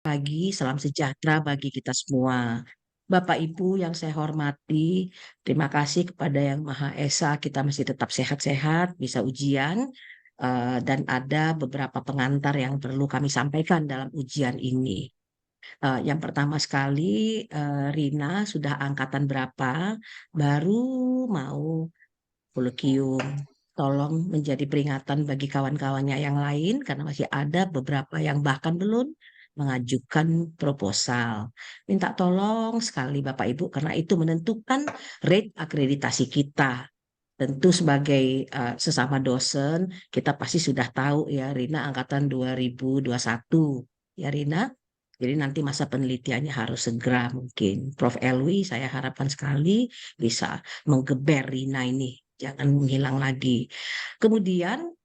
Pagi, salam sejahtera bagi kita semua. Bapak Ibu yang saya hormati, terima kasih kepada Yang Maha Esa kita masih tetap sehat-sehat, bisa ujian, dan ada beberapa pengantar yang perlu kami sampaikan dalam ujian ini. Yang pertama sekali, Rina sudah angkatan berapa? Baru mau kolokium. Tolong menjadi peringatan bagi kawan-kawannya yang lain karena masih ada beberapa yang bahkan belum mengajukan proposal. Minta tolong sekali Bapak Ibu karena itu menentukan rate akreditasi kita. Tentu sebagai sesama dosen kita pasti sudah tahu ya Rina angkatan 2021 ya Rina. Jadi nanti masa penelitiannya harus segera mungkin. Prof. Elwi saya harapkan sekali bisa menggeber Rina ini. Jangan menghilang lagi. Kemudian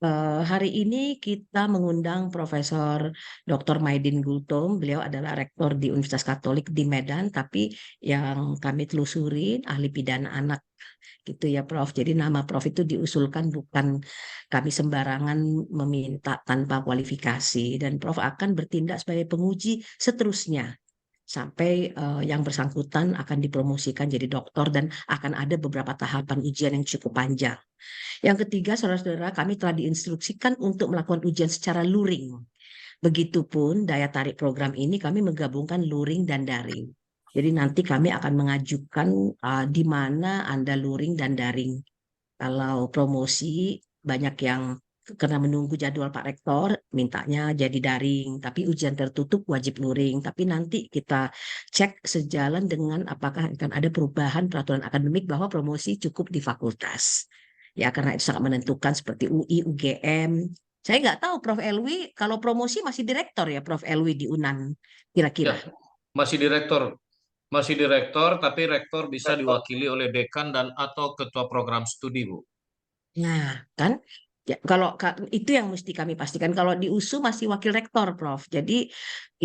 hari ini kita mengundang Profesor Dr. Maidin Gultom. Beliau adalah rektor di Universitas Katolik di Medan, tapi yang kami telusuri ahli pidana anak gitu ya Prof. Jadi nama Prof itu diusulkan bukan kami sembarangan meminta tanpa kualifikasi dan Prof akan bertindak sebagai penguji seterusnya sampai yang bersangkutan akan dipromosikan jadi doktor dan akan ada beberapa tahapan ujian yang cukup panjang. Yang ketiga, saudara-saudara, kami telah diinstruksikan untuk melakukan ujian secara luring. Begitupun daya tarik program ini kami menggabungkan luring dan daring. Jadi nanti kami akan mengajukan di mana Anda luring dan daring. Kalau promosi banyak yang karena menunggu jadwal Pak Rektor, mintanya jadi daring, tapi ujian tertutup wajib luring. Tapi nanti kita cek sejalan dengan apakah akan ada perubahan peraturan akademik bahwa promosi cukup di fakultas. Ya, karena itu sangat menentukan seperti UI, UGM. Saya nggak tahu Prof. Elwi, kalau promosi masih direktor ya Prof. Elwi di UNAN, Ya, kira-kira. masih direktor. Masih direktor, tapi rektor bisa diwakili oleh dekan dan atau ketua program studi, Bu. Nah, kan ya, kalau itu yang mesti kami pastikan. Kalau di USU masih wakil rektor, Prof. Jadi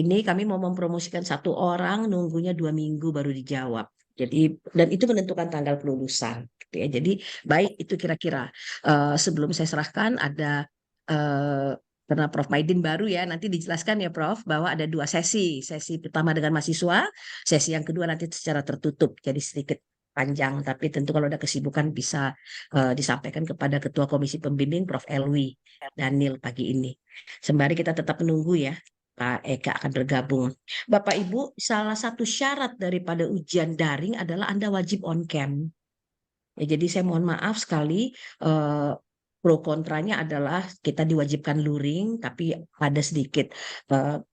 ini kami mau mempromosikan satu orang, nunggunya 2 minggu baru dijawab. Jadi dan itu menentukan tanggal kelulusan. Gitu ya. Jadi baik itu kira-kira. Sebelum saya serahkan ada eh, karena Prof Maidin baru ya, nanti dijelaskan ya Prof bahwa ada 2 sesi. Sesi pertama dengan mahasiswa, sesi yang kedua nanti secara tertutup. Jadi sedikit panjang, tapi tentu kalau ada kesibukan bisa disampaikan kepada Ketua Komisi Pembimbing Prof. Elwi Daniel pagi ini. Sembari kita tetap menunggu ya, Pak Eka akan bergabung. Bapak Ibu, salah satu syarat daripada ujian daring adalah Anda wajib on cam. Ya, jadi saya mohon maaf sekali, pro kontranya adalah kita diwajibkan luring, tapi ada sedikit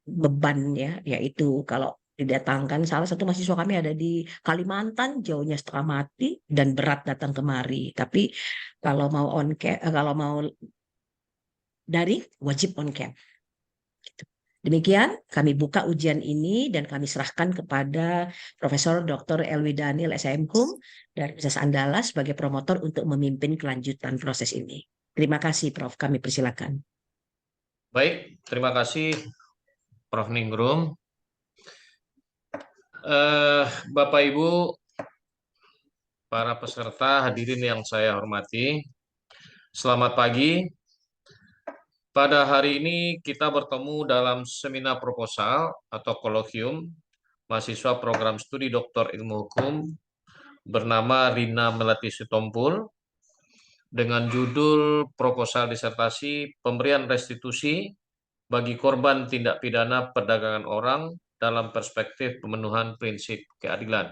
beban ya, yaitu kalau didatangkan salah satu mahasiswa kami ada di Kalimantan, jauhnya setengah mati dan berat datang kemari. Tapi kalau mau on cam, kalau mau daring wajib on cam. Gitu. Demikian kami buka ujian ini dan kami serahkan kepada Profesor Dr. Elwi Daniel SMHUM dari Universitas Andalas sebagai promotor untuk memimpin kelanjutan proses ini. Terima kasih Prof. Kami persilakan. Baik, terima kasih Prof. Ningrum. Bapak Ibu, para peserta hadirin yang saya hormati, selamat pagi. Pada hari ini kita bertemu dalam seminar proposal atau kolokium mahasiswa program studi Doktor Ilmu Hukum bernama Rina Melati Sitompul dengan judul proposal disertasi pemberian restitusi bagi korban tindak pidana perdagangan orang dalam perspektif pemenuhan prinsip keadilan.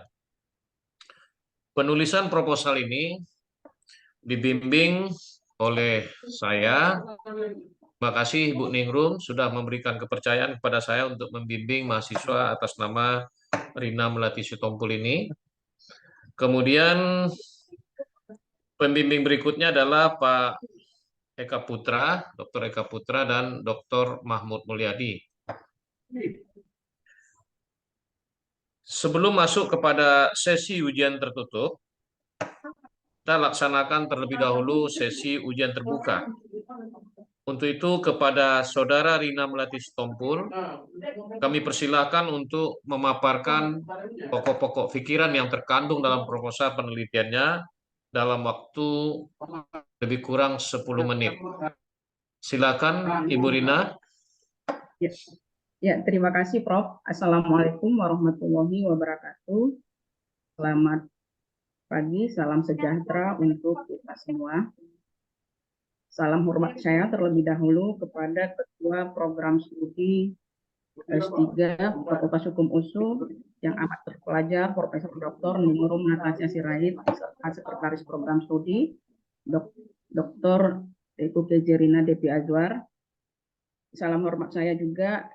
Penulisan proposal ini dibimbing oleh saya. Terima kasih Bu Ningrum sudah memberikan kepercayaan kepada saya untuk membimbing mahasiswa atas nama Rina Melati Sitompul ini. Kemudian pembimbing berikutnya adalah Pak Eka Putra, Dr. Eka Putra dan Dr. Mahmud Mulyadi. Sebelum masuk kepada sesi ujian tertutup, kita laksanakan terlebih dahulu sesi ujian terbuka. Untuk itu kepada Saudara Rina Melati Sitompul, kami persilahkan untuk memaparkan pokok-pokok pikiran yang terkandung dalam proposal penelitiannya dalam waktu lebih kurang 10 menit. Silakan Ibu Rina. Ya, Ya, terima kasih Prof. Assalamualaikum warahmatullahi wabarakatuh. Selamat pagi, salam sejahtera untuk kita semua. Salam hormat saya terlebih dahulu kepada Ketua Program Studi S3 Fakultas Hukum USU yang amat terpelajar Profesor Dr. Ningrum Natasha Sirait, serta Sekretaris Program Studi Dr. Teku Kejerina Depi Azwar. Salam hormat saya juga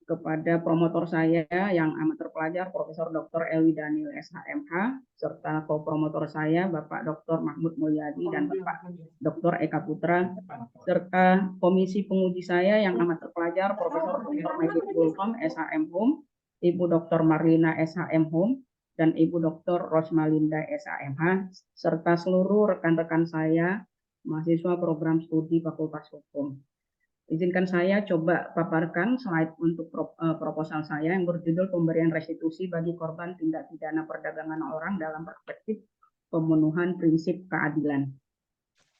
kepada promotor saya yang amat terpelajar Profesor Dr. Elwi Daniel SHMH, serta co-promotor saya Bapak Dr. Mahmud Mulyadi dan Bapak Dr. Eka Putra, serta komisi penguji saya yang amat terpelajar Profesor Dr. Majid Gultom SHM Home, Ibu Dr. Marlina SHM Home, dan Ibu Dr. Rosmalinda SHMH, serta seluruh rekan-rekan saya mahasiswa program studi Fakultas Hukum. Izinkan saya coba paparkan slide untuk proposal saya yang berjudul pemberian restitusi bagi korban tindak pidana perdagangan orang dalam perspektif pemenuhan prinsip keadilan.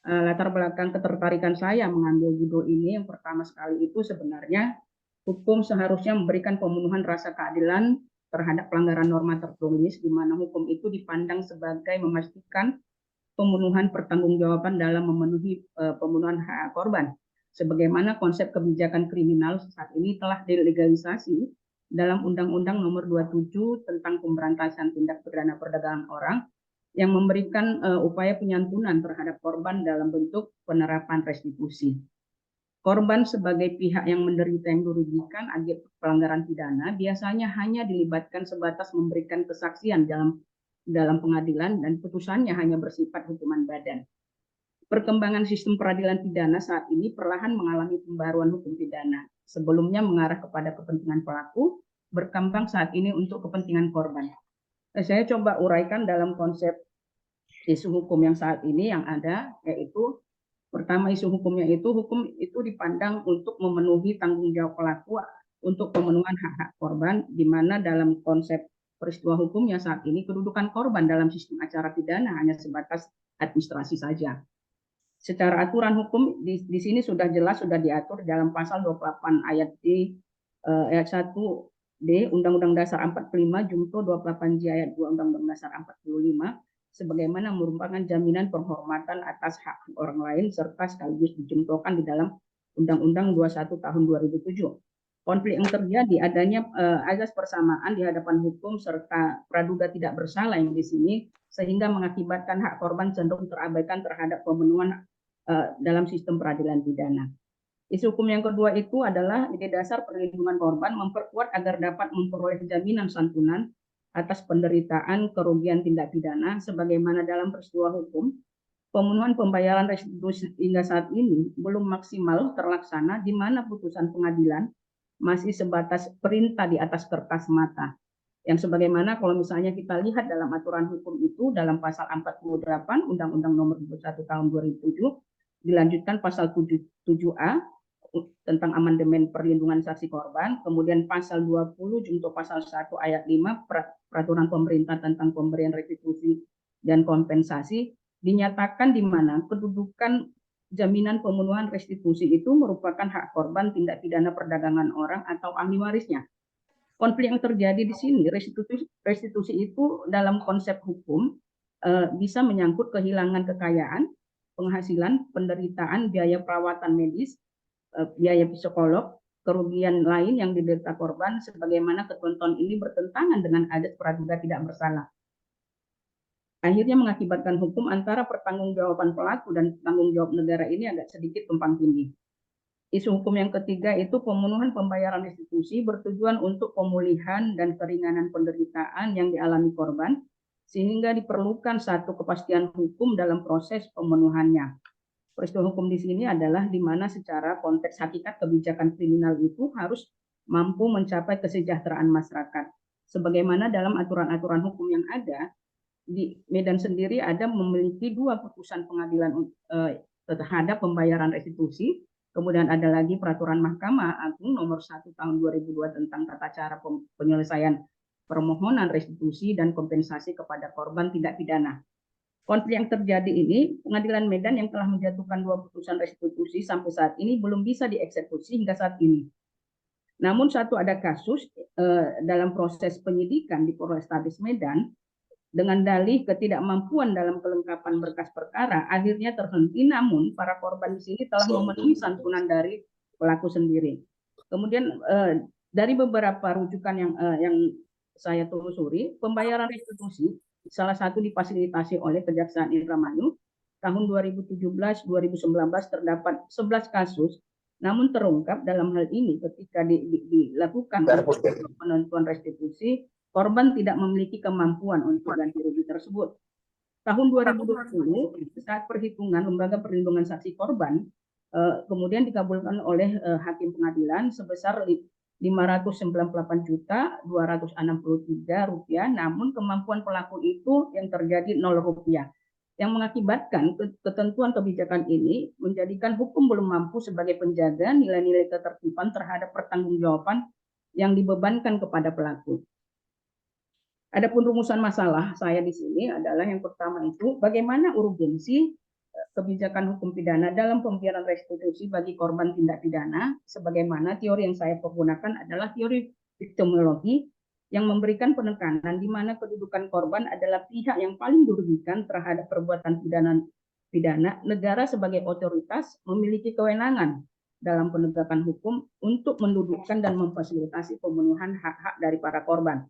Latar belakang ketertarikan saya mengambil judul ini yang pertama sekali itu sebenarnya hukum seharusnya memberikan pemenuhan rasa keadilan terhadap pelanggaran norma tertulis, di mana hukum itu dipandang sebagai memastikan pemenuhan pertanggungjawaban dalam memenuhi pemenuhan hak korban. Sebagaimana konsep kebijakan kriminal saat ini telah dilegalisasi dalam Undang-Undang Nomor 27 tentang Pemberantasan Tindak Pidana Perdagangan Orang yang memberikan upaya penyantunan terhadap korban dalam bentuk penerapan restitusi. Korban sebagai pihak yang menderita yang dirugikan akibat pelanggaran pidana biasanya hanya dilibatkan sebatas memberikan kesaksian dalam pengadilan dan putusannya hanya bersifat hukuman badan. Perkembangan sistem peradilan pidana saat ini perlahan mengalami pembaruan hukum pidana. Sebelumnya mengarah kepada kepentingan pelaku, berkembang saat ini untuk kepentingan korban. Saya coba uraikan dalam konsep isu hukum yang saat ini yang ada, yaitu pertama isu hukumnya itu, hukum itu dipandang untuk memenuhi tanggung jawab pelaku untuk pemenuhan hak-hak korban, di mana dalam konsep peristiwa hukumnya saat ini kedudukan korban dalam sistem acara pidana hanya sebatas administrasi saja. Secara aturan hukum di sini sudah jelas sudah diatur dalam pasal 28 ayat D ayat 1D Undang-Undang Dasar 45 Junto 28J ayat 2 Undang-Undang Dasar 45 sebagaimana merupakan jaminan penghormatan atas hak orang lain serta sekaligus dicontohkan di dalam Undang-Undang 21 tahun 2007. Konflik yang terjadi adanya azas persamaan di hadapan hukum serta praduga tidak bersalah yang di sini sehingga mengakibatkan hak korban cenderung terabaikan terhadap pemenuhan dalam sistem peradilan pidana. Isu hukum yang kedua itu adalah ide dasar perlindungan korban memperkuat agar dapat memperoleh jaminan santunan atas penderitaan kerugian tindak pidana sebagaimana dalam peristiwa hukum. Pemenuhan pembayaran restitusi hingga saat ini belum maksimal terlaksana di mana putusan pengadilan masih sebatas perintah di atas kertas mata. Yang sebagaimana kalau misalnya kita lihat dalam aturan hukum itu dalam pasal 48 Undang-Undang Nomor 21 tahun 2007 dilanjutkan pasal 7A tentang amandemen perlindungan saksi korban, kemudian pasal 20 junto pasal 1 ayat 5 peraturan pemerintah tentang pemberian restitusi dan kompensasi dinyatakan di mana kedudukan jaminan pemenuhan restitusi itu merupakan hak korban tindak pidana perdagangan orang atau ahli warisnya. Konflik yang terjadi di sini, restitusi itu dalam konsep hukum bisa menyangkut kehilangan kekayaan, penghasilan, penderitaan, biaya perawatan medis, biaya psikolog, kerugian lain yang diderita korban, sebagaimana ketentuan ini bertentangan dengan adat praduga tidak bersalah. Akhirnya mengakibatkan hukum antara pertanggungjawaban pelaku dan tanggung jawab negara ini agak sedikit tumpang tindih. Isu hukum yang ketiga itu pemenuhan pembayaran restitusi bertujuan untuk pemulihan dan keringanan penderitaan yang dialami korban, sehingga diperlukan satu kepastian hukum dalam proses pemenuhannya. Peristiwa hukum di sini adalah di mana secara konteks hakikat kebijakan kriminal itu harus mampu mencapai kesejahteraan masyarakat. Sebagaimana dalam aturan-aturan hukum yang ada, di Medan sendiri ada memiliki 2 putusan pengadilan terhadap pembayaran restitusi. Kemudian ada lagi peraturan Mahkamah Agung nomor 1 tahun 2002 tentang tata cara penyelesaian permohonan restitusi dan kompensasi kepada korban tindak pidana. Konflik yang terjadi ini, Pengadilan Medan yang telah menjatuhkan 2 putusan restitusi sampai saat ini belum bisa dieksekusi hingga saat ini. Namun ada kasus dalam proses penyidikan di Polrestabes Medan dengan dalih ketidakmampuan dalam kelengkapan berkas perkara, akhirnya terhenti. Namun para korban di sini telah memenuhi santunan dari pelaku sendiri. Kemudian dari beberapa rujukan yang saya telusuri, pembayaran restitusi salah satu difasilitasi oleh Kejaksaan Indramayu. Tahun 2017-2019 terdapat 11 kasus, namun terungkap dalam hal ini ketika dilakukan penentuan restitusi, korban tidak memiliki kemampuan untuk ganti rugi tersebut. Tahun 2020, saat perhitungan Lembaga Perlindungan Saksi Korban, kemudian dikabulkan oleh Hakim Pengadilan sebesar Rp568.263, namun kemampuan pelaku itu yang terjadi Rp0, yang mengakibatkan ketentuan kebijakan ini menjadikan hukum belum mampu sebagai penjaga nilai-nilai ketertiban terhadap pertanggungjawaban yang dibebankan kepada pelaku. Adapun rumusan masalah saya di sini adalah yang pertama itu bagaimana urgensi kebijakan hukum pidana dalam pembayaran restitusi bagi korban tindak pidana, sebagaimana teori yang saya pergunakan adalah teori victimologi yang memberikan penekanan di mana kedudukan korban adalah pihak yang paling dirugikan terhadap perbuatan pidana. Negara sebagai otoritas memiliki kewenangan dalam penegakan hukum untuk mendudukkan dan memfasilitasi pemenuhan hak-hak dari para korban.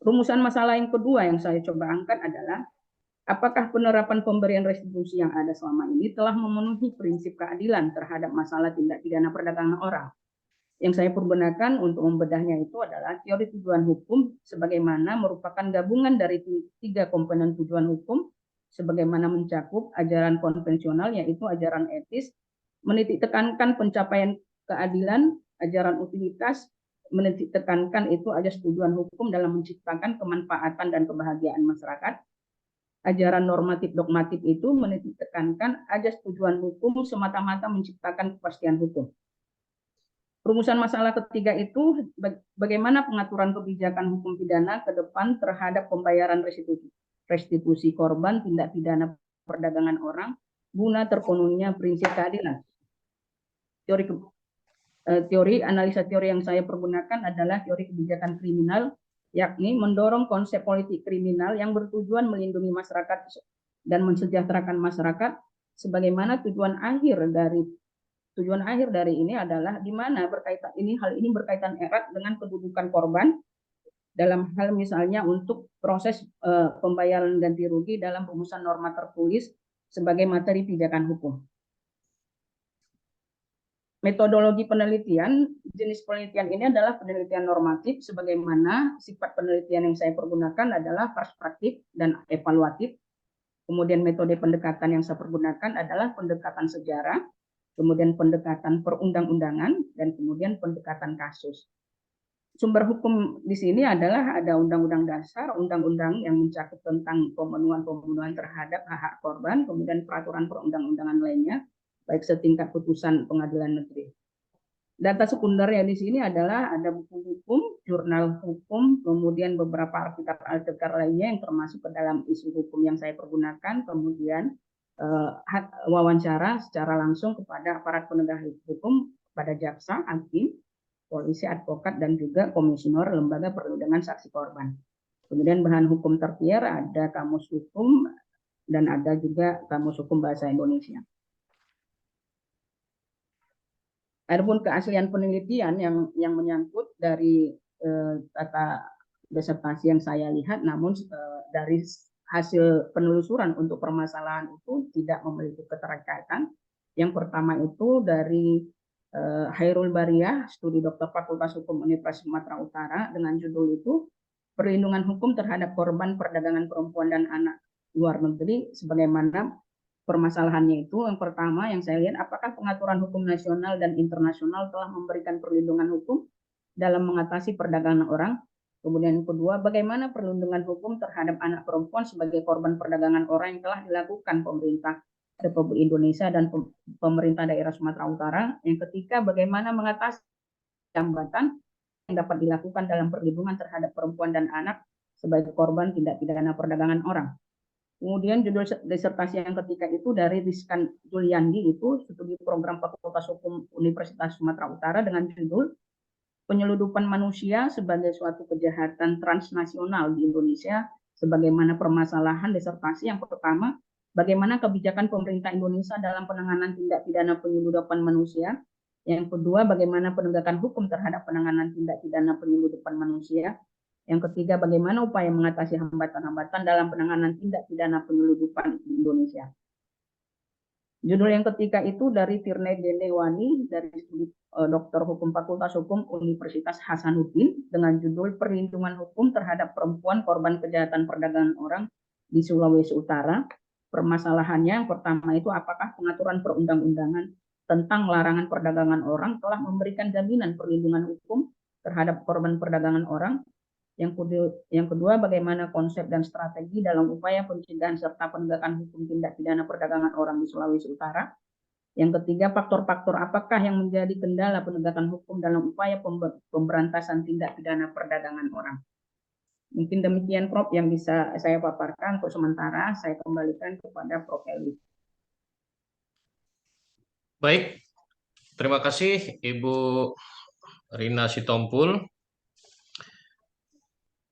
Rumusan masalah yang kedua yang saya coba angkat adalah apakah penerapan pemberian restitusi yang ada selama ini telah memenuhi prinsip keadilan terhadap masalah tindak pidana perdagangan orang. Yang saya pergunakan untuk membedahnya itu adalah teori tujuan hukum sebagaimana merupakan gabungan dari 3 komponen tujuan hukum sebagaimana mencakup ajaran konvensional yaitu ajaran etis, menitik tekankan pencapaian keadilan, ajaran utilitas, menitik tekankan itu ajas tujuan hukum dalam menciptakan kemanfaatan dan kebahagiaan masyarakat. Ajaran normatif dogmatif itu menitik tekankan ajas tujuan hukum semata-mata menciptakan kepastian hukum. Rumusan masalah ketiga itu bagaimana pengaturan kebijakan hukum pidana ke depan terhadap pembayaran restitusi korban tindak pidana perdagangan orang guna terpenuhinya prinsip keadilan. Analisa teori yang saya pergunakan adalah teori kebijakan kriminal, yakni mendorong konsep politik kriminal yang bertujuan melindungi masyarakat dan mensejahterakan masyarakat, sebagaimana tujuan akhir dari ini adalah di mana hal ini berkaitan erat dengan kedudukan korban dalam hal misalnya untuk proses pembayaran ganti rugi dalam rumusan norma tertulis sebagai materi pijakan hukum. Metodologi penelitian, jenis penelitian ini adalah penelitian normatif sebagaimana sifat penelitian yang saya pergunakan adalah perspektif dan evaluatif. Kemudian metode pendekatan yang saya pergunakan adalah pendekatan sejarah, kemudian pendekatan perundang-undangan, dan kemudian pendekatan kasus. Sumber hukum di sini adalah ada Undang-Undang Dasar, undang-undang yang mencakup tentang pemenuhan terhadap hak-hak korban, kemudian peraturan perundang-undangan lainnya, baik setingkat putusan pengadilan negeri. Data sekundernya di sini adalah ada buku hukum, jurnal hukum, kemudian beberapa artikel lainnya yang termasuk ke dalam isu hukum yang saya pergunakan, kemudian wawancara secara langsung kepada aparat penegak hukum, pada jaksa, hakim, polisi, advokat, dan juga komisioner lembaga perlindungan saksi korban. Kemudian bahan hukum tertier ada kamus hukum dan ada juga kamus hukum bahasa Indonesia. Adapun keaslian penelitian yang menyangkut dari data disertasi yang saya lihat, namun dari hasil penelusuran untuk permasalahan itu tidak memiliki keterkaitan. Yang pertama itu dari Hairul Bariyah, studi doktor Fakultas Hukum Universitas Sumatera Utara, dengan judul itu Perlindungan Hukum Terhadap Korban Perdagangan Perempuan dan Anak Luar Negeri. Sebagaimana permasalahannya itu, yang pertama yang saya lihat, apakah pengaturan hukum nasional dan internasional telah memberikan perlindungan hukum dalam mengatasi perdagangan orang. Kemudian yang kedua, bagaimana perlindungan hukum terhadap anak perempuan sebagai korban perdagangan orang yang telah dilakukan pemerintah Republik Indonesia dan pemerintah daerah Sumatera Utara. Yang ketiga, bagaimana mengatasi hambatan yang dapat dilakukan dalam perlindungan terhadap perempuan dan anak sebagai korban tindak pidana perdagangan orang. Kemudian judul disertasi yang ketiga itu dari Rizkan Juliandi, itu studi program Fakultas Hukum Universitas Sumatera Utara, dengan judul penyeludupan manusia sebagai suatu kejahatan transnasional di Indonesia, sebagaimana permasalahan disertasi yang pertama, bagaimana kebijakan pemerintah Indonesia dalam penanganan tindak pidana penyeludupan manusia. Yang kedua, bagaimana penegakan hukum terhadap penanganan tindak pidana penyeludupan manusia. Yang ketiga, bagaimana upaya mengatasi hambatan-hambatan dalam penanganan tindak pidana penyeludupan di Indonesia. Judul yang ketiga itu dari Tirne Gendewani dari studi Doktor Hukum Fakultas Hukum Universitas Hasanuddin dengan judul Perlindungan Hukum Terhadap Perempuan Korban Kejahatan Perdagangan Orang di Sulawesi Utara. Permasalahannya yang pertama itu apakah pengaturan perundang-undangan tentang larangan perdagangan orang telah memberikan jaminan perlindungan hukum terhadap korban perdagangan orang. Yang kedua, bagaimana konsep dan strategi dalam upaya pencegahan serta penegakan hukum tindak pidana perdagangan orang di Sulawesi Utara. Yang ketiga, faktor-faktor apakah yang menjadi kendala penegakan hukum dalam upaya pemberantasan tindak pidana perdagangan orang. Mungkin demikian Prof yang bisa saya paparkan untuk sementara. Saya kembalikan kepada Prof Eli. Baik, terima kasih Ibu Rina Sitompul.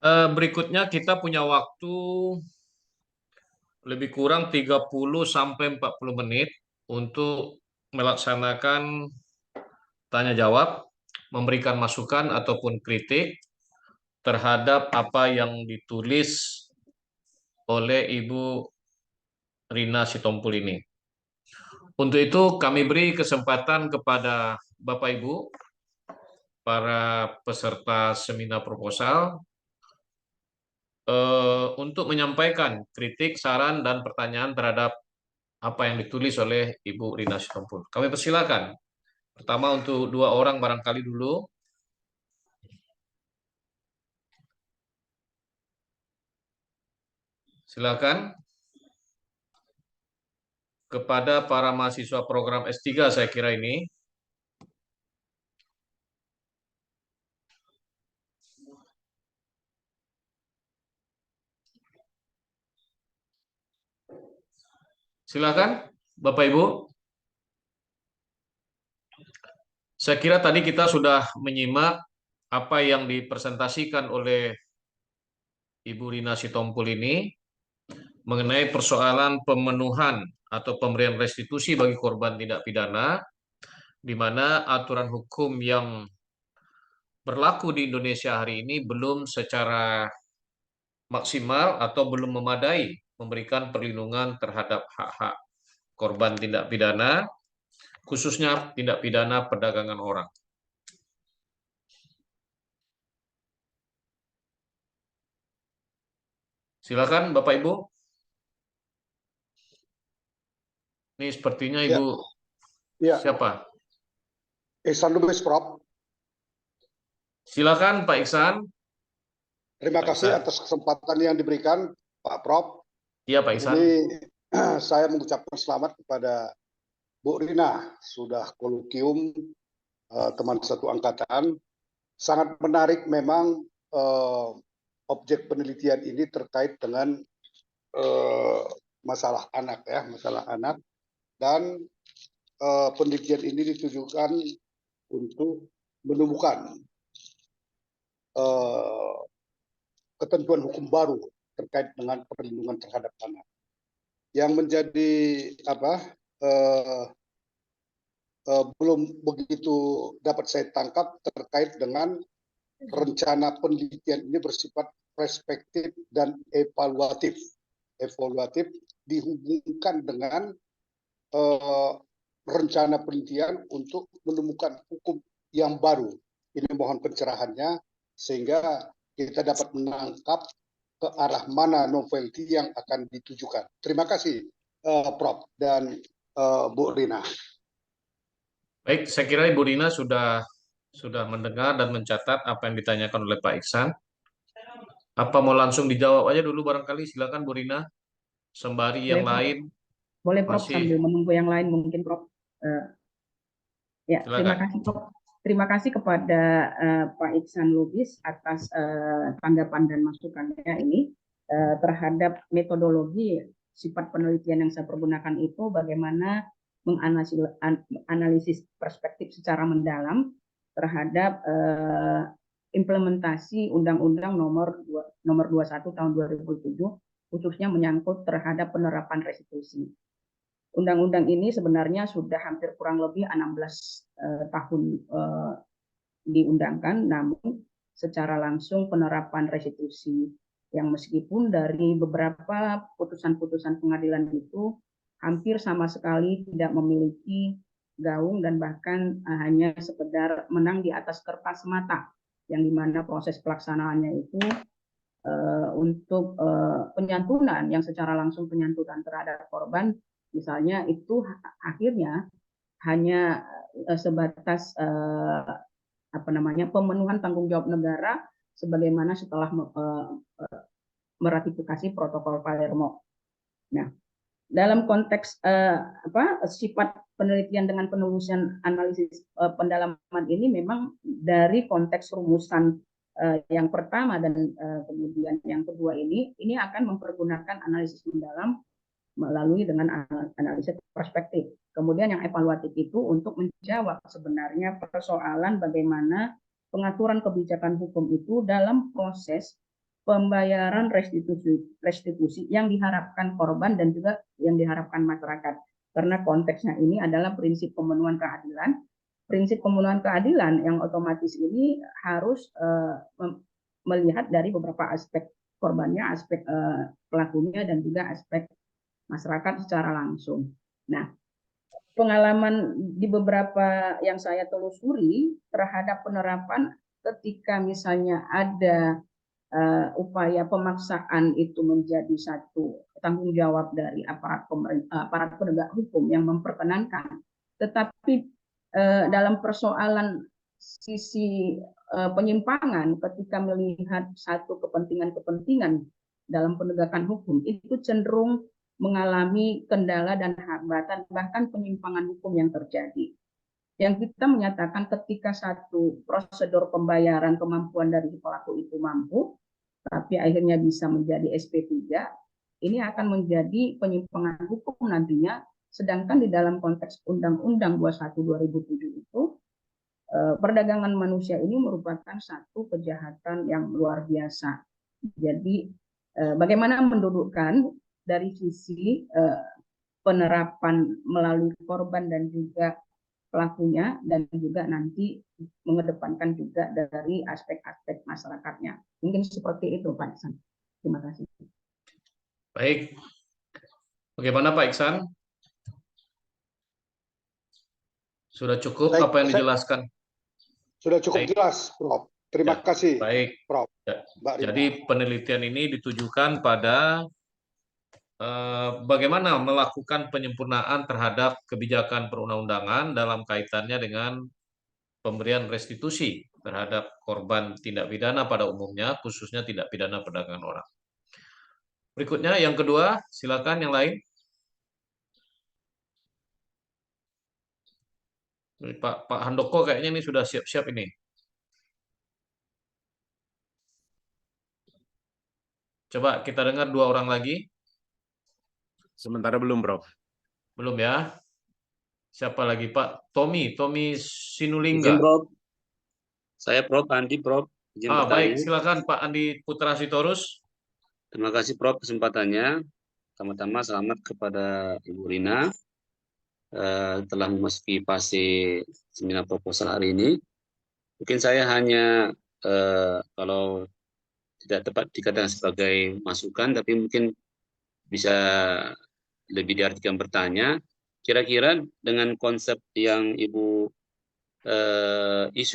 Berikutnya kita punya waktu lebih kurang 30 sampai 40 menit untuk melaksanakan tanya jawab, memberikan masukan ataupun kritik terhadap apa yang ditulis oleh Ibu Rina Sitompul ini. Untuk itu kami beri kesempatan kepada Bapak Ibu, para peserta seminar proposal, untuk menyampaikan kritik, saran, dan pertanyaan terhadap apa yang ditulis oleh Ibu Rina Sitompul. Kami persilakan. Pertama untuk 2 orang barangkali dulu. Silakan. Kepada para mahasiswa program S3 saya kira ini. Silakan, Bapak Ibu. Saya kira tadi kita sudah menyimak apa yang dipresentasikan oleh Ibu Rina Sitompul ini mengenai persoalan pemenuhan atau pemberian restitusi bagi korban tindak pidana, di mana aturan hukum yang berlaku di Indonesia hari ini belum secara maksimal atau belum memadai memberikan perlindungan terhadap hak-hak korban tindak pidana, khususnya tindak pidana perdagangan orang. Silakan Bapak Ibu. Ini sepertinya Ibu siapa? Ihsan Lubis, Prof. Silakan Pak Ihsan. Terima kasih atas kesempatan yang diberikan Pak Prof. Iya Pak Ihsan. Ini saya mengucapkan selamat kepada Bu Rina, sudah kolokium teman satu angkatan. Sangat menarik memang objek penelitian ini terkait dengan masalah anak ya, masalah anak, dan penelitian ini ditujukan untuk menemukan ketentuan hukum baru terkait dengan perlindungan terhadap anak. Yang menjadi belum begitu dapat saya tangkap terkait dengan rencana penelitian ini bersifat perspektif dan evaluatif. Evaluatif dihubungkan dengan rencana penelitian untuk menemukan hukum yang baru. Ini mohon pencerahannya sehingga kita dapat menangkap ke arah mana novelty yang akan ditujukan. Terima kasih Prof dan Bu Rina. Baik, saya kira Ibu Rina sudah mendengar dan mencatat apa yang ditanyakan oleh Pak Ihsan. Apa mau langsung dijawab aja dulu barangkali? Silakan Bu Rina. Sembari yang lain. Boleh Prof, sambil menunggu yang lain mungkin Prof. Ya, silakan. Terima kasih Prof. Terima kasih kepada Pak Ihsan Lubis atas tanggapan dan masukannya ini terhadap metodologi sifat penelitian yang saya pergunakan itu bagaimana menganalisis perspektif secara mendalam terhadap implementasi Undang-Undang nomor 21 tahun 2007, khususnya menyangkut terhadap penerapan restitusi. Undang-undang ini sebenarnya sudah hampir kurang lebih 16 tahun diundangkan, namun secara langsung penerapan restitusi yang meskipun dari beberapa putusan-putusan pengadilan itu hampir sama sekali tidak memiliki gaung dan bahkan hanya sekedar menang di atas kertas mata, yang dimana proses pelaksanaannya itu untuk penyantunan yang secara langsung penyantunan terhadap korban misalnya itu akhirnya hanya sebatas pemenuhan tanggung jawab negara sebagaimana setelah meratifikasi protokol Palermo. Nah, dalam konteks sifat penelitian dengan penulisan analisis pendalaman ini memang dari konteks rumusan yang pertama dan kemudian yang kedua ini akan mempergunakan analisis mendalam melalui dengan analisis perspektif. Kemudian yang evaluatif itu untuk menjawab sebenarnya persoalan bagaimana pengaturan kebijakan hukum itu dalam proses pembayaran restitusi yang diharapkan korban dan juga yang diharapkan masyarakat. Karena konteksnya ini adalah prinsip pemenuhan keadilan. Prinsip pemenuhan keadilan yang otomatis ini harus melihat dari beberapa aspek korbannya, aspek pelakunya, dan juga aspek masyarakat secara langsung. Nah, pengalaman di beberapa yang saya telusuri terhadap penerapan ketika misalnya ada upaya pemaksaan itu menjadi satu tanggung jawab dari aparat penegak hukum yang memperkenankan, tetapi dalam persoalan sisi penyimpangan ketika melihat satu kepentingan dalam penegakan hukum itu cenderung mengalami kendala dan hambatan bahkan penyimpangan hukum yang terjadi. Yang kita menyatakan ketika satu prosedur pembayaran kemampuan dari pelaku itu mampu, tapi akhirnya bisa menjadi SP3, ini akan menjadi penyimpangan hukum nantinya, sedangkan di dalam konteks Undang-Undang 21/2007 itu, perdagangan manusia ini merupakan satu kejahatan yang luar biasa. Jadi bagaimana mendudukkan dari sisi penerapan melalui korban dan juga pelakunya, dan juga nanti mengedepankan juga dari aspek-aspek masyarakatnya. Mungkin seperti itu Pak Iksan. Terima kasih. Baik. Bagaimana Pak Iksan? Sudah cukup Baik, apa yang dijelaskan? Sudah cukup Baik. jelas, Prof. Terima kasih, Baik. Prof. Jadi penelitian ini ditujukan pada bagaimana melakukan penyempurnaan terhadap kebijakan perundang-undangan dalam kaitannya dengan pemberian restitusi terhadap korban tindak pidana pada umumnya, khususnya tindak pidana perdagangan orang. Berikutnya yang kedua, silakan yang lain. Pak Handoko kayaknya ini sudah siap-siap ini. Coba kita dengar dua orang lagi. Sementara belum, Prof. Belum ya? Siapa lagi Pak? Tommy Sinulingga. Izin, Prof. Saya Prof. Andi, Prof. Izin Baik, bertanya. silakan Pak Andi Putra Sitorus. Terima kasih, Prof, kesempatannya. Pertama-tama selamat kepada Ibu Rina telah memasuki fase seminar proposal hari ini. Mungkin saya hanya kalau tidak tepat dikatakan sebagai masukan, tapi mungkin bisa lebih diartikan bertanya. Kira-kira dengan konsep yang isu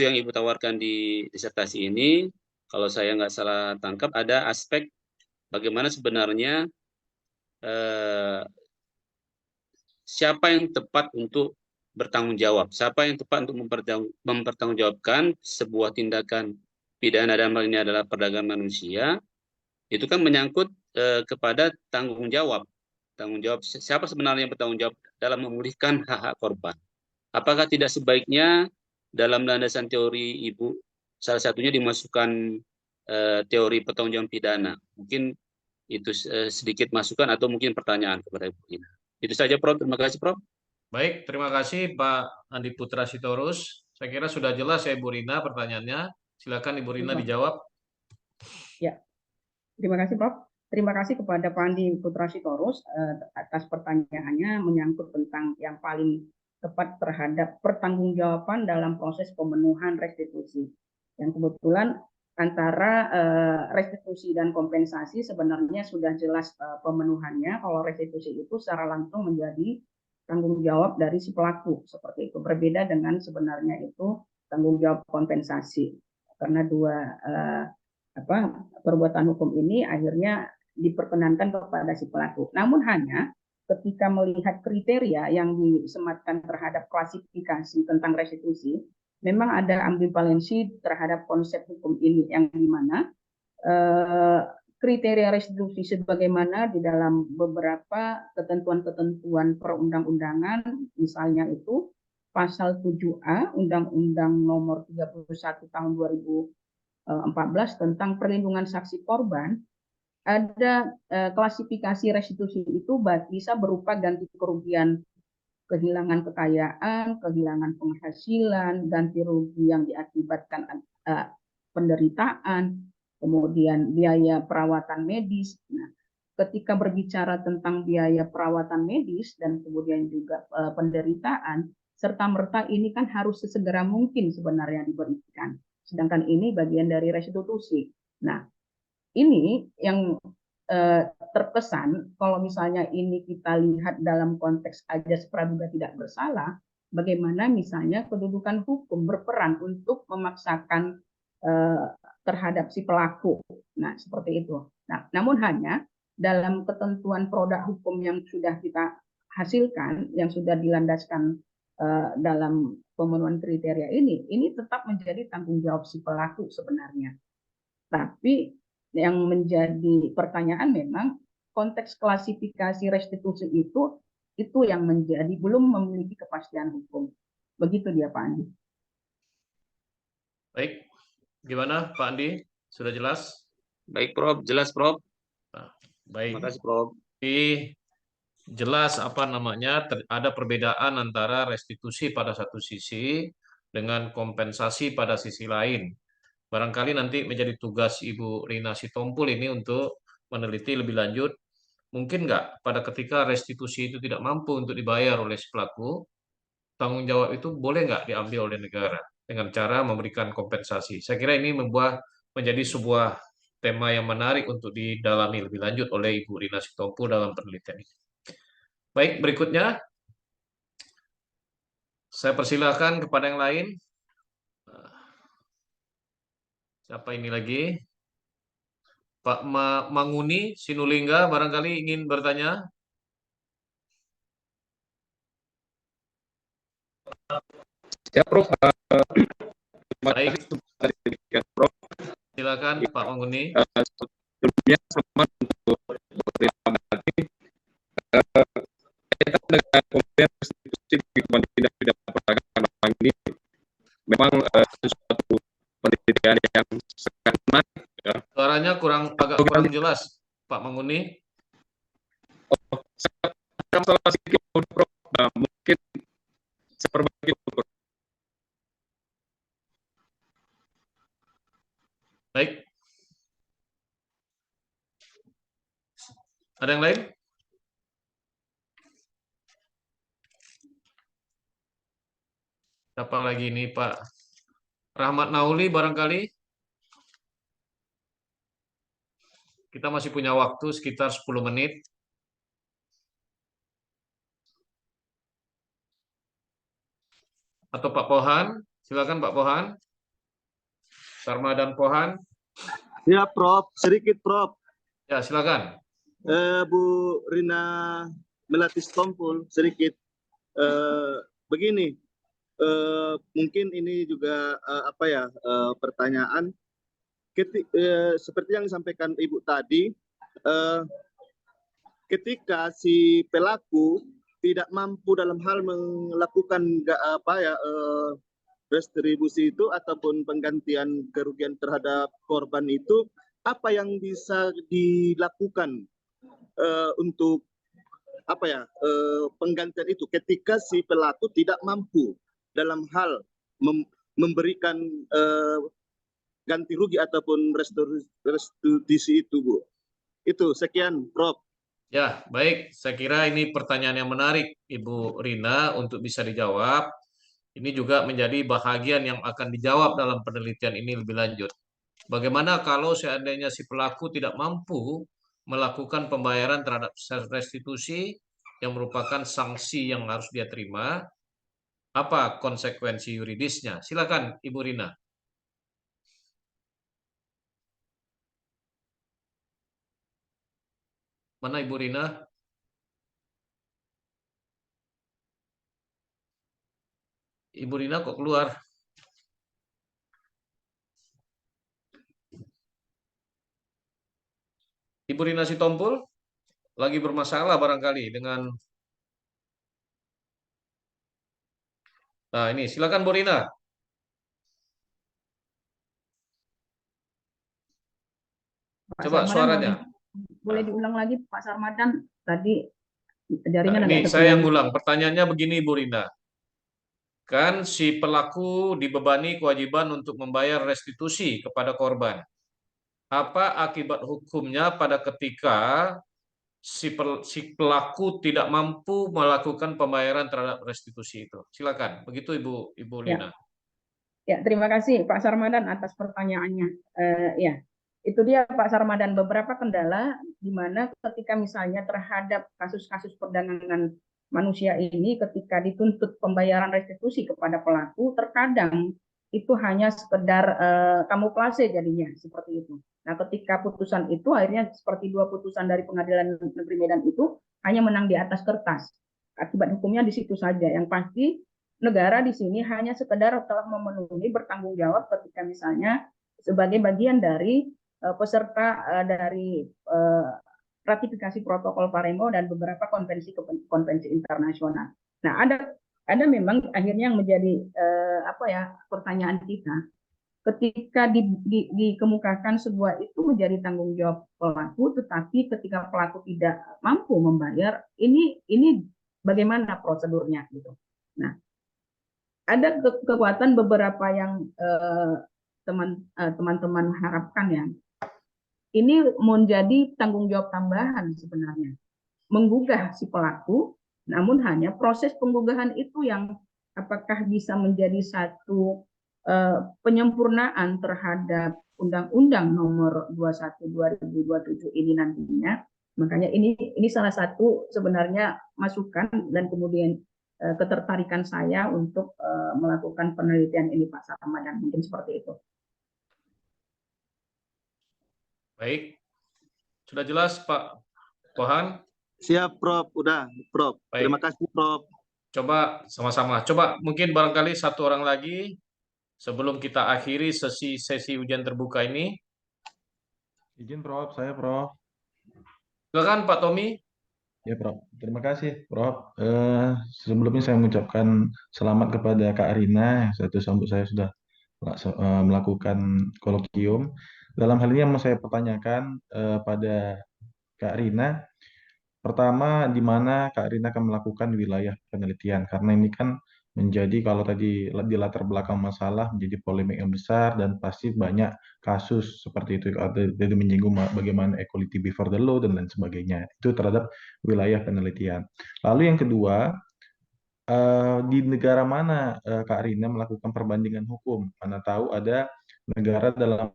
yang Ibu tawarkan di disertasi ini, kalau saya nggak salah tangkap, ada aspek bagaimana sebenarnya siapa yang tepat untuk bertanggung jawab, siapa yang tepat untuk mempertanggungjawabkan sebuah tindakan pidana, dalam hal ini adalah perdagangan manusia, itu kan menyangkut kepada tanggung jawab siapa sebenarnya yang bertanggung jawab dalam memulihkan hak-hak korban. Apakah tidak sebaiknya dalam landasan teori Ibu salah satunya dimasukkan teori pertanggungjawaban pidana? Mungkin itu sedikit masukan atau mungkin pertanyaan kepada Ibu Rina. Itu saja, Prof. Terima kasih, Prof. Baik, terima kasih Pak Andi Putra Sitorus. Saya kira sudah jelas ya Ibu Rina pertanyaannya. Silakan Ibu Rina Prof. dijawab. Ya, terima kasih Prof. Terima kasih kepada Pak Andi Putra Sitorus atas pertanyaannya menyangkut tentang yang paling tepat terhadap pertanggungjawaban dalam proses pemenuhan restitusi. Yang kebetulan antara restitusi dan kompensasi sebenarnya sudah jelas pemenuhannya. Kalau restitusi itu secara langsung menjadi tanggung jawab dari si pelaku, seperti itu. Berbeda dengan sebenarnya itu tanggung jawab kompensasi. Karena dua perbuatan hukum ini akhirnya diperkenankan kepada si pelaku. Namun hanya ketika melihat kriteria yang disematkan terhadap klasifikasi tentang restitusi, memang ada ambivalensi terhadap konsep hukum ini yang dimana kriteria restitusi sebagaimana di dalam beberapa ketentuan-ketentuan perundang-undangan, misalnya itu pasal 7A Undang-Undang Nomor 31 Tahun 2014 tentang perlindungan saksi korban, ada klasifikasi restitusi itu bisa berupa ganti kerugian kehilangan kekayaan, kehilangan penghasilan, ganti rugi yang diakibatkan penderitaan, kemudian biaya perawatan medis. Nah, ketika berbicara tentang biaya perawatan medis dan kemudian juga penderitaan, serta merta ini kan harus sesegera mungkin sebenarnya diberikan. Sedangkan ini bagian dari restitusi. Nah, ini yang terkesan kalau misalnya ini kita lihat dalam konteks ajas praduga tidak bersalah, bagaimana misalnya kedudukan hukum berperan untuk memaksakan terhadap si pelaku. Nah, seperti itu. Nah, namun hanya dalam ketentuan produk hukum yang sudah kita hasilkan, yang sudah dilandaskan dalam pemenuhan kriteria ini tetap menjadi tanggung jawab si pelaku sebenarnya. Tapi yang menjadi pertanyaan memang konteks klasifikasi restitusi itu yang menjadi belum memiliki kepastian hukum. Begitu dia Pak Andi. Baik, gimana Pak Andi? Sudah jelas? Baik Prof, jelas Prof. Nah, baik. Terima kasih Prof. Jadi jelas ada perbedaan antara restitusi pada satu sisi dengan kompensasi pada sisi lain. Barangkali nanti menjadi tugas Ibu Rina Sitompul ini untuk meneliti lebih lanjut. Mungkin nggak pada ketika restitusi itu tidak mampu untuk dibayar oleh si pelaku, tanggung jawab itu boleh nggak diambil oleh negara dengan cara memberikan kompensasi. Saya kira ini menjadi sebuah tema yang menarik untuk didalami lebih lanjut oleh Ibu Rina Sitompul dalam penelitian ini. Baik, berikutnya saya persilahkan kepada yang lain. Siapa ini lagi? Pak Manguni Sinulingga barangkali ingin bertanya. Ya, Prof. Baik, Prof. silakan Pak Manguni. Sebelumnya selamat untuk kaitan dengan pemberian restitusi bagi tindak pidana perdagangan orang ini memang sesuatu penelitian yang sangat menarik. Ya. Suaranya agak kurang jelas, Pak Manguni. Oh, saya salah sedikit, Prof. Nah, mungkin saya perbaiki, Prof. Baik. Ada yang lain? Siapa lagi ini Pak Rahmat Nauli barangkali? Kita masih punya waktu sekitar 10 menit. Atau Pak Pohan, silakan Pak Pohan. Sarmadan Pohan. Ya Prof, sedikit Prof. Ya silakan. Bu Rina Melati Sitompul, sedikit begini. Mungkin ini juga pertanyaan. Seperti yang disampaikan Ibu tadi, ketika si pelaku tidak mampu dalam hal melakukan restribusi itu ataupun penggantian kerugian terhadap korban itu, apa yang bisa dilakukan untuk penggantian itu ketika si pelaku tidak mampu dalam hal memberikan ganti rugi ataupun restitusi itu, Bu. Itu sekian, Prof. Ya, baik. Saya kira ini pertanyaan yang menarik, Ibu Rina, untuk bisa dijawab. Ini juga menjadi bahagian yang akan dijawab dalam penelitian ini lebih lanjut. Bagaimana kalau seandainya si pelaku tidak mampu melakukan pembayaran terhadap restitusi yang merupakan sanksi yang harus dia terima? Apa konsekuensi yuridisnya? Silakan, Ibu Rina. Mana Ibu Rina? Ibu Rina kok keluar? Ibu Rina Sitompul lagi bermasalah barangkali dengan... Nah ini, silakan Bu Rina. Pak Coba Sarmadan, suaranya. boleh diulang lagi Pak Sarmadan, tadi jaringan Nah, agak ini saya yang terputus. ulang. Pertanyaannya begini, Bu Rina. Kan si pelaku dibebani kewajiban untuk membayar restitusi kepada korban. Apa akibat hukumnya pada ketika si pelaku tidak mampu melakukan pembayaran terhadap restitusi itu? Silakan. Begitu Ibu Lina. Ya, terima kasih Pak Sarmadan atas pertanyaannya. Ya, itu dia Pak Sarmadan, beberapa kendala di mana ketika misalnya terhadap kasus-kasus perdagangan manusia ini ketika dituntut pembayaran restitusi kepada pelaku, terkadang itu hanya sekedar kamuflase jadinya seperti itu. Nah, ketika putusan itu akhirnya seperti dua putusan dari Pengadilan Negeri Medan itu hanya menang di atas kertas. Akibat hukumnya di situ saja. Yang pasti negara di sini hanya sekedar telah memenuhi bertanggung jawab ketika misalnya sebagai bagian dari peserta dari ratifikasi protokol Paremo dan beberapa konvensi internasional. Nah, ada memang akhirnya yang menjadi pertanyaan kita ketika dikemukakan sebuah itu menjadi tanggung jawab pelaku, tetapi ketika pelaku tidak mampu membayar, ini bagaimana prosedurnya gitu. Nah, ada kekuatan beberapa yang teman-teman harapkan ya. Ini menjadi tanggung jawab tambahan sebenarnya. Menggugah si pelaku, namun hanya proses penggugahan itu yang apakah bisa menjadi satu penyempurnaan terhadap Undang-Undang Nomor 21 2027 ini nantinya. Makanya ini salah satu sebenarnya masukan dan kemudian ketertarikan saya untuk melakukan penelitian ini Pak Sarmadan, mungkin seperti itu. Baik, sudah jelas Pak Pohan? Siap Prof, udah Prof. Baik. Terima kasih Prof. Coba sama-sama. Coba mungkin barangkali satu orang lagi sebelum kita akhiri sesi ujian terbuka ini. Izin Prof, saya Prof. Silakan Pak Tommy. Ya Prof, terima kasih Prof. Sebelumnya saya mengucapkan selamat kepada Kak Rina, satu sambut saya sudah melakukan kolokium. Dalam hal ini yang mau saya pertanyakan pada Kak Rina, pertama di mana Kak Rina akan melakukan wilayah penelitian? Karena ini kan menjadi kalau tadi di latar belakang masalah menjadi polemik yang besar dan pasti banyak kasus seperti itu. Jadi menyinggung bagaimana equality before the law dan lain sebagainya. Itu terhadap wilayah penelitian. Lalu yang kedua, di negara mana Kak Rina melakukan perbandingan hukum? Mana tahu ada negara dalam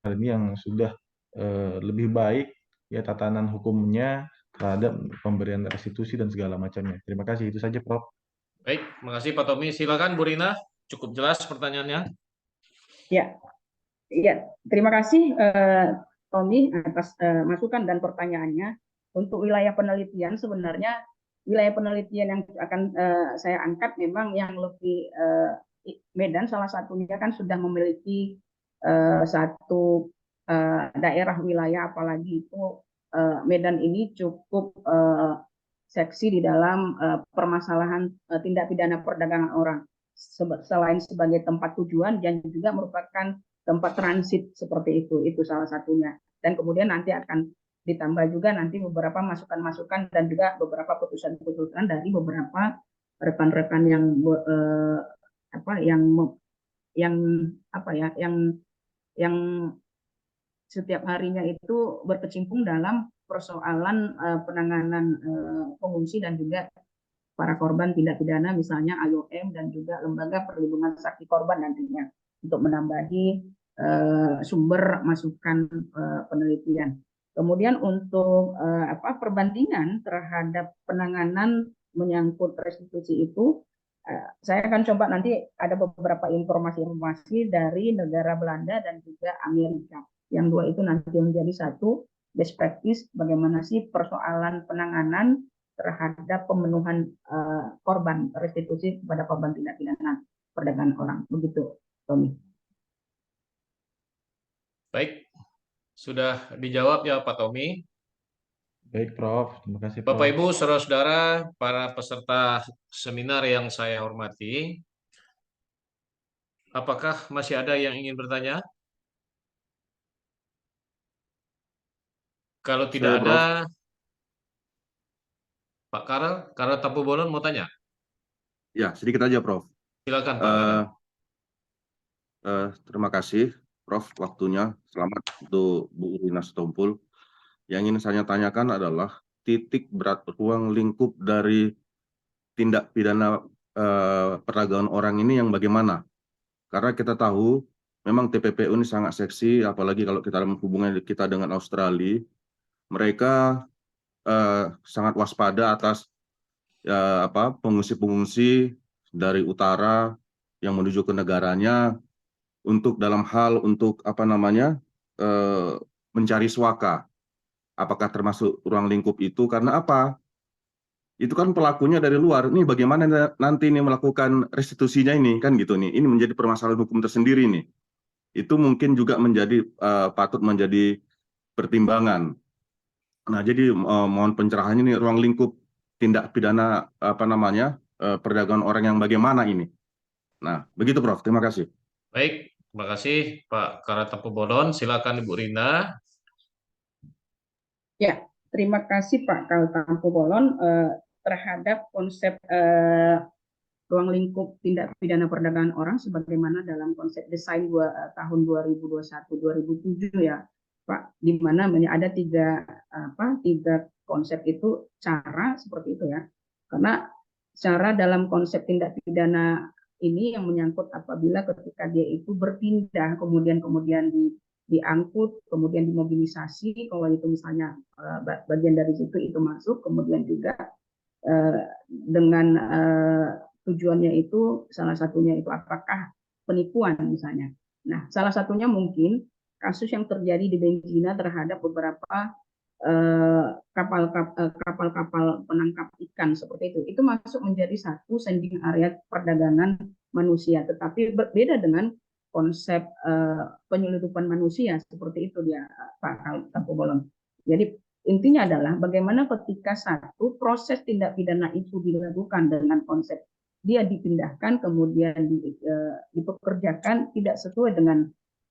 hal ini yang sudah lebih baik ya tatanan hukumnya terhadap pemberian restitusi dan segala macamnya. Terima kasih, itu saja Prof. Baik, terima kasih Pak Tommy. Silakan Bu Rina, cukup jelas pertanyaannya. Ya, terima kasih Tommy atas masukan dan pertanyaannya. Untuk wilayah penelitian sebenarnya wilayah penelitian yang akan saya angkat memang yang lebih Medan salah satunya kan sudah memiliki satu daerah wilayah, apalagi itu Medan ini cukup seksi di dalam permasalahan tindak pidana perdagangan orang. Selain sebagai tempat tujuan dan juga merupakan tempat transit seperti itu salah satunya. Dan kemudian nanti akan ditambah juga nanti beberapa masukan-masukan dan juga beberapa putusan-putusan dari beberapa rekan-rekan yang yang apa ya yang setiap harinya itu berkecimpung dalam persoalan penanganan pengungsi dan juga para korban tindak pidana, misalnya IOM dan juga Lembaga Perlindungan Saksi Korban nantinya untuk menambahi sumber masukan penelitian. Kemudian untuk perbandingan terhadap penanganan menyangkut restitusi itu, saya akan coba nanti ada beberapa informasi-informasi dari negara Belanda dan juga Amerika. Yang dua itu nanti menjadi satu best practice bagaimana sih persoalan penanganan terhadap pemenuhan korban restitusi kepada korban tindak pidana perdagangan orang. Begitu, Tommy. Baik, sudah dijawab ya Pak Tommy. Baik, Prof. Terima kasih, Bapak Prof. Ibu, saudara-saudara, para peserta seminar yang saya hormati, apakah masih ada yang ingin bertanya? Kalau tidak Saya, Prof. ada, Pak Karel Tampu Bolon mau tanya? Ya, sedikit aja, Prof. Silakan Pak Karel. Terima kasih, Prof. Waktunya. Selamat untuk Bu Rina Sitompul. Yang ingin saya tanyakan adalah titik berat ruang lingkup dari tindak pidana perdagangan orang ini yang bagaimana? Karena kita tahu memang TPPU ini sangat seksi, apalagi kalau kita dalam hubungan kita dengan Australia, mereka sangat waspada atas pengungsi-pengungsi dari utara yang menuju ke negaranya untuk dalam hal untuk mencari suaka. Apakah termasuk ruang lingkup itu? Karena apa? Itu kan pelakunya dari luar. Ini bagaimana nanti ini melakukan restitusinya ini kan gitu nih. Ini menjadi permasalahan hukum tersendiri nih. Itu mungkin juga menjadi patut menjadi pertimbangan. Nah, jadi mohon pencerahannya nih ruang lingkup tindak pidana perdagangan orang yang bagaimana ini. Nah, begitu Prof. Terima kasih. Baik, terima kasih Pak Karel Tampu Bolon. Silakan Ibu Rina. Ya, terima kasih Pak Karel Tampu Bolon terhadap konsep ruang lingkup tindak pidana perdagangan orang sebagaimana dalam konsep desain tahun 2021-2007 ya Pak, di mana ada tiga konsep itu cara seperti itu ya. Karena cara dalam konsep tindak pidana ini yang menyangkut apabila ketika dia itu berpindah kemudian diangkut, kemudian dimobilisasi, kalau itu misalnya bagian dari situ itu masuk, kemudian juga dengan tujuannya itu salah satunya itu apakah penipuan misalnya. Nah, salah satunya mungkin kasus yang terjadi di Benjina terhadap beberapa kapal-kapal penangkap ikan seperti itu masuk menjadi satu sending area perdagangan manusia, tetapi berbeda dengan konsep penyeludupan manusia seperti itu dia Pak Tampu Bolon. Jadi intinya adalah bagaimana ketika satu proses tindak pidana itu dilakukan dengan konsep dia dipindahkan kemudian dipekerjakan tidak sesuai dengan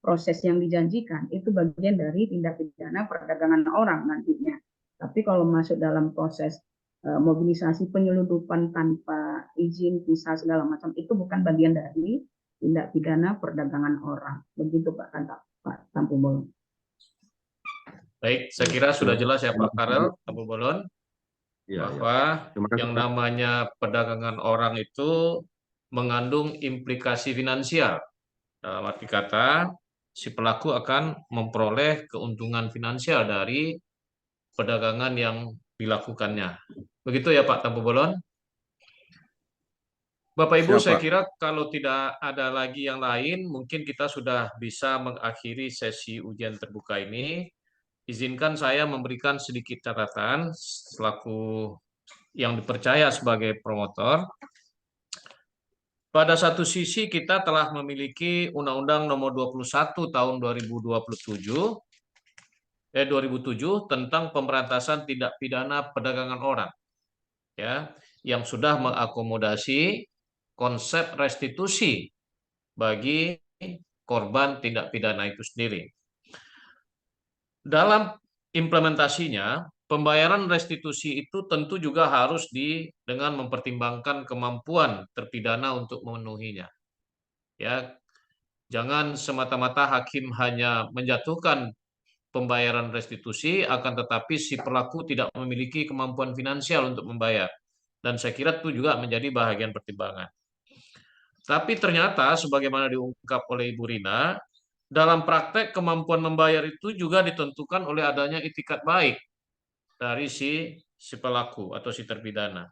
proses yang dijanjikan, itu bagian dari tindak pidana perdagangan orang nantinya. Tapi kalau masuk dalam proses mobilisasi penyeludupan tanpa izin, visa segala macam, itu bukan bagian dari tindak pidana perdagangan orang. Begitu Pak Tampu Bolon. Baik, saya kira sudah jelas ya Pak Karel Tampu Bolon bahwa yang namanya perdagangan orang itu mengandung implikasi finansial. Dalam arti kata, si pelaku akan memperoleh keuntungan finansial dari perdagangan yang dilakukannya. Begitu ya Pak Tampu Bolon? Bapak Ibu, saya kira kalau tidak ada lagi yang lain, mungkin kita sudah bisa mengakhiri sesi ujian terbuka ini. Izinkan saya memberikan sedikit catatan selaku yang dipercaya sebagai promotor. Pada satu sisi kita telah memiliki Undang-Undang Nomor 21 Tahun 2007 tentang pemberantasan tindak pidana perdagangan orang, ya, yang sudah mengakomodasi konsep restitusi bagi korban tindak pidana itu sendiri. Dalam implementasinya, pembayaran restitusi itu tentu juga harus dengan mempertimbangkan kemampuan terpidana untuk memenuhinya. Ya, jangan semata-mata hakim hanya menjatuhkan pembayaran restitusi, akan tetapi si pelaku tidak memiliki kemampuan finansial untuk membayar. Dan saya kira itu juga menjadi bahagian pertimbangan. Tapi ternyata sebagaimana diungkap oleh Ibu Rina, dalam praktek kemampuan membayar itu juga ditentukan oleh adanya itikat baik dari si pelaku atau si terpidana.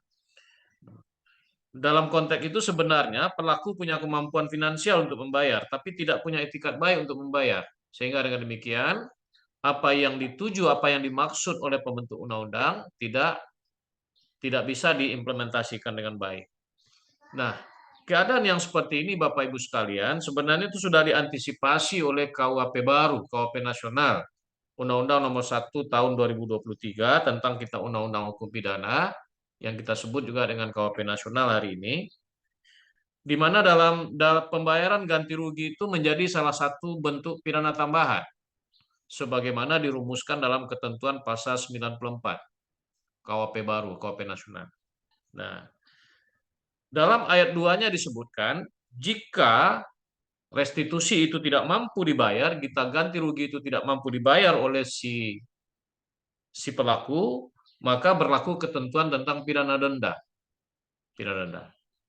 Dalam konteks itu sebenarnya pelaku punya kemampuan finansial untuk membayar, tapi tidak punya itikat baik untuk membayar. Sehingga dengan demikian, apa yang dituju, apa yang dimaksud oleh pembentuk undang-undang tidak bisa diimplementasikan dengan baik. Nah, keadaan yang seperti ini Bapak Ibu sekalian, sebenarnya itu sudah diantisipasi oleh KUHP baru, KUHP nasional, Undang-Undang Nomor 1 Tahun 2023 tentang Kitab Undang-Undang Hukum Pidana, yang kita sebut juga dengan KUHP nasional hari ini, di mana dalam pembayaran ganti rugi itu menjadi salah satu bentuk pidana tambahan, sebagaimana dirumuskan dalam ketentuan pasal 94 KUHP baru, KUHP nasional. Nah, dalam ayat 2-nya disebutkan, jika restitusi itu tidak mampu dibayar, kita ganti rugi itu tidak mampu dibayar oleh si pelaku, maka berlaku ketentuan tentang pidana denda. Pidana denda.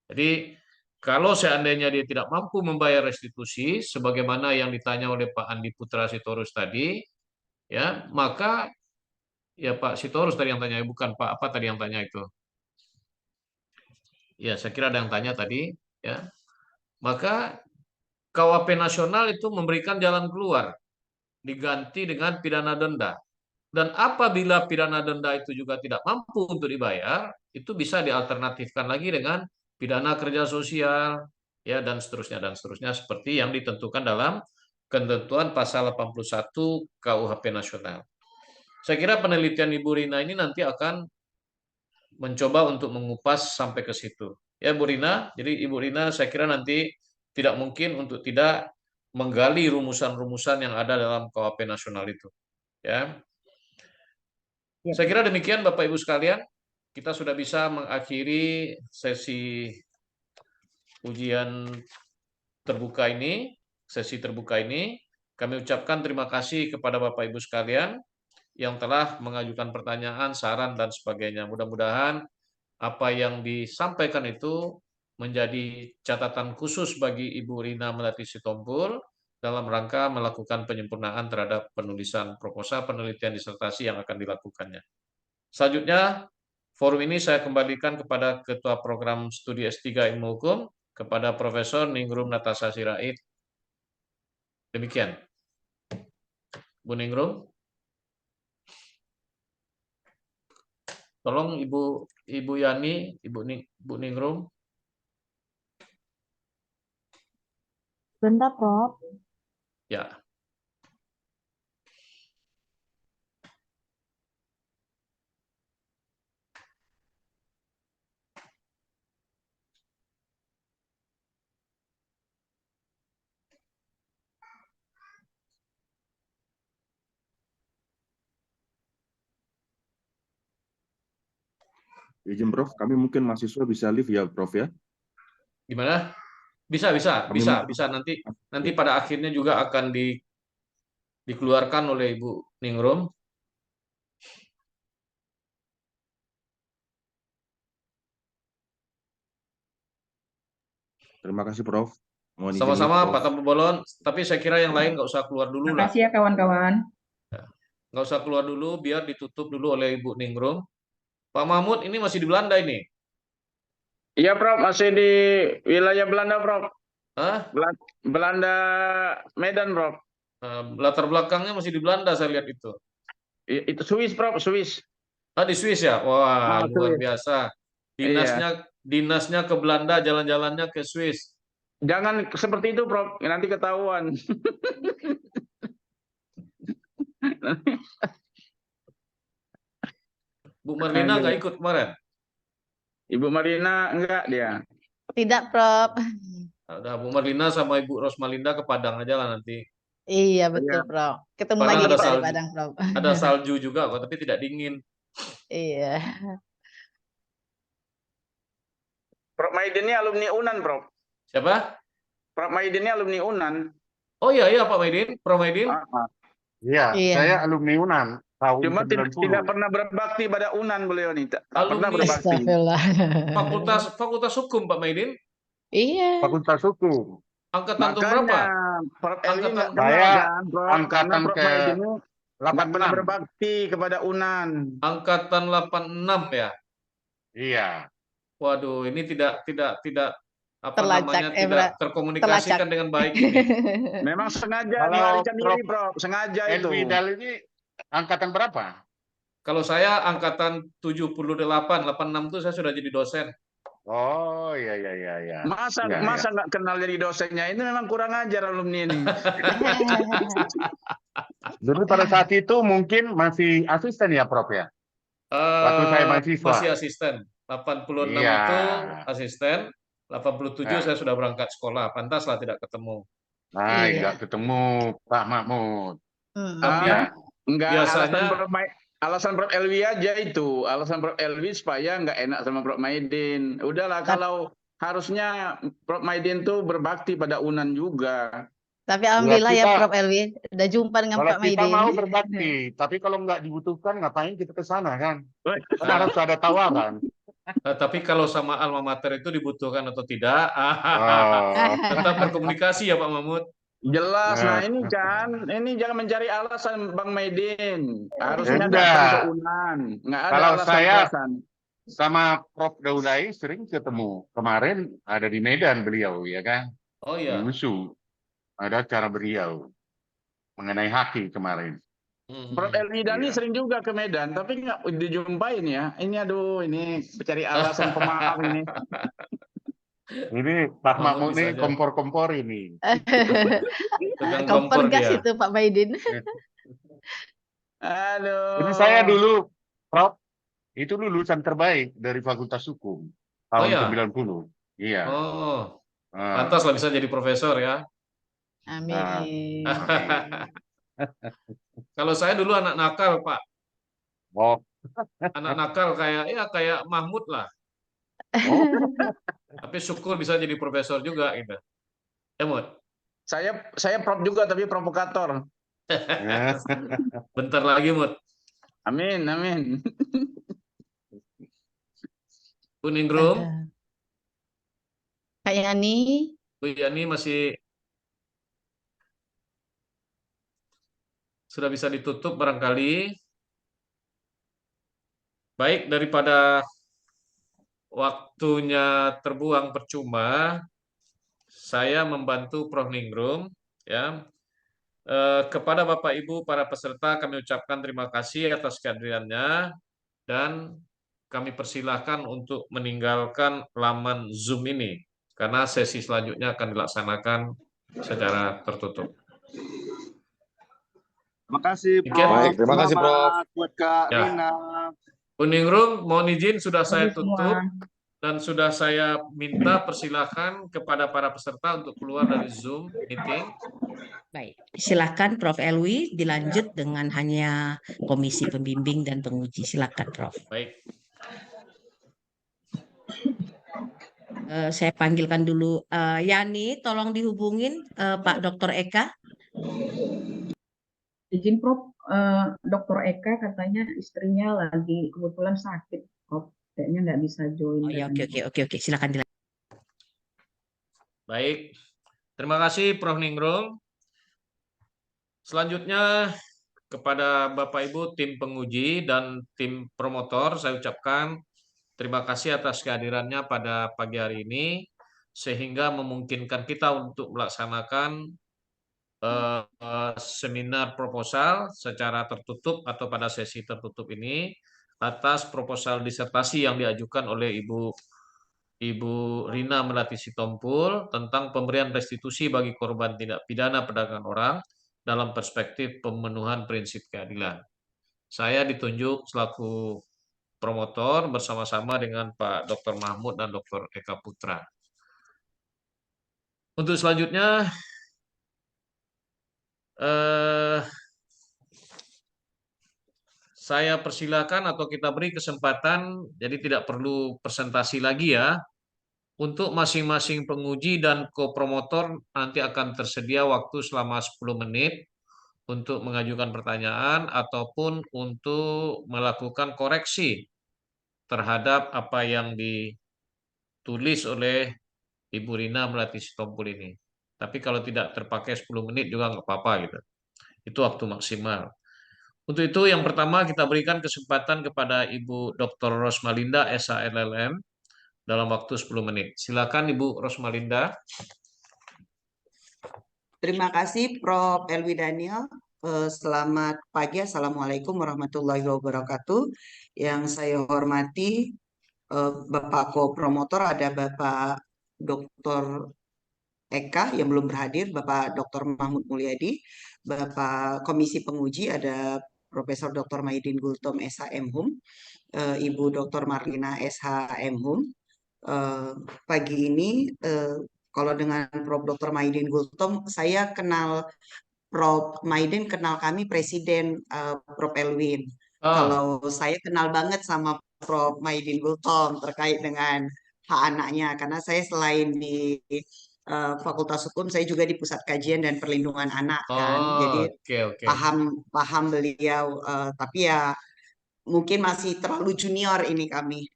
Jadi, kalau seandainya dia tidak mampu membayar restitusi, sebagaimana yang ditanya oleh Pak Andi Putra Sitorus tadi, ya, maka ya Pak Sitorus tadi yang tanya, bukan Pak apa tadi yang tanya itu? Ya, saya kira ada yang tanya tadi, ya. Maka KUHP nasional itu memberikan jalan keluar, diganti dengan pidana denda. Dan apabila pidana denda itu juga tidak mampu untuk dibayar, itu bisa dialternatifkan lagi dengan pidana kerja sosial, ya, dan seterusnya seperti yang ditentukan dalam ketentuan pasal 81 KUHP nasional. Saya kira penelitian Ibu Rina ini nanti akan mencoba untuk mengupas sampai ke situ. Ya Bu Rina, jadi Ibu Rina saya kira nanti tidak mungkin untuk tidak menggali rumusan-rumusan yang ada dalam KUHP nasional itu. Ya. Saya kira demikian Bapak Ibu sekalian, kita sudah bisa mengakhiri sesi ujian terbuka ini, sesi terbuka ini. Kami ucapkan terima kasih kepada Bapak Ibu sekalian yang telah mengajukan pertanyaan, saran, dan sebagainya. Mudah-mudahan apa yang disampaikan itu menjadi catatan khusus bagi Ibu Rina Melati Sitompul dalam rangka melakukan penyempurnaan terhadap penulisan proposal penelitian disertasi yang akan dilakukannya. Selanjutnya, forum ini saya kembalikan kepada Ketua Program Studi S3 Ilmu Hukum, kepada Profesor Ningrum Natasha Sirait. Demikian. Bu Ningrum. Tolong Ibu Yani, Bu Ningrum. Bentar, Prof. Ya. Izin Prof, kami mungkin mahasiswa bisa live ya Prof ya? Gimana? Bisa nanti pada akhirnya juga akan dikeluarkan oleh Ibu Ningrum. Terima kasih Prof. Sama-sama Pak Tampu Bolon, tapi saya kira yang lain nggak usah keluar dulu Terima lah. kasih ya kawan-kawan. Nggak usah keluar dulu, biar ditutup dulu oleh Ibu Ningrum. Pak Mahmud ini masih di Belanda ini? Iya Prof, masih di wilayah Belanda Prof. Hah? Belanda Medan Prof. Latar belakangnya masih di Belanda saya lihat itu. Itu Swiss Prof, Swiss. Ah, di Swiss ya? Wah, luar biasa. Dinasnya ke Belanda, jalan-jalannya ke Swiss. Jangan seperti itu Prof, nanti ketahuan. Bu Marlina nggak ikut kemarin? Ibu Marlina enggak dia. Tidak, Prof. Udah, Bu Marlina sama Ibu Rosmalinda ke Padang aja lah nanti. Iya, betul, Prof. Ketemu Padang lagi ada kita salju, di Padang, Prof. Ada salju juga kok, tapi tidak dingin. Iya. Prof Maiden ini alumni UNAN, Prof. Siapa? Prof Maidin ini alumni UNAN. Oh iya, iya Pak Maidin, Prof Maidin. Iya, Iya. saya alumni UNAN tahun Cuma tidak 90. pernah berbakti pada UNAN beliau nih. Tak pernah Alumni berbakti. Astagfirullah. Fakultas Hukum Pak Maidin. Iya. Fakultas Hukum. Angkatan tahun berapa? Makanya Prof Elwi Angkatan nggak kenal Saya kan, Prof? Karena angkatan Prof ke Maidin ini nggak pernah 86. berbakti kepada UNAN. Angkatan 86 ya. Iya. Waduh, ini tidak apa Terlacak, namanya tidak terkomunikasikan terlacak. dengan baik ini. Memang sengaja Kalau melarikan diri, Prof. Prof. Sengaja itu. Elwi Dal ini angkatan berapa? Kalau saya angkatan 78, 86 itu saya sudah jadi dosen. Oh, iya, iya, iya, iya. Masa Iya, masa nggak kenal jadi dosennya? Ini memang kurang ajar alumni ini. Dulu pada saat itu mungkin masih asisten ya, Prof ya? Waktu saya mahasiswa. Masih asisten. 86 Iya. itu asisten, 87 Ya. saya sudah berangkat sekolah. Pantaslah tidak ketemu. Nah, Iya. nggak ketemu Pak Mahmud. Tapi Ya. Enggak, biasanya alasan Prof Elwi aja itu. Alasan Prof Elwi supaya nggak enak sama Prof Maidin. Udahlah, kalau harusnya Prof Maidin tuh berbakti pada UNAN juga. Tapi alhamdulillah ya kita- Prof Elwi udah jumpa dengan Kalau Pak kita Maidin. mau berbakti, tapi kalau nggak dibutuhkan, ngapain kita ke sana kan? Kan harus ada tawaran. tapi kalau sama alma mater itu dibutuhkan atau tidak, Oh. tetap berkomunikasi ya Pak Mahmud. Jelas. Nah. Nah, ini kan, ini jangan mencari alasan Bang Maidin. Harusnya Enggak. datang ke UNAN. Nggak ada Kalau alasan-alasan. Sama Prof Daulay sering ketemu. Kemarin ada di Medan beliau, ya kan? Oh Di iya. USU. Ada acara beliau mengenai haki kemarin. Prof Elwi Dani Iya. sering juga ke Medan, tapi nggak dijumpain ya. Ini aduh, ini mencari alasan pemaaf ini. Ini Pak Mahmud Mahmud bisa nih aja. kompor-kompor ini. Tukang Kompor kompor gas dia. itu Pak Maidin. Aduh. Ini saya dulu, Prof, itu lulusan terbaik dari Fakultas Hukum tahun iya? 90. Iya. Oh, Ah, pantas lah bisa jadi profesor ya. Amin. Kalau saya dulu anak nakal, Pak. oh, Anak nakal kayak Mahmud lah. oh, Tapi syukur bisa jadi profesor juga gitu. Ya, Mud? Saya prof juga tapi provokator. Bentar lagi, Mud. Amin, amin. Kuningrum, Kak Yani, Bu Yani masih sudah bisa ditutup barangkali. Baik, daripada waktunya terbuang percuma, saya membantu Prof Ningrum ya. Kepada Bapak Ibu para peserta kami ucapkan terima kasih atas kehadirannya dan kami persilahkan untuk meninggalkan laman Zoom ini karena sesi selanjutnya akan dilaksanakan secara tertutup. Terima kasih, Prof. Baik, terima kasih, Prof. Selamat buat Kak Ya. Rina. Kuningrum, mohon izin sudah saya Mari tutup semua. dan sudah saya minta persilahkan kepada para peserta untuk keluar dari Zoom meeting. Baik, silakan Prof Elwi dilanjut dengan hanya komisi pembimbing dan penguji. Silakan Prof. Baik. Saya panggilkan dulu Yani, tolong dihubungin Pak Dr. Eka. Izin Prof, Dr. Eka katanya istrinya lagi kebetulan sakit, Prof. Kayaknya nggak bisa join. Oh ya, oke, silakan dilanjut. Baik, terima kasih Prof Ningrum. Selanjutnya kepada Bapak Ibu tim penguji dan tim promotor saya ucapkan terima kasih atas kehadirannya pada pagi hari ini sehingga memungkinkan kita untuk melaksanakan seminar proposal secara tertutup atau pada sesi tertutup ini atas proposal disertasi yang diajukan oleh Ibu Rina Melati Sitompul tentang pemberian restitusi bagi korban tindak pidana perdagangan orang dalam perspektif pemenuhan prinsip keadilan. Saya ditunjuk selaku promotor bersama-sama dengan Pak Dr. Mahmud dan Dr. Eka Putra. Untuk selanjutnya, saya persilakan atau kita beri kesempatan, jadi tidak perlu presentasi lagi ya. Untuk masing-masing penguji dan kopromotor nanti akan tersedia waktu selama 10 menit untuk mengajukan pertanyaan ataupun untuk melakukan koreksi terhadap apa yang ditulis oleh Ibu Rina Melati Sitompul ini. Tapi kalau tidak terpakai 10 menit juga nggak apa-apa gitu. Itu waktu maksimal. Untuk itu yang pertama kita berikan kesempatan kepada Ibu Dr. Rosmalinda SHLLM dalam waktu 10 menit. Silakan Ibu Rosmalinda. Terima kasih Prof. Elwi Daniel. Selamat pagi, Assalamualaikum warahmatullahi wabarakatuh. Yang saya hormati Bapak Kopromotor, ada Bapak Dr. Eka yang belum berhadir, Bapak Dr. Mahmud Mulyadi, Bapak Komisi Penguji, ada Profesor Dr. Maidin Gultom SHM Hum, Ibu Dr. Marlina SHM Hum. Pagi ini kalau dengan Prof. Dr. Maidin Gultom, saya kenal Prof. Maidin, kenal kami Presiden Prof. Elwin. Kalau saya kenal banget sama Prof. Maidin Gultom terkait dengan hak anaknya, karena saya selain di Fakultas Hukum, saya juga di Pusat Kajian dan Perlindungan Anak kan. Jadi paham beliau, tapi ya mungkin masih terlalu junior ini kami.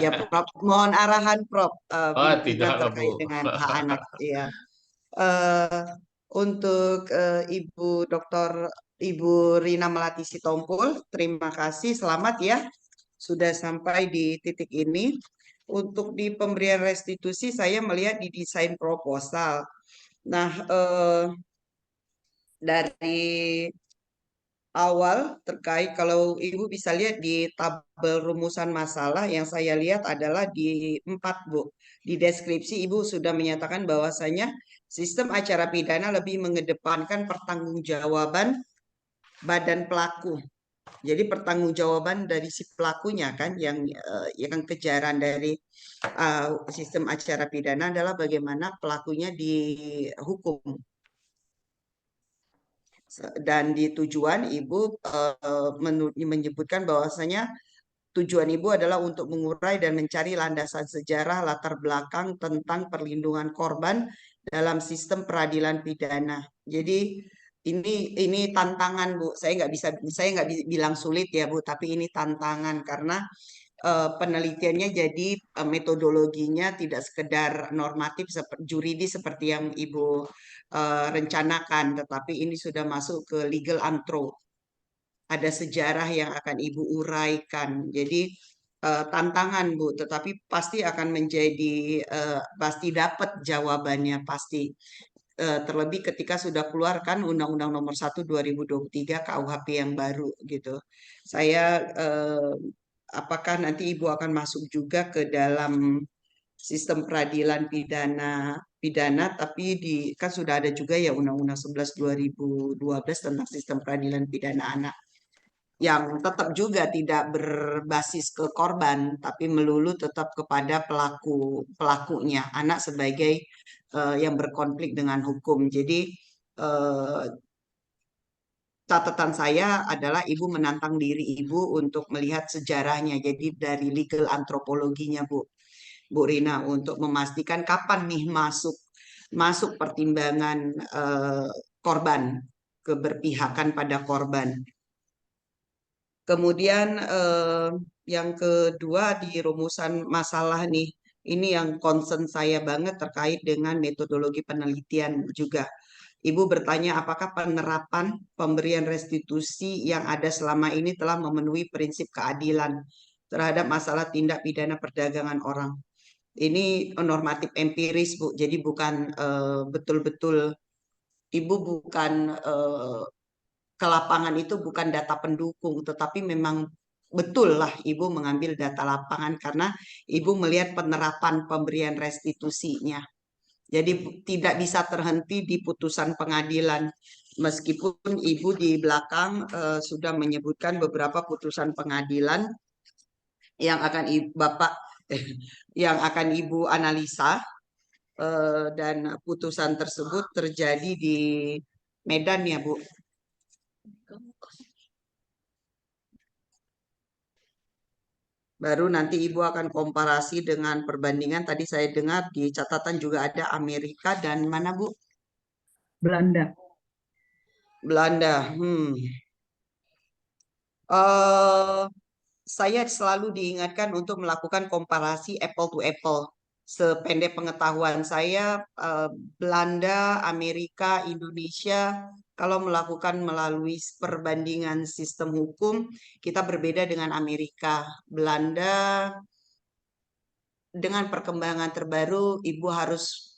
Ya Prof, mohon arahan Prof bimbingan terkait dengan hak anak. Ya. Untuk Ibu Dr. Ibu Rina Melati Sitompul, terima kasih, selamat ya sudah sampai di titik ini. Untuk di pemberian restitusi saya melihat di desain proposal. Nah, dari awal terkait, kalau Ibu bisa lihat di tabel rumusan masalah yang saya lihat adalah di 4 Bu. Di deskripsi Ibu sudah menyatakan bahwasanya sistem acara pidana lebih mengedepankan pertanggungjawaban badan pelaku. Jadi pertanggungjawaban dari si pelakunya kan yang kejaran dari sistem acara pidana adalah bagaimana pelakunya dihukum. Dan di tujuan Ibu menyebutkan bahwasanya tujuan Ibu adalah untuk mengurai dan mencari landasan sejarah latar belakang tentang perlindungan korban dalam sistem peradilan pidana. Jadi ini tantangan Bu. Saya nggak bilang sulit ya Bu, tapi ini tantangan karena penelitiannya jadi metodologinya tidak sekedar normatif juridis seperti yang Ibu rencanakan, tetapi ini sudah masuk ke legal antro. Ada sejarah yang akan Ibu uraikan. Jadi tantangan Bu, tetapi pasti akan menjadi pasti dapat jawabannya pasti. Terlebih ketika sudah keluarkan Undang-Undang Nomor 1 2023 KUHP yang baru gitu. Saya apakah nanti Ibu akan masuk juga ke dalam sistem peradilan pidana tapi kan sudah ada juga ya Undang-Undang 11 2012 tentang sistem peradilan pidana anak yang tetap juga tidak berbasis ke korban tapi melulu tetap kepada pelakunya, anak sebagai yang berkonflik dengan hukum. Jadi catatan saya adalah Ibu menantang diri Ibu untuk melihat sejarahnya. Jadi dari legal antropologinya Bu Rina untuk memastikan kapan nih masuk pertimbangan korban, keberpihakan pada korban. Kemudian yang kedua di rumusan masalah nih, ini yang concern saya banget terkait dengan metodologi penelitian juga. Ibu bertanya apakah penerapan pemberian restitusi yang ada selama ini telah memenuhi prinsip keadilan terhadap masalah tindak pidana perdagangan orang. Ini normatif empiris Bu, jadi bukan betul-betul Ibu bukan ke lapangan itu bukan data pendukung, tetapi memang betul lah Ibu mengambil data lapangan karena Ibu melihat penerapan pemberian restitusinya. Jadi tidak bisa terhenti di putusan pengadilan. Meskipun Ibu di belakang sudah menyebutkan beberapa putusan pengadilan yang akan yang akan Ibu analisa dan putusan tersebut terjadi di Medan ya Bu. Baru nanti Ibu akan komparasi dengan perbandingan. Tadi saya dengar di catatan juga ada Amerika dan mana Bu? Belanda. Belanda. Saya selalu diingatkan untuk melakukan komparasi apple to apple. Sependek pengetahuan saya, Belanda, Amerika, Indonesia, kalau melakukan melalui perbandingan sistem hukum, kita berbeda dengan Amerika. Belanda dengan perkembangan terbaru, Ibu harus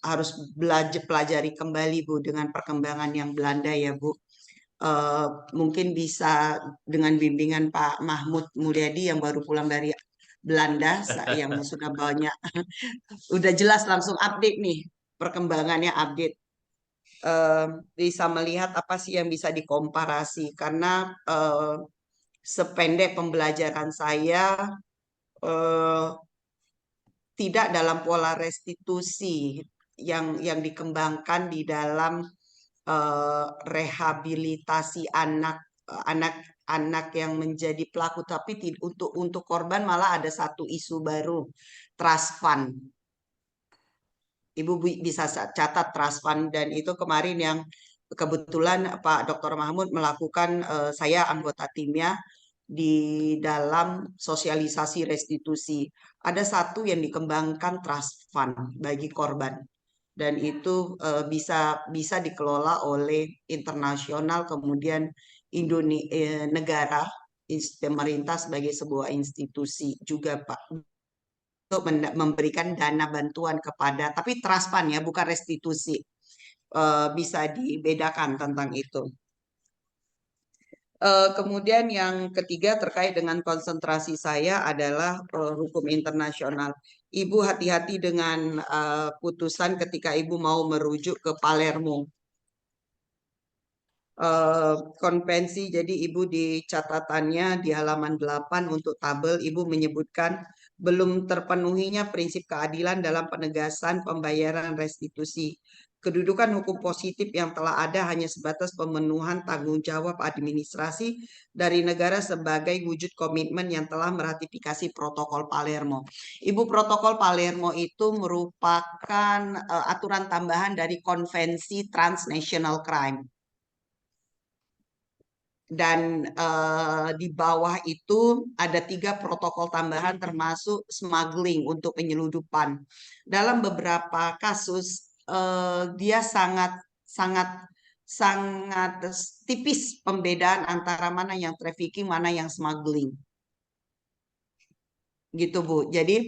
belajar pelajari kembali Bu dengan perkembangan yang Belanda ya Bu. Mungkin bisa dengan bimbingan Pak Mahmud Mulyadi yang baru pulang dari Belanda, yang sudah banyak, udah jelas langsung update nih perkembangannya update. Bisa melihat apa sih yang bisa dikomparasi karena sependek pembelajaran saya tidak dalam pola restitusi yang dikembangkan di dalam rehabilitasi anak yang menjadi pelaku, tapi untuk korban malah ada satu isu baru, trust fund. Ibu bisa catat trust fund, dan itu kemarin yang kebetulan Pak Dr. Mahmud melakukan, saya anggota timnya di dalam sosialisasi restitusi. Ada satu yang dikembangkan trust fund bagi korban. Dan itu bisa dikelola oleh internasional, kemudian negara, pemerintah sebagai sebuah institusi juga Pak, untuk memberikan dana bantuan kepada, tapi trust fund ya, bukan restitusi. Bisa dibedakan tentang itu. Kemudian yang ketiga terkait dengan konsentrasi saya adalah hukum internasional. Ibu hati-hati dengan putusan ketika Ibu mau merujuk ke Palermo. Konvensi, jadi Ibu di catatannya di halaman 8 untuk tabel, Ibu menyebutkan belum terpenuhinya prinsip keadilan dalam penegasan pembayaran restitusi. Kedudukan hukum positif yang telah ada hanya sebatas pemenuhan tanggung jawab administrasi dari negara sebagai wujud komitmen yang telah meratifikasi Protokol Palermo. Ibu, Protokol Palermo itu merupakan aturan tambahan dari Konvensi Transnational Crime. Dan di bawah itu ada 3 protokol tambahan termasuk smuggling untuk penyeludupan. Dalam beberapa kasus dia sangat tipis pembedaan antara mana yang trafficking, mana yang smuggling. Gitu Bu. Jadi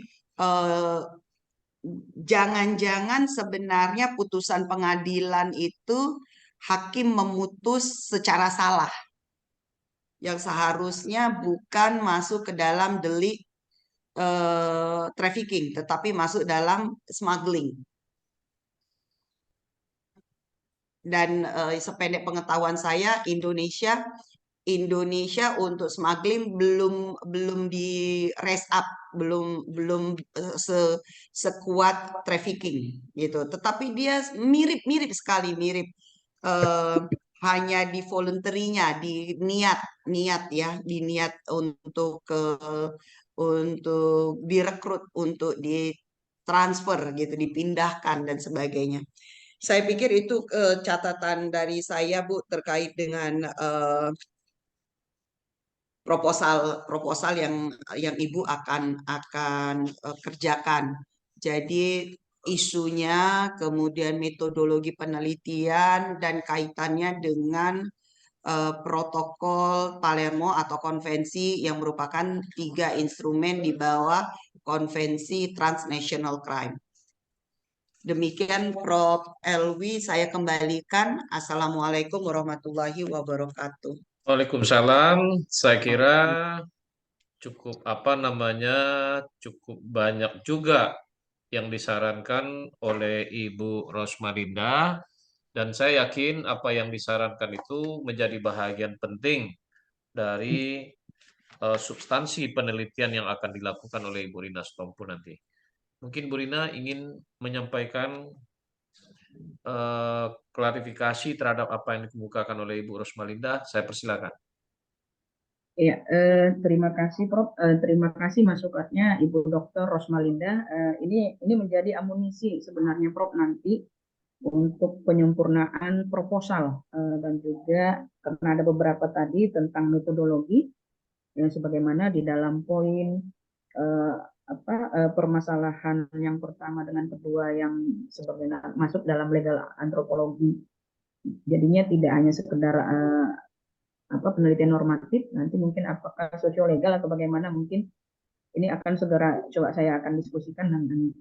jangan-jangan sebenarnya putusan pengadilan itu hakim memutus secara salah, yang seharusnya bukan masuk ke dalam delik trafficking, tetapi masuk dalam smuggling. Dan sependek pengetahuan saya, Indonesia untuk smuggling belum di raise up, belum sekuat trafficking gitu. Tetapi dia mirip sekali, hanya di voluntary-nya, di niat ya, di niat untuk direkrut, untuk ditransfer gitu, dipindahkan dan sebagainya. Saya pikir itu catatan dari saya Bu terkait dengan proposal yang Ibu akan kerjakan. Jadi isunya, kemudian metodologi penelitian dan kaitannya dengan protokol Palermo atau konvensi yang merupakan 3 instrumen di bawah konvensi transnational crime. Demikian Prof. Elwi, saya kembalikan. Assalamualaikum warahmatullahi wabarakatuh. Waalaikumsalam. Saya kira cukup cukup banyak juga yang disarankan oleh Ibu Rosmalinda, dan saya yakin apa yang disarankan itu menjadi bahagian penting dari substansi penelitian yang akan dilakukan oleh Ibu Rina Stompo nanti. Mungkin Bu Rina ingin menyampaikan klarifikasi terhadap apa yang dikemukakan oleh Ibu Rosmalinda. Saya persilakan. Ya, terima kasih Prof. Terima kasih masukannya Ibu Dr. Rosmalinda. Ini menjadi amunisi sebenarnya Prof nanti untuk penyempurnaan proposal dan juga karena ada beberapa tadi tentang metodologi yang sebagaimana di dalam poin permasalahan yang pertama dengan kedua yang sebagaimana masuk dalam legal antropologi. Jadinya tidak hanya sekedar penelitian normatif, nanti mungkin apakah sosiolegal atau bagaimana mungkin ini akan segera coba saya akan diskusikan dengan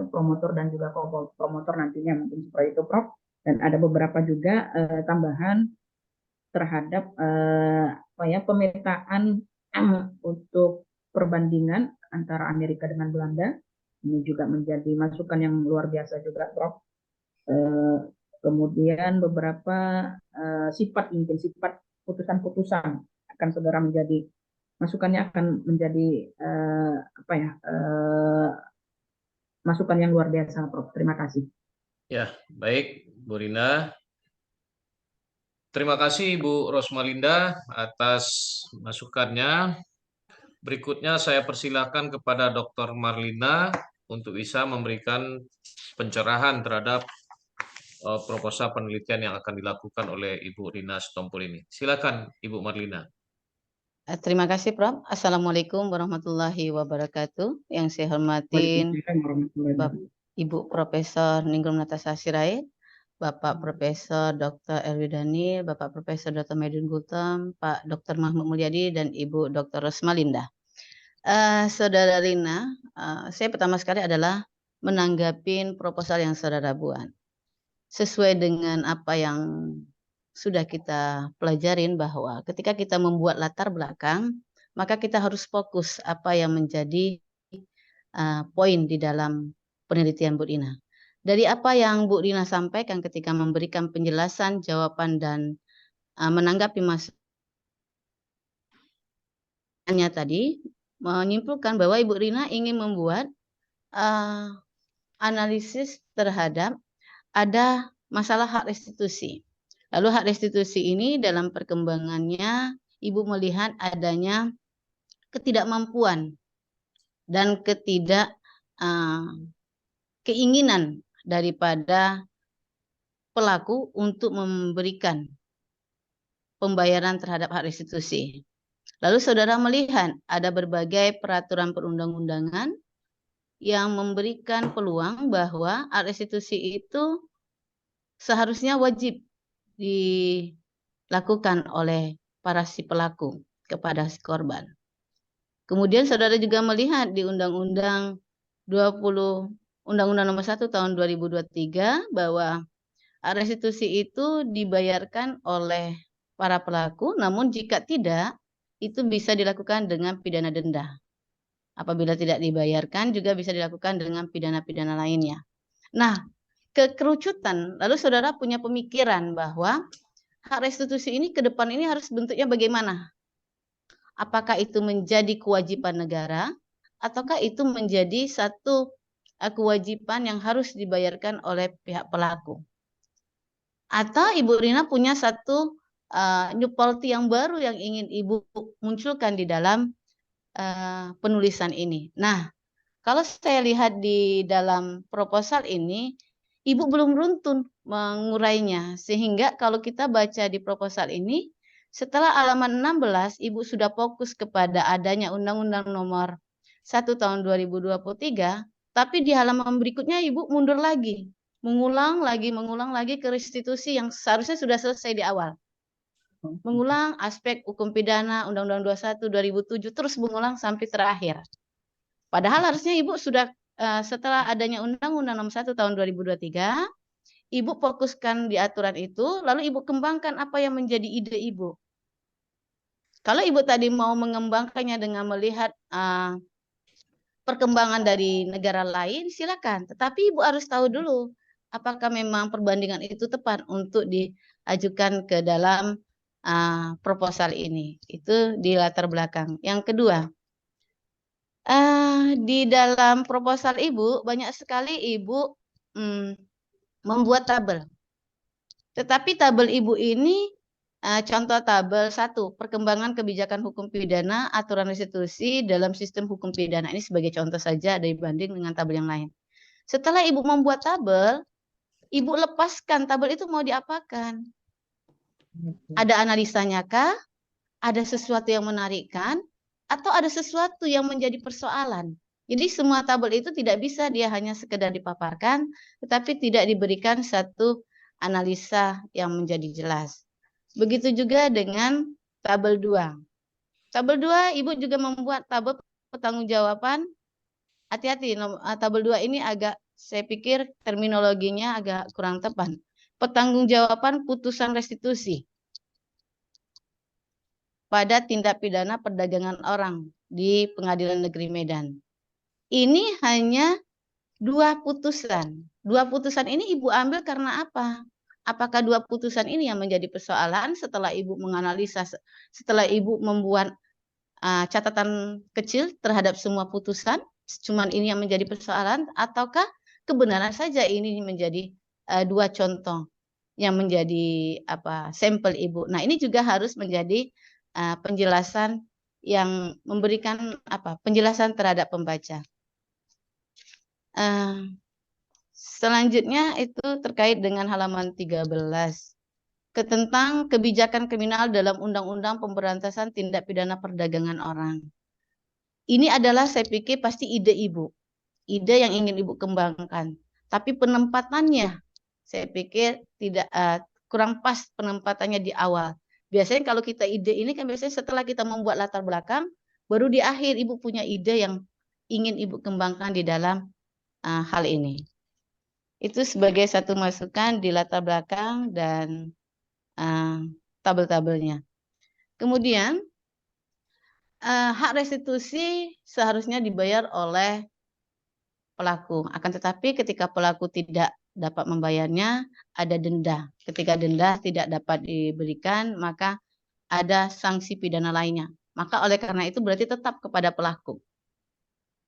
promotor dan juga promotor nantinya mungkin seperti itu Prof. Dan ada beberapa juga tambahan terhadap pemetaan untuk perbandingan antara Amerika dengan Belanda. Ini juga menjadi masukan yang luar biasa juga Prof. Kemudian beberapa sifat putusan-putusan akan segera menjadi masukannya akan menjadi masukan yang luar biasa Prof. Terima kasih. Ya, baik Bu Rina. Terima kasih Bu Rosmalinda atas masukannya. Berikutnya saya persilakan kepada Dr. Marlina untuk bisa memberikan pencerahan terhadap proposal penelitian yang akan dilakukan oleh Ibu Rina Sitompul ini. Silakan Ibu Marlina. Terima kasih Prof. Assalamualaikum warahmatullahi wabarakatuh. Yang saya hormatin Ibu Profesor Ningrum Natasha Sirait, Bapak Profesor Dr. Erwi Daniel, Bapak Profesor Dr. Maidin Gultom, Pak Dr. Mahmud Mulyadi, dan Ibu Dr. Rosmalinda. Saudara Rina, saya pertama sekali adalah menanggapin proposal yang saudara buat. Sesuai dengan apa yang sudah kita pelajarin bahwa ketika kita membuat latar belakang, maka kita harus fokus apa yang menjadi poin di dalam penelitian Bu Rina. Dari apa yang Bu Rina sampaikan ketika memberikan penjelasan, jawaban, dan menanggapi masukannya tadi, menyimpulkan bahwa Ibu Rina ingin membuat analisis terhadap ada masalah hak restitusi. Lalu hak restitusi ini dalam perkembangannya Ibu melihat adanya ketidakmampuan dan keinginan daripada pelaku untuk memberikan pembayaran terhadap hak restitusi. Lalu saudara melihat ada berbagai peraturan perundang-undangan yang memberikan peluang bahwa hak restitusi itu seharusnya wajib dilakukan oleh para si pelaku kepada si korban. Kemudian saudara juga melihat di Undang-Undang Nomor 1 Tahun 2023 bahwa hak restitusi itu dibayarkan oleh para pelaku, namun jika tidak, itu bisa dilakukan dengan pidana denda. Apabila tidak dibayarkan juga bisa dilakukan dengan pidana-pidana lainnya. Nah, kekerucutan, lalu saudara punya pemikiran bahwa hak restitusi ini ke depan ini harus bentuknya bagaimana? Apakah itu menjadi kewajiban negara, ataukah itu menjadi satu kewajiban yang harus dibayarkan oleh pihak pelaku? Atau Ibu Rina punya satu new policy yang baru yang ingin Ibu munculkan di dalam penulisan ini. Nah, kalau saya lihat di dalam proposal ini, Ibu belum runtun mengurainya. Sehingga kalau kita baca di proposal ini, setelah halaman 16, Ibu sudah fokus kepada adanya Undang-Undang Nomor 1 Tahun 2023, tapi di halaman berikutnya Ibu mundur lagi. Mengulang lagi ke restitusi yang seharusnya sudah selesai di awal. Mengulang aspek hukum pidana Undang-Undang 21 2007 terus mengulang sampai terakhir. Padahal harusnya Ibu sudah setelah adanya Undang-Undang Nomor 1 Tahun 2023, Ibu fokuskan di aturan itu, lalu Ibu kembangkan apa yang menjadi ide Ibu. Kalau Ibu tadi mau mengembangkannya dengan melihat perkembangan dari negara lain, silakan. Tetapi Ibu harus tahu dulu apakah memang perbandingan itu tepat untuk diajukan ke dalam proposal ini. Itu di latar belakang. Yang kedua, di dalam proposal Ibu banyak sekali Ibu membuat tabel. Tetapi tabel Ibu ini Contoh tabel 1, perkembangan kebijakan hukum pidana, aturan restitusi dalam sistem hukum pidana. Ini sebagai contoh saja dibanding dengan tabel yang lain. Setelah Ibu membuat tabel, Ibu lepaskan tabel itu mau diapakan? Ada analisanya kah? Ada sesuatu yang menarikkan? Atau ada sesuatu yang menjadi persoalan? Jadi semua tabel itu tidak bisa dia hanya sekedar dipaparkan, tetapi tidak diberikan satu analisa yang menjadi jelas. Begitu juga dengan tabel 2. Tabel 2 Ibu juga membuat tabel pertanggungjawaban. Hati-hati, tabel 2 ini agak, saya pikir terminologinya agak kurang tepat. Pertanggungjawaban putusan restitusi pada tindak pidana perdagangan orang di Pengadilan Negeri Medan. Ini hanya 2 putusan. 2 putusan ini Ibu ambil karena apa? Apakah 2 putusan ini yang menjadi persoalan setelah Ibu menganalisa, setelah Ibu membuat catatan kecil terhadap semua putusan, cuman ini yang menjadi persoalan, ataukah kebenaran saja ini menjadi 2 contoh yang menjadi sampel Ibu. Nah, ini juga harus menjadi penjelasan yang memberikan penjelasan terhadap pembaca. Selanjutnya itu terkait dengan halaman 13 tentang kebijakan kriminal dalam Undang-Undang Pemberantasan Tindak Pidana Perdagangan Orang. Ini adalah saya pikir pasti ide Ibu, ide yang ingin Ibu kembangkan, tapi penempatannya saya pikir tidak kurang pas penempatannya di awal. Biasanya kalau kita ide ini kan biasanya setelah kita membuat latar belakang, baru di akhir Ibu punya ide yang ingin Ibu kembangkan di dalam hal ini. Itu sebagai satu masukan di latar belakang dan tabel-tabelnya. Kemudian hak restitusi seharusnya dibayar oleh pelaku. Akan tetapi ketika pelaku tidak dapat membayarnya, ada denda. Ketika denda tidak dapat diberikan, maka ada sanksi pidana lainnya. Maka oleh karena itu berarti tetap kepada pelaku.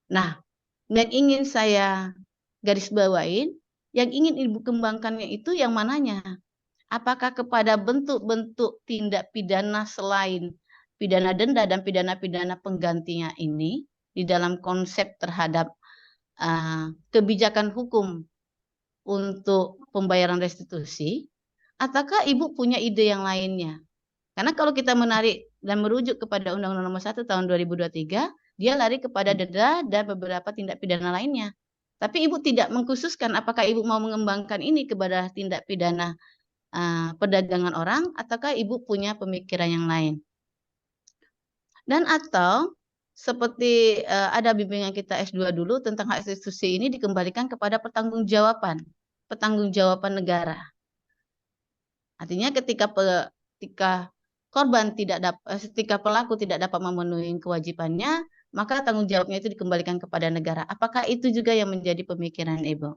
Nah, yang ingin saya garis bawain, yang ingin Ibu kembangkannya itu yang mananya? Apakah kepada bentuk-bentuk tindak pidana selain pidana denda dan pidana-pidana penggantinya ini di dalam konsep terhadap kebijakan hukum untuk pembayaran restitusi, ataukah Ibu punya ide yang lainnya? Karena kalau kita menarik dan merujuk kepada Undang-Undang Nomor 1 Tahun 2023, dia lari kepada denda dan beberapa tindak pidana lainnya. Tapi Ibu tidak mengkhususkan apakah Ibu mau mengembangkan ini kepada tindak pidana perdagangan orang, ataukah Ibu punya pemikiran yang lain. Dan atau seperti ada bimbingan kita S2 dulu tentang hak restitusi ini dikembalikan kepada pertanggungjawaban negara. Artinya ketika korban ketika pelaku tidak dapat memenuhi kewajibannya, maka tanggung jawabnya itu dikembalikan kepada negara. Apakah itu juga yang menjadi pemikiran Ibu?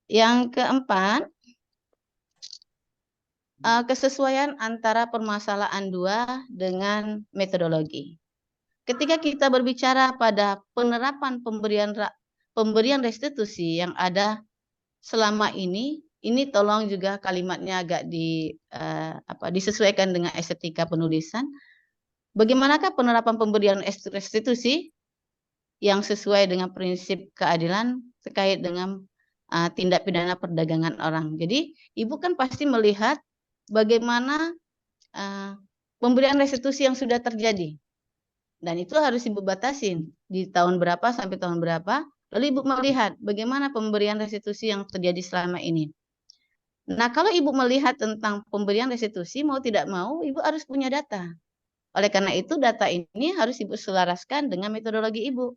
Yang keempat, kesesuaian antara permasalahan 2 dengan metodologi. Ketika kita berbicara pada penerapan pemberian restitusi yang ada selama ini tolong juga kalimatnya agak disesuaikan dengan estetika penulisan. Bagaimanakah penerapan pemberian restitusi yang sesuai dengan prinsip keadilan terkait dengan tindak pidana perdagangan orang. Jadi Ibu kan pasti melihat bagaimana pemberian restitusi yang sudah terjadi. Dan itu harus Ibu batasin di tahun berapa sampai tahun berapa. Lalu Ibu melihat bagaimana pemberian restitusi yang terjadi selama ini. Nah, kalau Ibu melihat tentang pemberian restitusi, mau tidak mau, Ibu harus punya data. Oleh karena itu, data ini harus Ibu selaraskan dengan metodologi Ibu.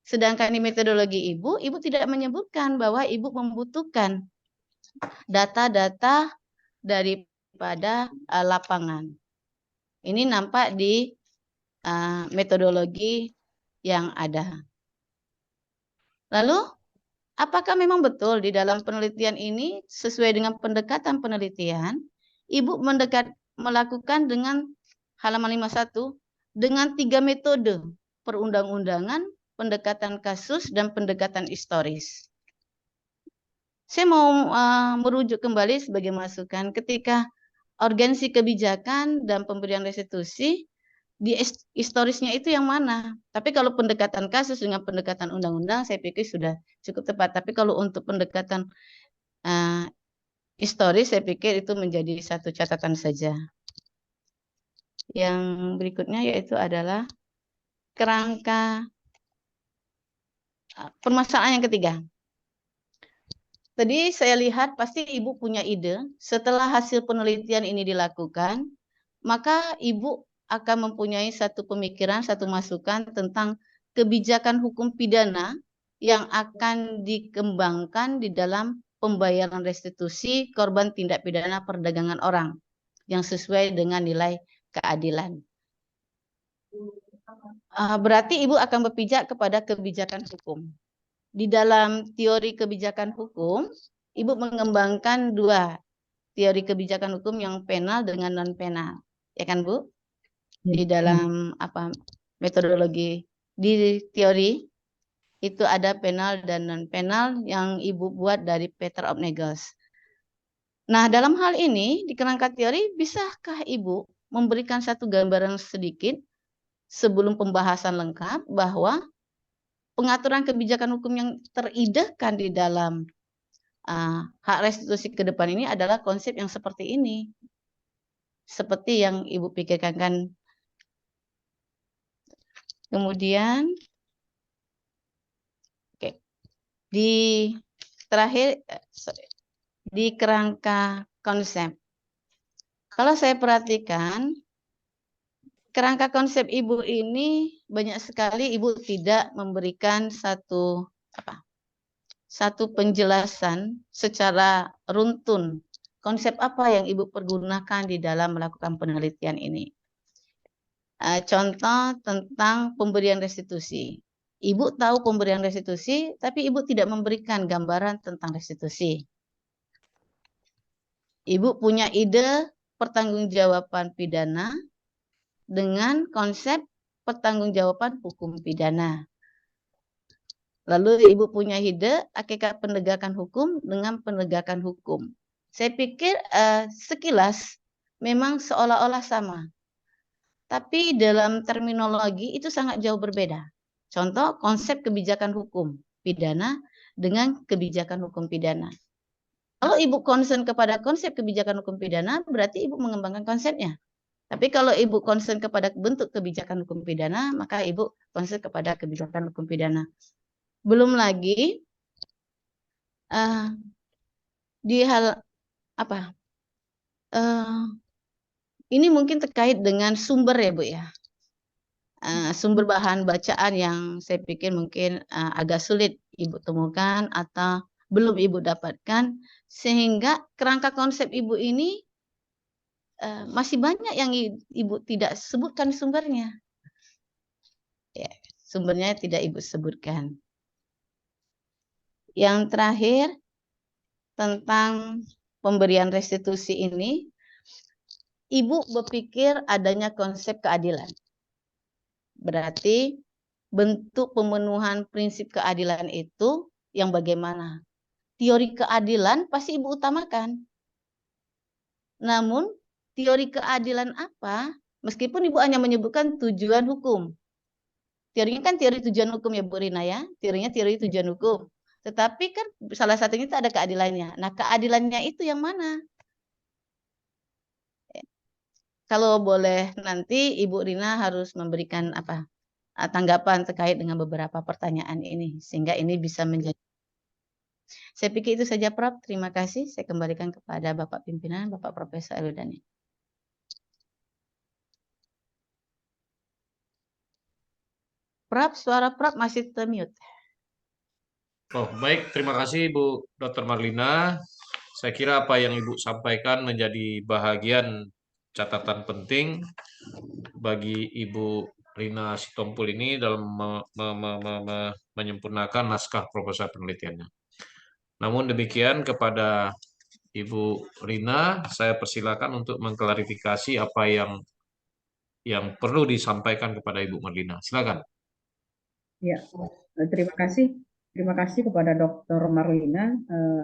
Sedangkan di metodologi Ibu tidak menyebutkan bahwa Ibu membutuhkan data-data daripada lapangan. Ini nampak di metodologi yang ada. Lalu, apakah memang betul di dalam penelitian ini sesuai dengan pendekatan penelitian, Ibu melakukan dengan halaman 51 dengan 3 metode perundang-undangan, pendekatan kasus, dan pendekatan historis. Saya mau merujuk kembali sebagai masukan ketika urgensi kebijakan dan pemberian restitusi di historisnya itu yang mana. Tapi kalau pendekatan kasus dengan pendekatan undang-undang saya pikir sudah cukup tepat. Tapi kalau untuk pendekatan historis saya pikir itu menjadi satu catatan saja. Yang berikutnya yaitu adalah kerangka permasalahan yang ketiga. Tadi saya lihat pasti Ibu punya ide, setelah hasil penelitian ini dilakukan, maka Ibu akan mempunyai satu pemikiran, satu masukan tentang kebijakan hukum pidana yang akan dikembangkan di dalam pembayaran restitusi korban tindak pidana perdagangan orang yang sesuai dengan nilai keadilan. Berarti Ibu akan berpijak kepada kebijakan hukum. Di dalam teori kebijakan hukum, Ibu mengembangkan dua teori kebijakan hukum yang penal dengan non-penal. Ya kan, Bu? Di dalam metodologi di teori itu ada penal dan non-penal yang Ibu buat dari Peter Opnegels. Nah, dalam hal ini di kerangka teori bisakah Ibu memberikan satu gambaran sedikit sebelum pembahasan lengkap bahwa pengaturan kebijakan hukum yang teridehkan di dalam hak restitusi ke depan ini adalah konsep yang seperti ini. Seperti yang Ibu pikirkan kan. Kemudian, di terakhir, di kerangka konsep. Kalau saya perhatikan, kerangka konsep Ibu ini banyak sekali Ibu tidak memberikan satu penjelasan secara runtun konsep apa yang Ibu pergunakan di dalam melakukan penelitian ini. Contoh tentang pemberian restitusi. Ibu tahu pemberian restitusi, tapi Ibu tidak memberikan gambaran tentang restitusi. Ibu punya ide pertanggungjawaban pidana dengan konsep pertanggungjawaban hukum pidana. Lalu Ibu punya ide hakikat penegakan hukum dengan penegakan hukum. Saya pikir sekilas memang seolah-olah sama. Tapi dalam terminologi itu sangat jauh berbeda. Contoh konsep kebijakan hukum pidana dengan kebijakan hukum pidana. Kalau Ibu concern kepada konsep kebijakan hukum pidana, berarti Ibu mengembangkan konsepnya. Tapi kalau Ibu concern kepada bentuk kebijakan hukum pidana, maka Ibu concern kepada kebijakan hukum pidana. Belum lagi di hal ini mungkin terkait dengan sumber ya Bu ya. Sumber bahan bacaan yang saya pikir mungkin agak sulit Ibu temukan atau belum Ibu dapatkan, sehingga kerangka konsep Ibu ini masih banyak yang Ibu tidak sebutkan sumbernya. Ya, sumbernya tidak Ibu sebutkan. Yang terakhir, tentang pemberian restitusi ini, Ibu berpikir adanya konsep keadilan. Berarti bentuk pemenuhan prinsip keadilan itu yang bagaimana? Teori keadilan pasti Ibu utamakan. Namun, teori keadilan apa? Meskipun Ibu hanya menyebutkan tujuan hukum. Teorinya kan teori tujuan hukum ya Bu Rina ya. Teorinya teori tujuan hukum. Tetapi kan salah satunya itu ada keadilannya. Nah, keadilannya itu yang mana? Kalau boleh nanti Ibu Rina harus memberikan tanggapan terkait dengan beberapa pertanyaan ini. Sehingga ini bisa menjadi. Saya pikir itu saja Prof. Terima kasih. Saya kembalikan kepada Bapak Pimpinan, Bapak Profesor Eludani. Prof, suara Prof masih termute. Oh, baik, terima kasih Ibu Dr. Marlina. Saya kira apa yang Ibu sampaikan menjadi bahagian catatan penting bagi Ibu Rina Sitompul ini dalam menyempurnakan naskah proposal penelitiannya. Namun demikian kepada Ibu Rina, saya persilakan untuk mengklarifikasi apa yang perlu disampaikan kepada Ibu Marlina. Silakan. Ya, terima kasih. Terima kasih kepada Dr. Marlina.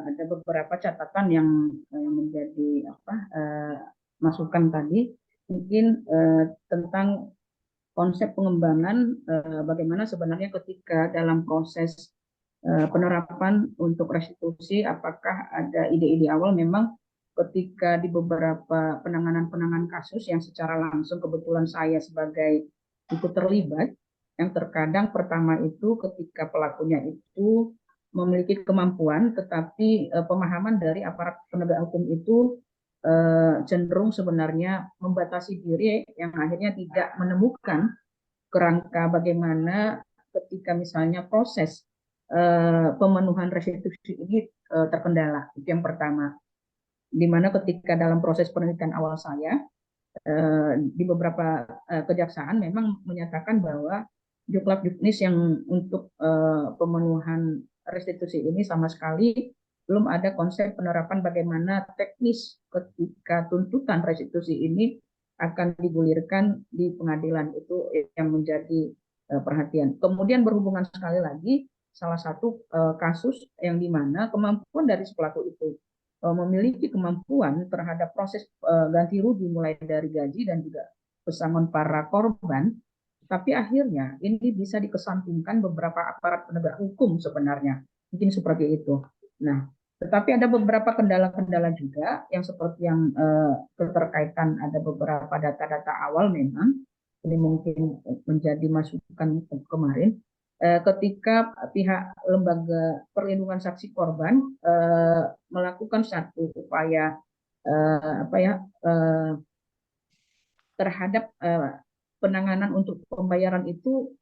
Ada beberapa catatan yang menjadi masukan tadi, mungkin tentang konsep pengembangan bagaimana sebenarnya ketika dalam proses penerapan untuk restitusi, apakah ada ide-ide awal memang ketika di beberapa penanganan kasus yang secara langsung kebetulan saya sebagai ikut terlibat, yang terkadang pertama itu ketika pelakunya itu memiliki kemampuan, tetapi pemahaman dari aparat penegak hukum itu cenderung sebenarnya membatasi diri, yang akhirnya tidak menemukan kerangka bagaimana ketika misalnya proses pemenuhan restitusi ini terkendala. Itu yang pertama. Di mana ketika dalam proses penelitian awal saya di beberapa kejaksaan memang menyatakan bahwa juklak juknis yang untuk pemenuhan restitusi ini sama sekali belum ada konsep penerapan bagaimana teknis ketika tuntutan restitusi ini akan digulirkan di pengadilan. Itu yang menjadi perhatian. Kemudian berhubungan sekali lagi salah satu kasus yang dimana kemampuan dari si pelaku itu memiliki kemampuan terhadap proses ganti rugi mulai dari gaji dan juga pesangon para korban, tapi akhirnya ini bisa dikesampingkan beberapa aparat penegak hukum sebenarnya, mungkin seperti itu. Nah, tetapi ada beberapa kendala-kendala juga yang seperti yang keterkaitan, ada beberapa data-data awal memang ini mungkin menjadi masukan kemarin ketika pihak lembaga perlindungan saksi korban melakukan satu upaya terhadap penanganan untuk pembayaran itu,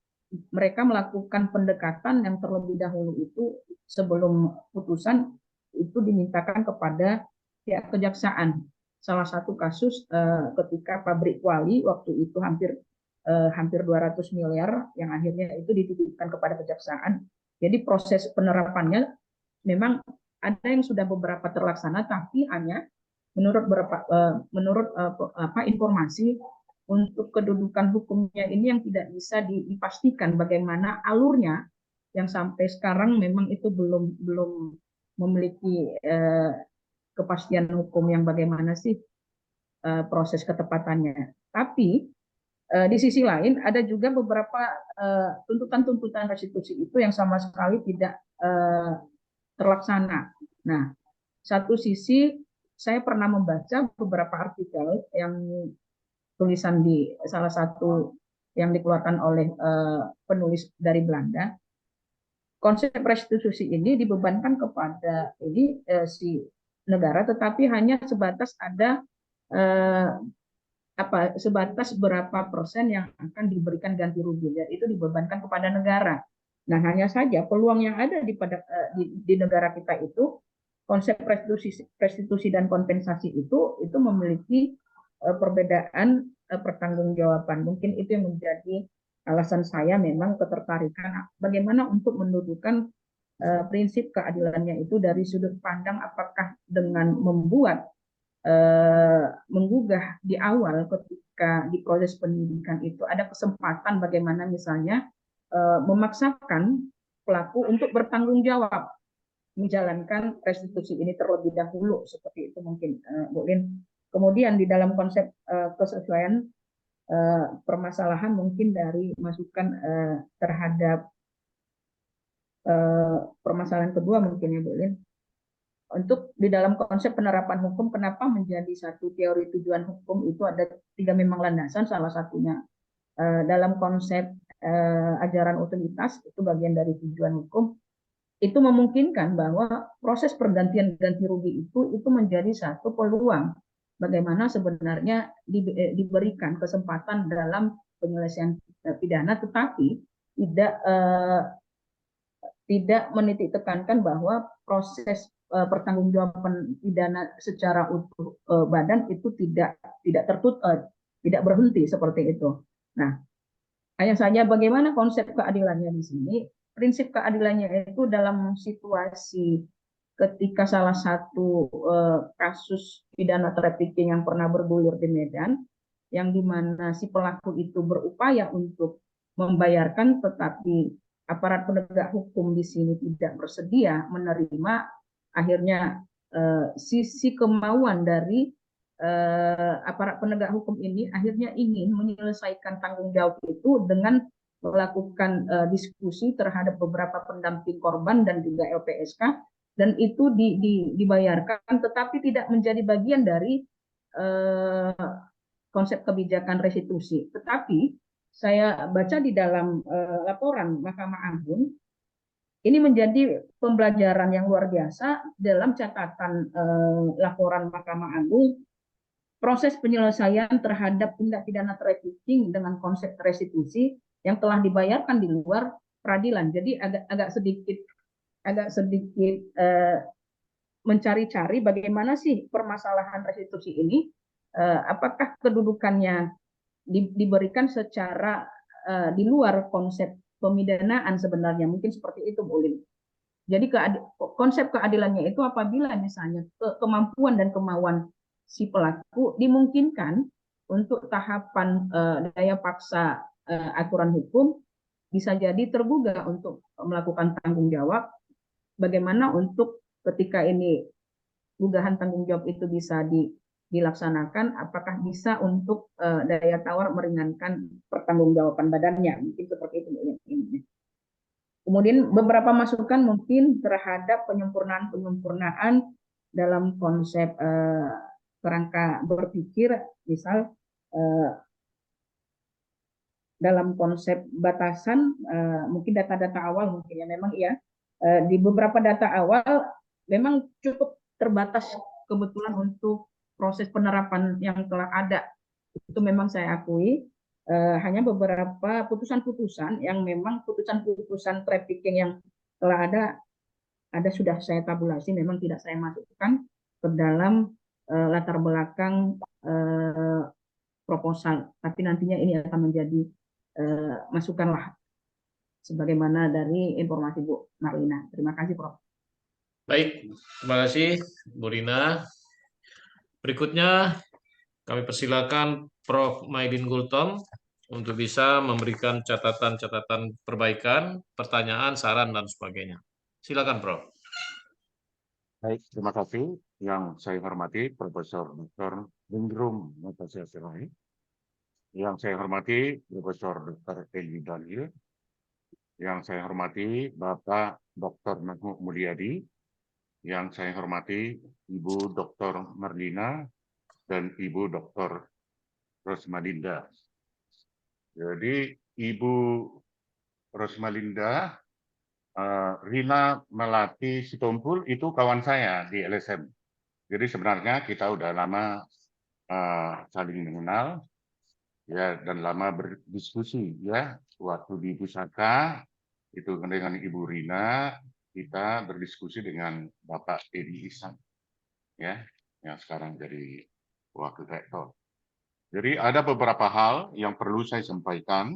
mereka melakukan pendekatan yang terlebih dahulu itu sebelum putusan itu dimintakan kepada pihak kejaksaan. Salah satu kasus ketika pabrik kuali waktu itu hampir 200 miliar yang akhirnya itu dititipkan kepada kejaksaan. Jadi proses penerapannya memang ada yang sudah beberapa terlaksana, tapi hanya menurut informasi untuk kedudukan hukumnya ini yang tidak bisa dipastikan bagaimana alurnya, yang sampai sekarang memang itu belum memiliki kepastian hukum yang bagaimana sih proses ketepatannya. Tapi di sisi lain ada juga beberapa tuntutan-tuntutan restitusi itu yang sama sekali tidak terlaksana. Nah, satu sisi saya pernah membaca beberapa artikel yang tulisan di salah satu yang dikeluarkan oleh penulis dari Belanda. Konsep restitusi ini dibebankan kepada si negara, tetapi hanya sebatas ada sebatas berapa persen yang akan diberikan ganti rugi, dan itu dibebankan kepada negara. Nah, hanya saja peluang yang ada di negara kita itu, konsep restitusi dan kompensasi itu memiliki perbedaan pertanggungjawaban. Mungkin itu yang menjadi alasan saya memang ketertarikan bagaimana untuk mendudukan prinsip keadilannya itu dari sudut pandang apakah dengan membuat menggugah di awal ketika di proses penyidikan itu ada kesempatan bagaimana misalnya memaksakan pelaku untuk bertanggung jawab menjalankan restitusi ini terlebih dahulu, seperti itu mungkin Bu Lin. Kemudian di dalam konsep kesesuaian permasalahan mungkin dari masukan terhadap permasalahan kedua mungkin ya Bu Lin. Untuk di dalam konsep penerapan hukum, kenapa menjadi satu teori tujuan hukum itu ada 3 memang landasan, salah satunya dalam konsep ajaran utilitas, itu bagian dari tujuan hukum, itu memungkinkan bahwa proses pergantian ganti rugi itu menjadi satu peluang bagaimana sebenarnya diberikan kesempatan dalam penyelesaian pidana, tetapi tidak menitik tekankan bahwa proses pertanggungjawaban pidana secara utuh badan itu tidak berhenti seperti itu. Nah, hanya saja bagaimana konsep keadilannya di sini. Prinsip keadilannya itu dalam situasi ketika salah satu kasus pidana trafficking yang pernah bergulir di Medan, yang dimana si pelaku itu berupaya untuk membayarkan, tetapi aparat penegak hukum di sini tidak bersedia menerima. Akhirnya sisi kemauan dari aparat penegak hukum ini akhirnya ingin menyelesaikan tanggung jawab itu dengan melakukan diskusi terhadap beberapa pendamping korban dan juga LPSK, dan itu dibayarkan, tetapi tidak menjadi bagian dari konsep kebijakan restitusi. Tetapi saya baca di dalam laporan Mahkamah Agung, ini menjadi pembelajaran yang luar biasa dalam catatan laporan Mahkamah Agung. Proses penyelesaian terhadap tindak pidana trafficking dengan konsep restitusi yang telah dibayarkan di luar peradilan. Jadi agak sedikit mencari-cari bagaimana sih permasalahan restitusi ini, apakah kedudukannya diberikan secara di luar konsep pemidanaan sebenarnya, mungkin seperti itu, Bu Ulin. Jadi konsep keadilannya itu apabila misalnya kemampuan dan kemauan si pelaku dimungkinkan untuk tahapan daya paksa aturan hukum, bisa jadi tergugah untuk melakukan tanggung jawab. Bagaimana untuk ketika ini gugahan tanggung jawab itu bisa dilaksanakan, apakah bisa untuk daya tawar meringankan pertanggungjawaban badannya, mungkin seperti itu. Kemudian beberapa masukan mungkin terhadap penyempurnaan dalam konsep kerangka berpikir, misal dalam konsep batasan, mungkin data-data awal mungkin ya, memang ya di beberapa data awal memang cukup terbatas kebetulan untuk proses penerapan yang telah ada, itu memang saya akui. Hanya beberapa putusan-putusan yang memang putusan-putusan trafficking yang telah ada sudah saya tabulasi, memang tidak saya masukkan ke dalam latar belakang proposal, tapi nantinya ini akan menjadi masukan lah sebagaimana dari informasi Bu Marlina. Terima kasih, Prof. Baik, terima kasih Bu Rina. Berikutnya kami persilakan Prof. Maidin Gultom untuk bisa memberikan catatan-catatan perbaikan, pertanyaan, saran, dan sebagainya. Silakan, Prof. Baik, terima kasih. Yang saya hormati Profesor Dr. Gendrum Natasha Sirai. Yang saya hormati Profesor Dr. Eli Dalil. Yang saya hormati Bapak Dr. Mahmud Mulyadi. Yang saya hormati Ibu Dr. Marlina dan Ibu Dr. Rosmalinda. Jadi Ibu Rosmalinda, Rina Melati Sitompul itu kawan saya di LSM. Jadi sebenarnya kita udah lama saling mengenal ya, dan lama berdiskusi ya. Waktu di Pusaka itu dengan Ibu Rina, kita berdiskusi dengan Bapak Edi Ihsan ya, yang sekarang jadi wakil rektor. Jadi ada beberapa hal yang perlu saya sampaikan.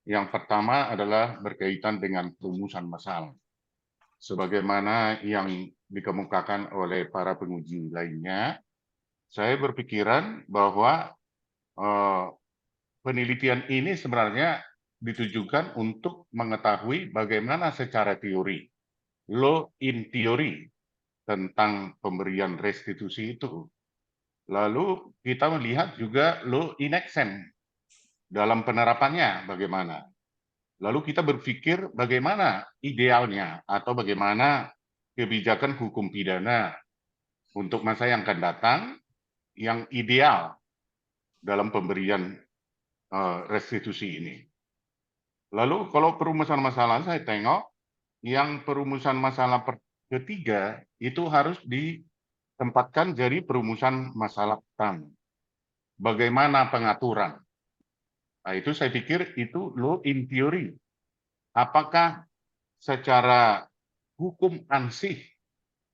Yang pertama adalah berkaitan dengan perumusan masalah. Sebagaimana yang dikemukakan oleh para penguji lainnya, saya berpikiran bahwa penelitian ini sebenarnya ditujukan untuk mengetahui bagaimana secara teori, law in theory, tentang pemberian restitusi itu. Lalu kita melihat juga law in action, dalam penerapannya bagaimana. Lalu kita berpikir bagaimana idealnya atau bagaimana kebijakan hukum pidana untuk masa yang akan datang yang ideal dalam pemberian restitusi ini. Lalu kalau perumusan masalah saya tengok yang perumusan masalah ketiga itu harus ditempatkan jadi perumusan masalah pertama. Bagaimana pengaturan? Nah, itu saya pikir itu law in theory. Apakah secara hukum ansih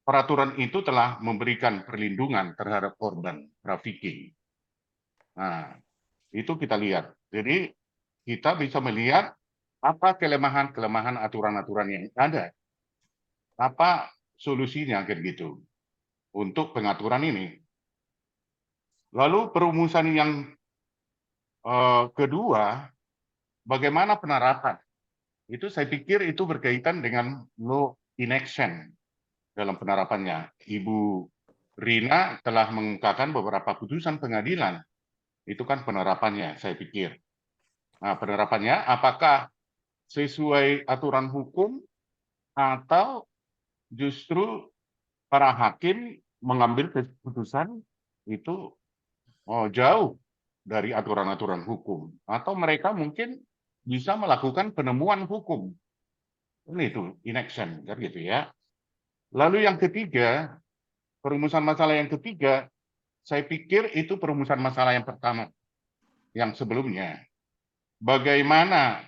peraturan itu telah memberikan perlindungan terhadap korban trafficking? Nah, itu kita lihat. Jadi kita bisa melihat apa kelemahan-kelemahan aturan-aturan yang ada. Apa solusinya kayak gitu untuk pengaturan ini. Lalu perumusan yang kedua, bagaimana penerapan? Itu saya pikir itu berkaitan dengan law in action dalam penerapannya. Ibu Rina telah mengungkapkan beberapa putusan pengadilan. Itu kan penerapannya, saya pikir. Nah, penerapannya apakah sesuai aturan hukum atau justru para hakim mengambil keputusan itu jauh dari aturan-aturan hukum, atau mereka mungkin bisa melakukan penemuan hukum. Ini itu inaction, kan gitu ya. Lalu yang ketiga, perumusan masalah yang ketiga, saya pikir itu perumusan masalah yang pertama, yang sebelumnya. Bagaimana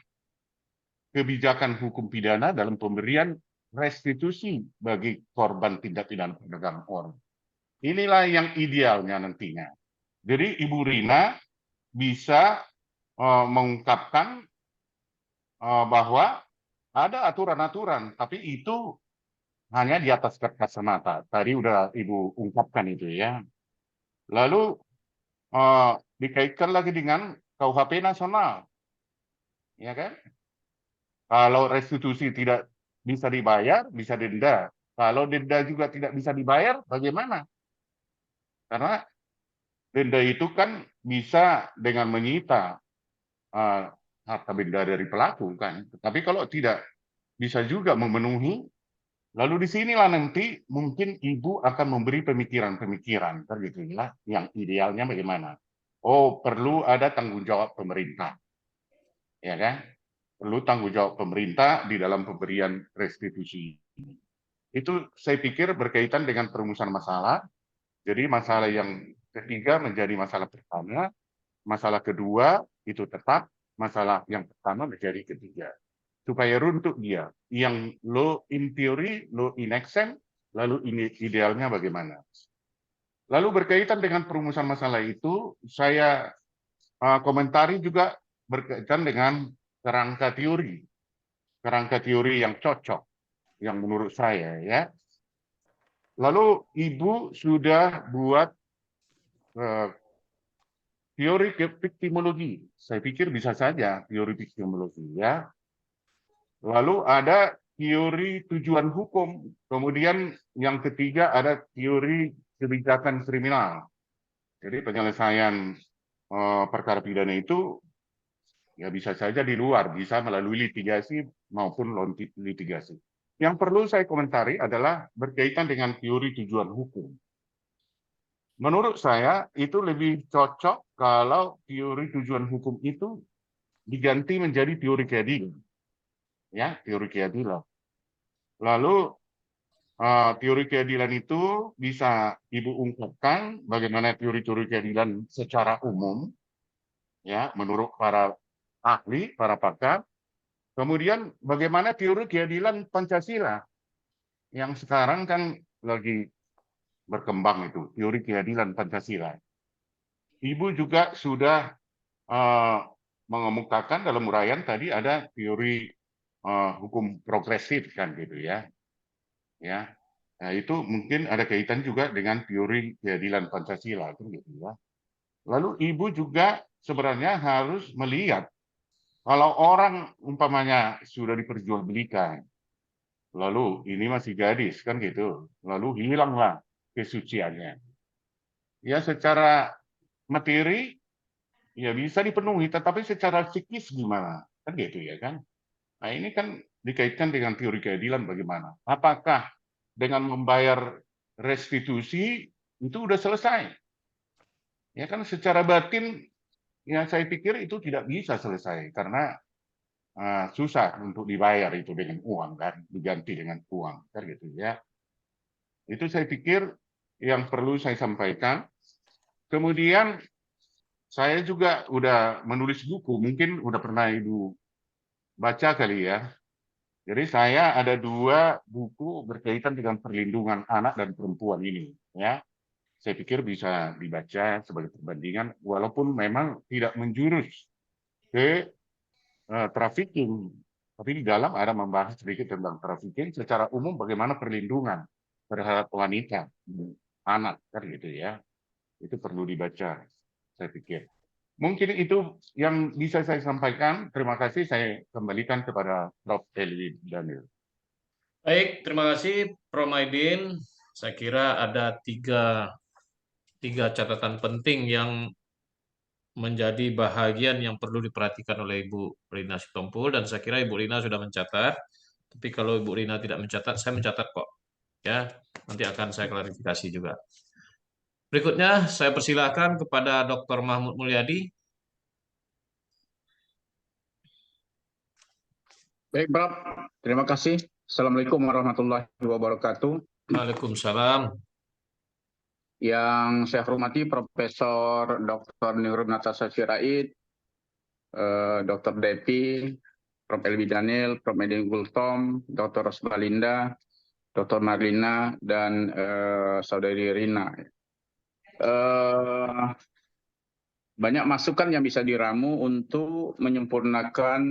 kebijakan hukum pidana dalam pemberian restitusi bagi korban tindak pidana perdagangan orang. Inilah yang idealnya nantinya. Jadi Ibu Rina bisa mengungkapkan bahwa ada aturan-aturan, tapi itu hanya di atas kertas semata. Tadi udah Ibu ungkapkan itu ya. Lalu dikaitkan lagi dengan KUHP nasional, ya kan? Kalau restitusi tidak bisa dibayar, bisa denda. Kalau denda juga tidak bisa dibayar, bagaimana? Karena denda itu kan bisa dengan menyita harta benda dari pelaku kan. Tapi kalau tidak bisa juga memenuhi, lalu disinilah nanti mungkin Ibu akan memberi pemikiran-pemikiran, kan gitu ya, yang idealnya bagaimana. Oh, perlu ada tanggung jawab pemerintah, ya kan? Perlu tanggung jawab pemerintah di dalam pemberian restitusi. Itu saya pikir berkaitan dengan perumusan masalah. Jadi masalah yang ketiga menjadi masalah pertama, masalah kedua itu tetap, masalah yang pertama menjadi ketiga. Supaya runtuh dia. Yang low in theory, low in action, lalu ini idealnya bagaimana. Lalu berkaitan dengan perumusan masalah itu, saya komentari juga berkaitan dengan kerangka teori yang cocok, yang menurut saya ya. Lalu Ibu sudah buat teori victimologi. Saya pikir bisa saja teori victimologi ya. Lalu ada teori tujuan hukum. Kemudian yang ketiga ada teori kebijakan kriminal. Jadi penyelesaian perkara pidana itu ya bisa saja di luar, bisa melalui litigasi maupun non litigasi. Yang perlu saya komentari adalah berkaitan dengan teori tujuan hukum. Menurut saya itu lebih cocok kalau teori tujuan hukum itu diganti menjadi teori keadilan. Ya, teori keadilan. Lalu teori keadilan itu bisa Ibu ungkapkan bagaimana teori-teori keadilan secara umum, ya, menurut para ahli, para pakar. Kemudian bagaimana teori keadilan Pancasila yang sekarang kan lagi berkembang itu, teori keadilan Pancasila. Ibu juga sudah mengemukakan dalam uraian tadi ada teori hukum progresif kan gitu ya. Ya. Nah, itu mungkin ada kaitan juga dengan teori keadilan Pancasila gitu ya. Lalu Ibu juga sebenarnya harus melihat kalau orang umpamanya sudah diperjualbelikan, lalu ini masih gadis kan gitu, lalu hilanglah kesuciannya. Ya secara materi ya bisa dipenuhi, tetapi secara psikis gimana? Kan gitu ya kan? Nah ini kan dikaitkan dengan teori keadilan bagaimana? Apakah dengan membayar restitusi itu udah selesai? Ya kan secara batin ya saya pikir itu tidak bisa selesai karena susah untuk dibayar itu dengan uang kan, diganti dengan uang kan gitu ya. Itu saya pikir yang perlu saya sampaikan. Kemudian saya juga udah menulis buku, mungkin udah pernah Ibu baca kali ya. Jadi saya ada 2 buku berkaitan dengan perlindungan anak dan perempuan ini ya. Saya pikir bisa dibaca sebagai perbandingan walaupun memang tidak menjurus ke trafficking, tapi di dalam ada membahas sedikit tentang trafficking secara umum bagaimana perlindungan terhadap wanita, anak kan gitu ya. Itu perlu dibaca, saya pikir. Mungkin itu yang bisa saya sampaikan. Terima kasih, saya kembalikan kepada Prof. Elwi Daniel. Baik, terima kasih Prof. Maidin. Saya kira ada tiga catatan penting yang menjadi bahagian yang perlu diperhatikan oleh Ibu Rina Sitompul, dan saya kira Ibu Rina sudah mencatat. Tapi kalau Ibu Rina tidak mencatat, saya mencatat kok. Ya, nanti akan saya klarifikasi juga. Berikutnya saya persilahkan kepada Dr. Mahmud Mulyadi. Baik, Prof. Terima kasih. Assalamualaikum warahmatullahi wabarakatuh. Waalaikumsalam. Yang saya hormati Profesor Dr. Nurul Natasha Sirait, Dr. Depi, Prof. Elvi Daniel, Prof. Medin Gultom, Dr. Rosbalinda, Dr. Marlina, dan Saudari Rina. Banyak masukan yang bisa diramu untuk menyempurnakan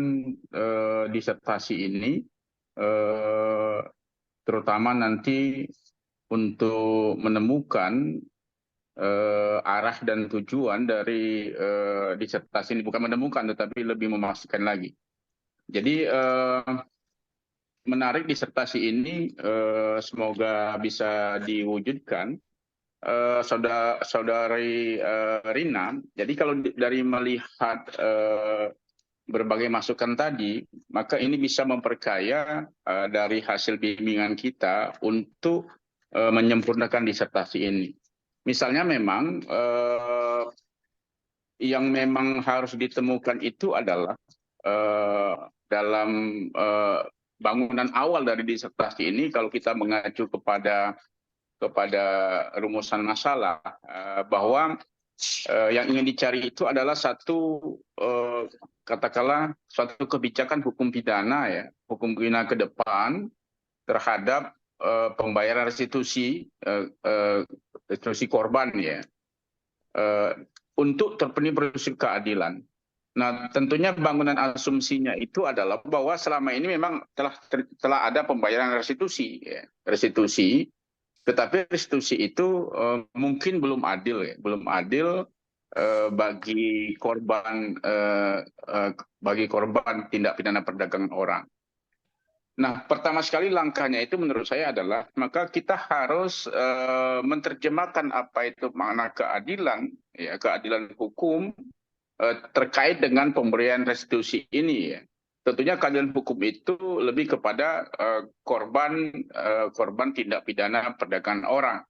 disertasi ini, terutama nanti untuk menemukan arah dan tujuan dari disertasi ini. Bukan menemukan, tetapi lebih memastikan lagi. Jadi menarik disertasi ini, semoga bisa diwujudkan. Saudari Rina, jadi kalau dari melihat berbagai masukan tadi, maka ini bisa memperkaya dari hasil bimbingan kita untuk menyempurnakan disertasi ini. Misalnya memang yang memang harus ditemukan itu adalah dalam bangunan awal dari disertasi ini, kalau kita mengacu kepada rumusan masalah, bahwa yang ingin dicari itu adalah satu katakanlah suatu kebijakan hukum pidana, ya, hukum pidana ke depan terhadap pembayaran restitusi korban, ya, untuk terpenuhi prinsip keadilan. Nah, tentunya bangunan asumsinya itu adalah bahwa selama ini memang telah ada pembayaran restitusi, ya, restitusi. Tetapi restitusi itu mungkin belum adil, ya, belum adil bagi korban tindak pidana perdagangan orang. Nah, pertama sekali langkahnya itu menurut saya adalah maka kita harus menerjemahkan apa itu makna keadilan, ya, keadilan hukum terkait dengan pemberian restitusi ini, ya. Tentunya keadilan hukum itu lebih kepada korban tindak pidana perdagangan orang.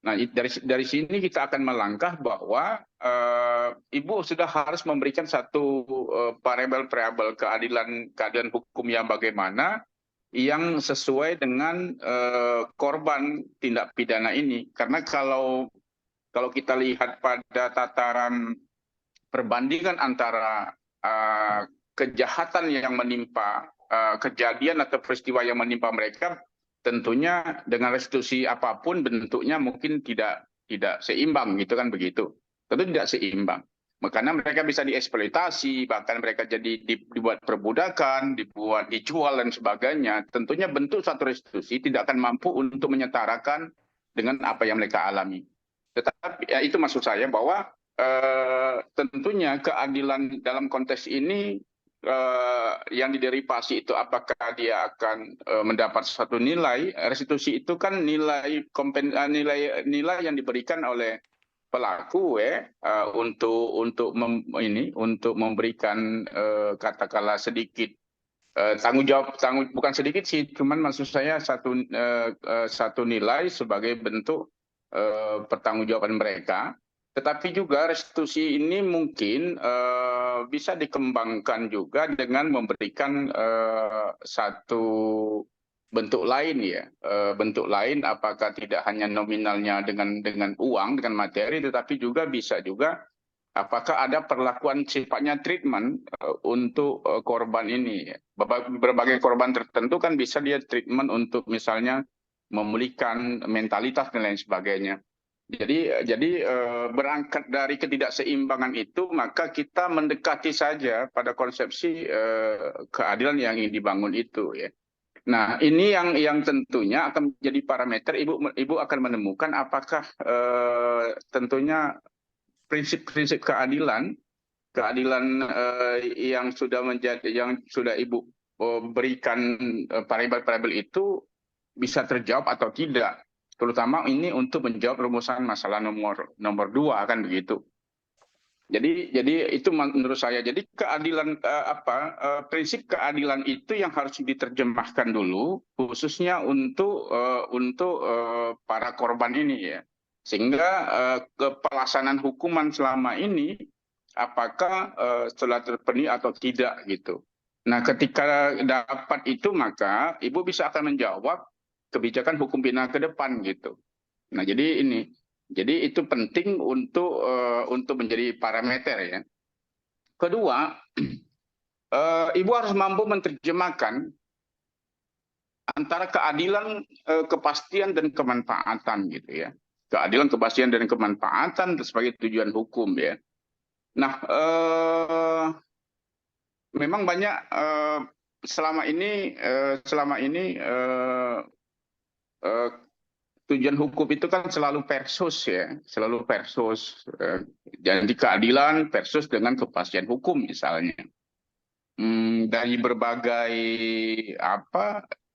Nah, dari sini kita akan melangkah bahwa Ibu sudah harus memberikan satu variabel keadilan hukum yang bagaimana yang sesuai dengan korban tindak pidana ini. Karena kalau kita lihat pada tataran perbandingan antara kejahatan yang menimpa, kejadian atau peristiwa yang menimpa mereka, tentunya dengan restitusi apapun bentuknya mungkin tidak seimbang, gitu kan, begitu. Tentu tidak seimbang. Makanya mereka bisa dieksploitasi, bahkan mereka jadi dibuat perbudakan, dijual dan sebagainya. Tentunya bentuk suatu restitusi tidak akan mampu untuk menyetarakan dengan apa yang mereka alami. Tetapi ya, itu maksud saya bahwa tentunya keadilan dalam konteks ini yang diderivasi itu apakah dia akan mendapat suatu nilai. Restitusi itu kan nilai yang diberikan oleh pelaku, untuk memberikan katakanlah sedikit tanggung jawab, bukan sedikit sih, cuman maksud saya satu nilai sebagai bentuk pertanggungjawaban mereka. Tetapi juga restitusi ini mungkin bisa dikembangkan juga dengan memberikan satu bentuk lain, ya, bentuk lain, apakah tidak hanya nominalnya dengan uang, dengan materi, tetapi juga bisa juga apakah ada perlakuan sifatnya treatment untuk korban ini. Berbagai korban tertentu kan bisa dia treatment untuk misalnya memulihkan mentalitas dan lain sebagainya. Jadi berangkat dari ketidakseimbangan itu, maka kita mendekati saja pada konsepsi keadilan yang ingin dibangun itu, ya. Nah, ini yang tentunya akan menjadi parameter Ibu akan menemukan apakah tentunya prinsip-prinsip keadilan yang sudah Ibu berikan variabel-variabel itu bisa terjawab atau tidak. terutama ini untuk menjawab rumusan masalah nomor 2 kan begitu. Jadi itu menurut saya. Jadi keadilan prinsip keadilan itu yang harus diterjemahkan dulu, khususnya untuk para korban ini ya, sehingga pelaksanaan hukuman selama ini apakah telah terpenuhi atau tidak gitu. Nah, ketika dapat itu maka Ibu bisa akan menjawab kebijakan hukum pidana ke depan gitu. Nah, jadi ini. Jadi itu penting untuk menjadi parameter ya. Kedua, Ibu harus mampu menerjemahkan antara keadilan, kepastian dan kemanfaatan gitu ya. Keadilan, kepastian dan kemanfaatan sebagai tujuan hukum ya. Nah, memang banyak selama ini tujuan hukum itu kan selalu versus ya, selalu versus. Jadi keadilan versus dengan kepastian hukum misalnya. Dari berbagai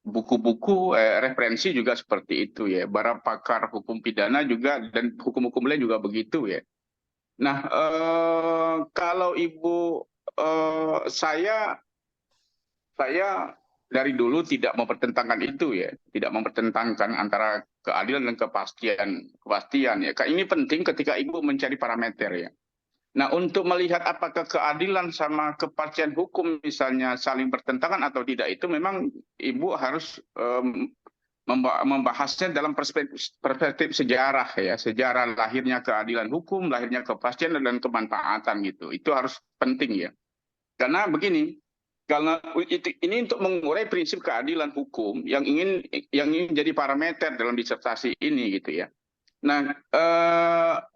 buku-buku referensi juga seperti itu ya. Para pakar hukum pidana juga dan hukum-hukum lain juga begitu ya. Nah, kalau Ibu saya dari dulu tidak mempertentangkan itu ya, tidak mempertentangkan antara keadilan dan kepastian ya. Ini penting ketika Ibu mencari parameter ya. Nah, untuk melihat apakah keadilan sama kepastian hukum misalnya saling bertentangan atau tidak, itu memang Ibu harus membahasnya dalam perspektif sejarah ya, sejarah lahirnya keadilan hukum, lahirnya kepastian dan kemanfaatan gitu. Itu harus penting ya. Karena begini, karena ini untuk mengurai prinsip keadilan hukum yang ingin jadi parameter dalam disertasi ini gitu ya. Nah,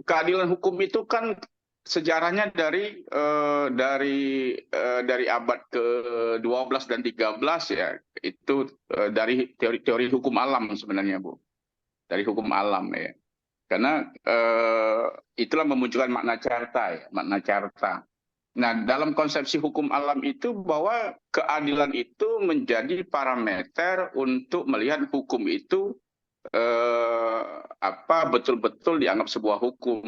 keadilan hukum itu kan sejarahnya dari abad ke-12 dan 13 ya. Itu dari teori hukum alam sebenarnya, Bu. Dari hukum alam ya. Karena itulah memunculkan makna carta ya, makna carta. Nah, dalam konsepsi hukum alam itu bahwa keadilan itu menjadi parameter untuk melihat hukum itu betul-betul dianggap sebuah hukum.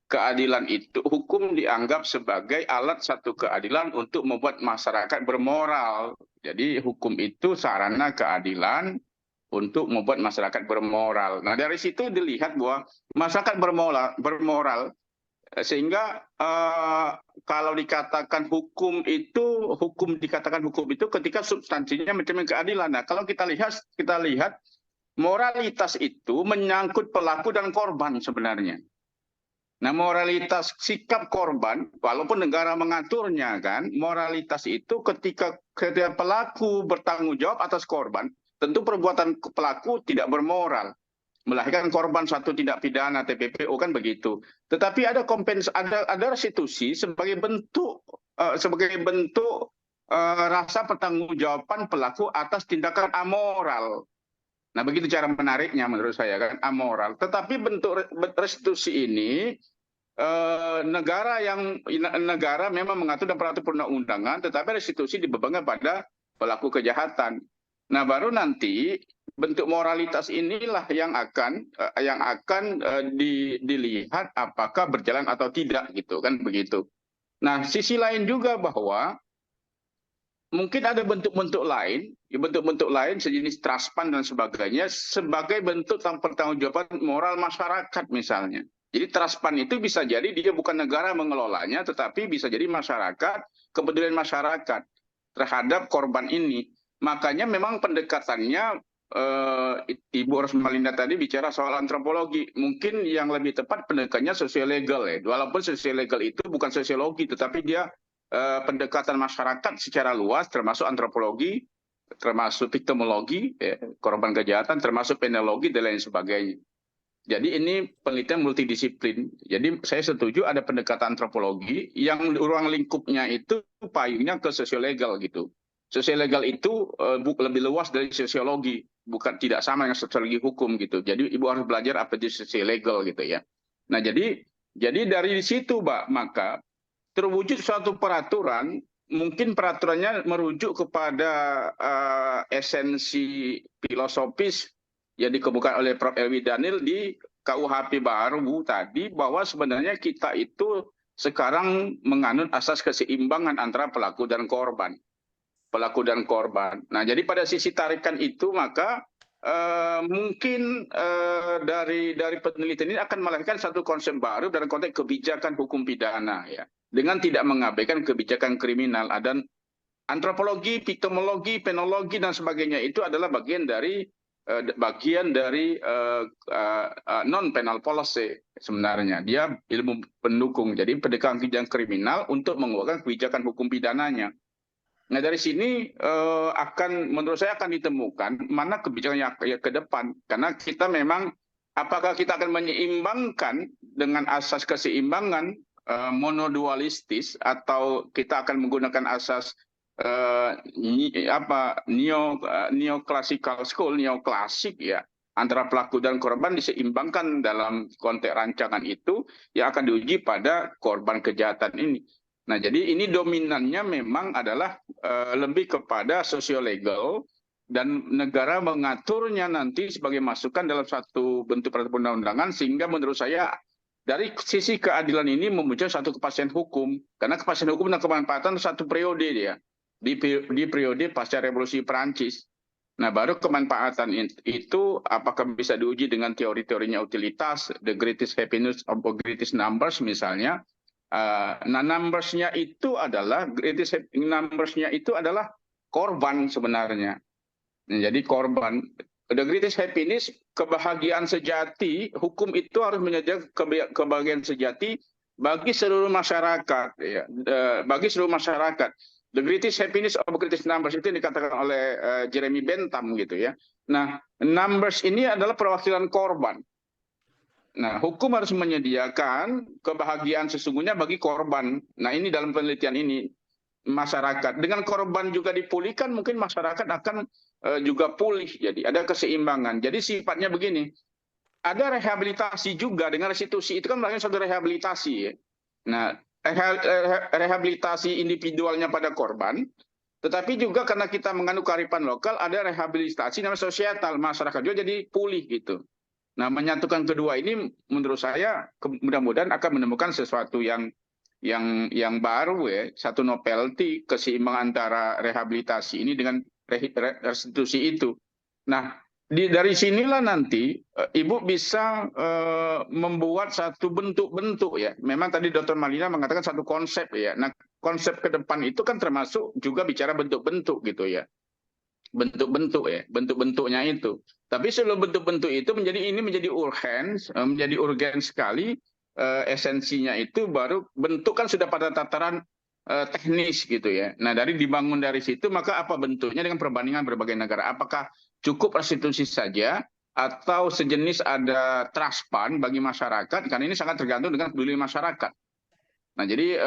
Keadilan itu, hukum dianggap sebagai alat satu keadilan untuk membuat masyarakat bermoral. Jadi hukum itu sarana keadilan untuk membuat masyarakat bermoral. Nah, dari situ dilihat bahwa masyarakat bermoral sehingga kalau dikatakan hukum dikatakan hukum itu ketika substansinya mencerminkan keadilan. Nah, kalau kita lihat moralitas itu menyangkut pelaku dan korban sebenarnya. Nah, moralitas sikap korban, walaupun negara mengaturnya kan, moralitas itu ketika pelaku bertanggung jawab atas korban, tentu perbuatan pelaku tidak bermoral. Melahirkan korban suatu tindak pidana TPPO kan begitu. Tetapi ada restitusi sebagai bentuk rasa pertanggungjawaban pelaku atas tindakan amoral. Nah, begitu cara menariknya menurut saya kan, amoral. Tetapi bentuk restitusi ini negara memang mengatur dan peratur perundang-undangan, tetapi restitusi dibebankan pada pelaku kejahatan. Nah, baru nanti bentuk moralitas inilah yang akan dilihat apakah berjalan atau tidak gitu kan begitu. Nah, sisi lain juga bahwa mungkin ada bentuk-bentuk lain sejenis trust fund dan sebagainya sebagai bentuk pertanggungjawaban moral masyarakat misalnya. Jadi trust fund itu bisa jadi dia bukan negara mengelolanya, tetapi bisa jadi masyarakat, kepedulian masyarakat terhadap korban ini. Makanya memang pendekatannya Ibu Rosmalinda tadi bicara soal antropologi. Mungkin yang lebih tepat pendekatannya sosiolegal ya. Walaupun sosiolegal itu bukan sosiologi, tetapi dia pendekatan masyarakat secara luas, termasuk antropologi, termasuk victimologi, ya, korban kejahatan, termasuk penologi dan lain sebagainya. Jadi ini penelitian multidisiplin. Jadi saya setuju ada pendekatan antropologi yang ruang lingkupnya itu payungnya ke sosiolegal gitu. Sosiologi itu lebih luas dari sosiologi, bukan tidak sama dengan sosiologi hukum gitu. Jadi Ibu harus belajar apa itu sosiologi gitu ya. Nah, jadi dari situ, Mbak, maka terwujud suatu peraturan, mungkin peraturannya merujuk kepada esensi filosofis yang dikemukakan oleh Prof. Elwi Daniel di KUHP baru tadi, bahwa sebenarnya kita itu sekarang menganut asas keseimbangan antara pelaku dan korban. Nah, jadi pada sisi tarikan itu maka mungkin dari penelitian ini akan melahirkan satu konsep baru dalam konteks kebijakan hukum pidana, ya, dengan tidak mengabaikan kebijakan kriminal. Dan antropologi, piktomologi, penologi dan sebagainya itu adalah bagian dari non penal policy sebenarnya. Dia ilmu pendukung. Jadi pendekatan kebijakan kriminal untuk mengeluarkan kebijakan hukum pidananya. Nah, dari sini menurut saya akan ditemukan mana kebijakan yang ke depan, karena kita memang apakah kita akan menyeimbangkan dengan asas keseimbangan monodualistis, atau kita akan menggunakan asas neoklasik, ya, antara pelaku dan korban diseimbangkan dalam konteks rancangan itu yang akan diuji pada korban kejahatan ini. Nah, jadi ini dominannya memang adalah lebih kepada sosiolegal, dan negara mengaturnya nanti sebagai masukan dalam satu bentuk peraturan undang-undangan, sehingga menurut saya dari sisi keadilan ini memuncul satu kepastian hukum, karena kepastian hukum dan kemanfaatan satu periode dia di periode pasca revolusi Perancis. Nah, baru kemanfaatan itu apakah bisa diuji dengan teori-teorinya utilitas, the greatest happiness of the greatest numbers misalnya. Nah, numbersnya itu adalah korban sebenarnya. Nah, jadi korban, the greatest happiness, kebahagiaan sejati, hukum itu harus menyediakan kebahagiaan sejati bagi seluruh masyarakat, ya, bagi seluruh masyarakat. The greatest happiness of the greatest numbers itu yang dikatakan oleh Jeremy Bentham gitu, ya. Nah, numbers ini adalah perwakilan korban. Nah, hukum harus menyediakan kebahagiaan sesungguhnya bagi korban. Nah, ini dalam penelitian ini masyarakat dengan korban juga dipulihkan, mungkin masyarakat akan juga pulih. Jadi ada keseimbangan. Jadi sifatnya begini, ada rehabilitasi juga dengan restitusi, itu kan melakukan satu rehabilitasi, ya. Nah, rehabilitasi individualnya pada korban, tetapi juga karena kita mengandung kearifan lokal, ada rehabilitasi namanya sosial, masyarakat juga jadi pulih gitu. Nah, menyatukan kedua ini menurut saya mudah-mudahan akan menemukan sesuatu yang baru, ya, satu novelty, keseimbangan antara rehabilitasi ini dengan restitusi itu. Nah, dari sinilah nanti Ibu bisa membuat satu bentuk-bentuk, ya. Memang tadi Dr. Malina mengatakan satu konsep, ya. Nah, konsep ke depan itu kan termasuk juga bicara bentuk-bentuk gitu, ya. Bentuk-bentuk, ya, bentuk-bentuknya itu. Tapi sebelum bentuk-bentuk itu menjadi urgen sekali, esensinya itu baru bentuk kan sudah pada tataran teknis gitu, ya. Nah, dibangun dari situ, maka apa bentuknya dengan perbandingan berbagai negara? Apakah cukup restitusi saja atau sejenis ada trust fund bagi masyarakat? Karena ini sangat tergantung dengan peduli masyarakat. Nah, jadi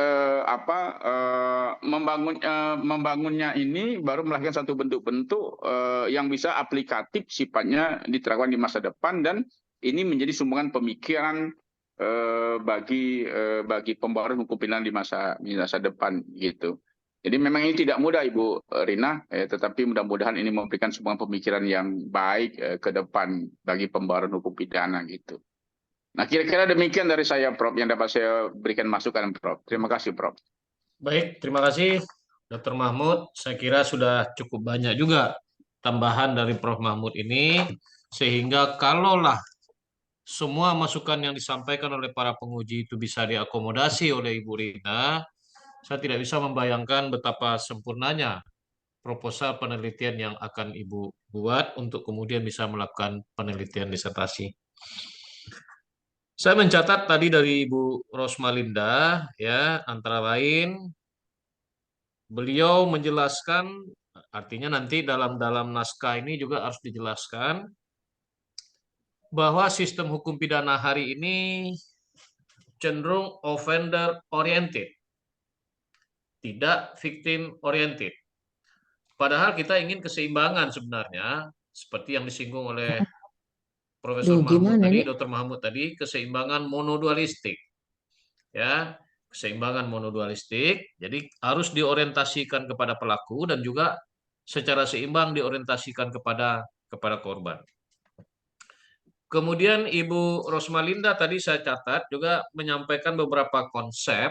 membangunnya ini baru melahirkan satu bentuk-bentuk yang bisa aplikatif sifatnya diterapkan di masa depan, dan ini menjadi sumbangan pemikiran bagi pembaharuan hukum pidana di masa depan gitu. Jadi memang ini tidak mudah, Ibu Rina, tetapi mudah-mudahan ini memberikan sumbangan pemikiran yang baik ke depan bagi pembaharuan hukum pidana gitu. Nah, kira-kira demikian dari saya, Prof, yang dapat saya berikan masukan, Prof. Terima kasih, Prof. Baik, terima kasih Dr. Mahmud. Saya kira sudah cukup banyak juga tambahan dari Prof. Mahmud ini, sehingga kalaulah semua masukan yang disampaikan oleh para penguji itu bisa diakomodasi oleh Ibu Rina, saya tidak bisa membayangkan betapa sempurnanya proposal penelitian yang akan Ibu buat untuk kemudian bisa melakukan penelitian disertasi. Saya mencatat tadi dari Ibu Rosmalinda, ya, antara lain beliau menjelaskan, artinya nanti dalam naskah ini juga harus dijelaskan bahwa sistem hukum pidana hari ini cenderung offender oriented, tidak victim oriented. Padahal kita ingin keseimbangan sebenarnya, seperti yang disinggung oleh Profesor Mahmud tadi, Dr. Mahmud tadi, keseimbangan monodualistik, ya, keseimbangan monodualistik. Jadi harus diorientasikan kepada pelaku dan juga secara seimbang diorientasikan kepada korban. Kemudian Ibu Rosmalinda tadi saya catat juga menyampaikan beberapa konsep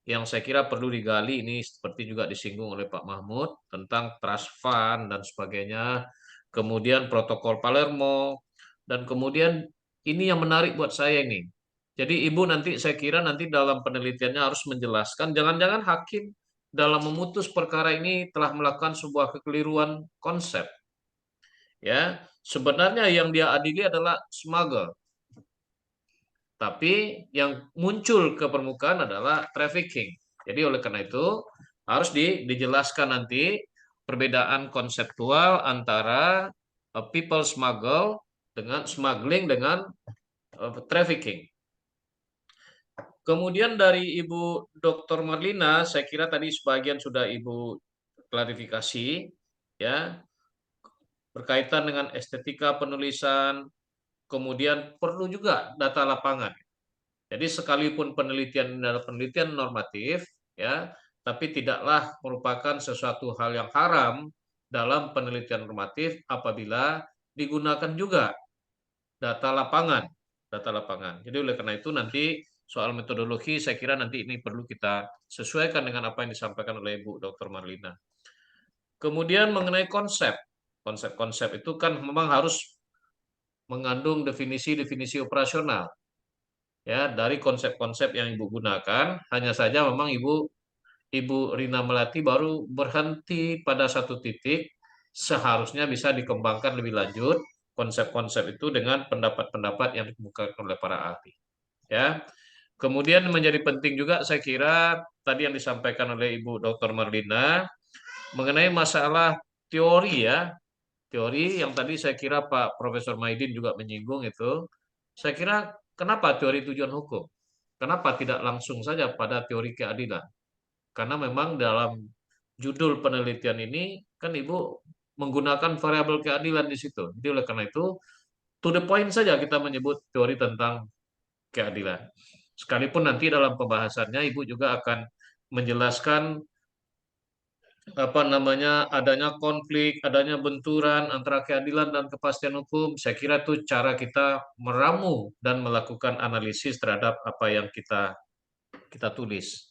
yang saya kira perlu digali, ini seperti juga disinggung oleh Pak Mahmud tentang trust fund dan sebagainya, kemudian protokol Palermo, dan kemudian ini yang menarik buat saya ini. Jadi Ibu nanti saya kira nanti dalam penelitiannya harus menjelaskan, jangan-jangan hakim dalam memutus perkara ini telah melakukan sebuah kekeliruan konsep. Ya, sebenarnya yang dia adili adalah smuggle. Tapi yang muncul ke permukaan adalah trafficking. Jadi oleh karena itu harus dijelaskan nanti perbedaan konseptual antara people smuggle dengan smuggling dengan trafficking. Kemudian dari Ibu Dr. Marlina, saya kira tadi sebagian sudah Ibu klarifikasi, ya, berkaitan dengan estetika penulisan, kemudian perlu juga data lapangan. Jadi sekalipun penelitian adalah penelitian normatif, ya, tapi tidaklah merupakan sesuatu hal yang haram dalam penelitian normatif apabila digunakan juga data lapangan, data lapangan. Jadi oleh karena itu nanti soal metodologi saya kira nanti ini perlu kita sesuaikan dengan apa yang disampaikan oleh Ibu Dr. Marlina. Kemudian mengenai konsep, konsep-konsep itu kan memang harus mengandung definisi-definisi operasional. Ya, dari konsep-konsep yang Ibu gunakan, hanya saja memang Ibu Rina Melati baru berhenti pada satu titik, seharusnya bisa dikembangkan lebih lanjut konsep-konsep itu dengan pendapat-pendapat yang dikemukakan oleh para ahli. Ya. Kemudian menjadi penting juga saya kira tadi yang disampaikan oleh Ibu Dr. Marlina mengenai masalah teori, ya. Teori yang tadi saya kira Pak Profesor Maidin juga menyinggung itu. Saya kira kenapa teori tujuan hukum? Kenapa tidak langsung saja pada teori keadilan? Karena memang dalam judul penelitian ini kan Ibu menggunakan variabel keadilan di situ. Jadi oleh karena itu to the point saja kita menyebut teori tentang keadilan. Sekalipun nanti dalam pembahasannya Ibu juga akan menjelaskan adanya konflik, adanya benturan antara keadilan dan kepastian hukum. Saya kira itu cara kita meramu dan melakukan analisis terhadap apa yang kita tulis.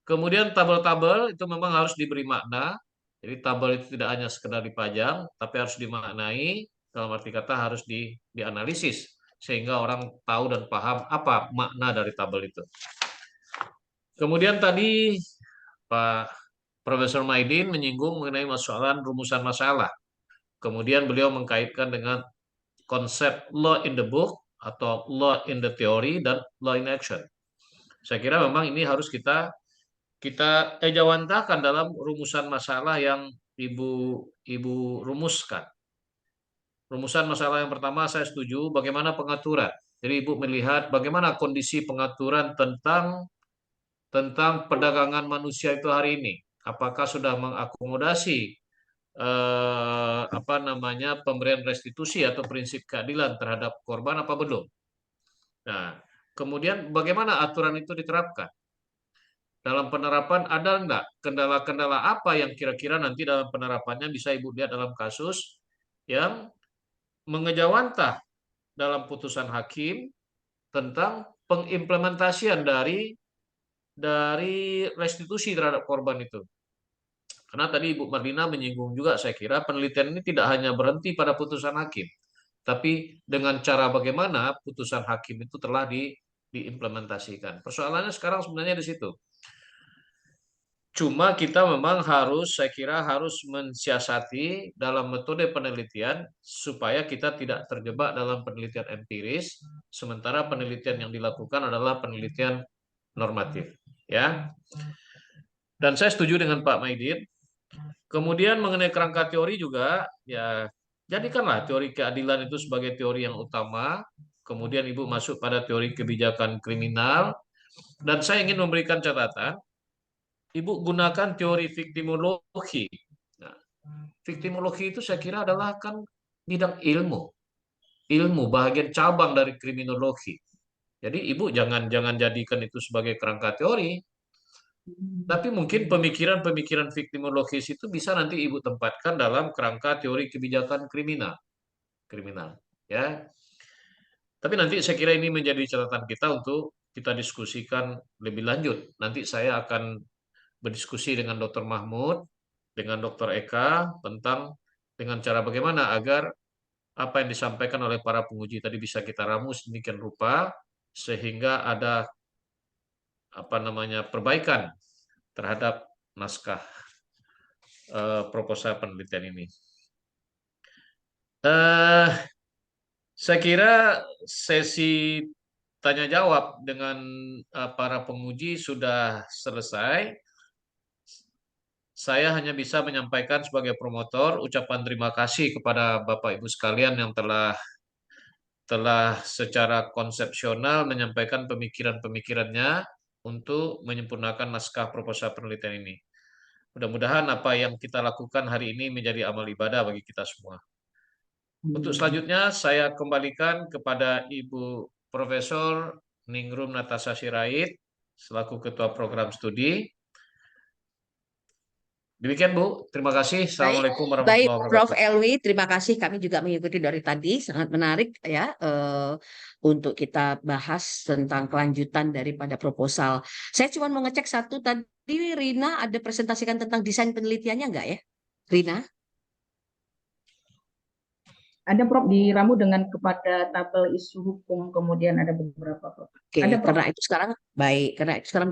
Kemudian tabel-tabel itu memang harus diberi makna. Jadi tabel itu tidak hanya sekedar dipajang, tapi harus dimaknai, dalam arti kata harus dianalisis sehingga orang tahu dan paham apa makna dari tabel itu. Kemudian tadi Pak Profesor Maidin menyinggung mengenai masalah rumusan masalah. Kemudian beliau mengkaitkan dengan konsep law in the book atau law in the theory dan law in action. Saya kira memang ini harus kita ejawantahkan dalam rumusan masalah yang Ibu rumuskan. Rumusan masalah yang pertama saya setuju bagaimana pengaturan. Jadi Ibu melihat bagaimana kondisi pengaturan tentang perdagangan manusia itu hari ini. Apakah sudah mengakomodasi pemberian restitusi atau prinsip keadilan terhadap korban apa belum? Nah, kemudian bagaimana aturan itu diterapkan? Dalam penerapan ada enggak kendala-kendala apa yang kira-kira nanti dalam penerapannya bisa Ibu lihat dalam kasus yang mengejawantah dalam putusan hakim tentang pengimplementasian dari restitusi terhadap korban itu. Karena tadi Ibu Marlina menyinggung juga, saya kira penelitian ini tidak hanya berhenti pada putusan hakim, tapi dengan cara bagaimana putusan hakim itu telah diimplementasikan. Persoalannya sekarang sebenarnya di situ. Cuma kita memang saya kira harus mensiasati dalam metode penelitian supaya kita tidak terjebak dalam penelitian empiris, sementara penelitian yang dilakukan adalah penelitian normatif. Ya. Dan saya setuju dengan Pak Maidin. Kemudian mengenai kerangka teori juga, ya jadikanlah teori keadilan itu sebagai teori yang utama. Kemudian Ibu masuk pada teori kebijakan kriminal. Dan saya ingin memberikan catatan, Ibu gunakan teori viktimologi. Nah, viktimologi itu saya kira adalah kan bidang ilmu bagian cabang dari kriminologi. Jadi Ibu jangan jadikan itu sebagai kerangka teori. Tapi mungkin pemikiran-pemikiran viktimologis itu bisa nanti Ibu tempatkan dalam kerangka teori kebijakan kriminal. Ya. Tapi nanti saya kira ini menjadi catatan kita untuk kita diskusikan lebih lanjut. Nanti saya akan berdiskusi dengan Dr. Mahmud, dengan Dr. Eka tentang dengan cara bagaimana agar apa yang disampaikan oleh para penguji tadi bisa kita ramu sedemikian rupa sehingga ada perbaikan terhadap naskah proposal penelitian ini. Saya kira sesi tanya jawab dengan para penguji sudah selesai. Saya hanya bisa menyampaikan sebagai promotor ucapan terima kasih kepada Bapak Ibu sekalian yang telah secara konsepsional menyampaikan pemikiran-pemikirannya untuk menyempurnakan naskah proposal penelitian ini. Mudah-mudahan apa yang kita lakukan hari ini menjadi amal ibadah bagi kita semua. Untuk selanjutnya saya kembalikan kepada Ibu Profesor Ningrum Natasha Sirait selaku Ketua Program Studi. Demikian Bu, terima kasih. Assalamualaikum warahmatullahi Baik, wabarakatuh. Prof. Elwi, terima kasih. Kami juga mengikuti dari tadi, sangat menarik ya untuk kita bahas tentang kelanjutan daripada proposal. Saya cuma mau ngecek satu tadi, Rina ada presentasikan tentang desain penelitiannya enggak ya, Rina? Ada Prof diramu dengan kepada tabel isu hukum, kemudian ada beberapa Prof. Oke, Ada Prof. karena itu sekarang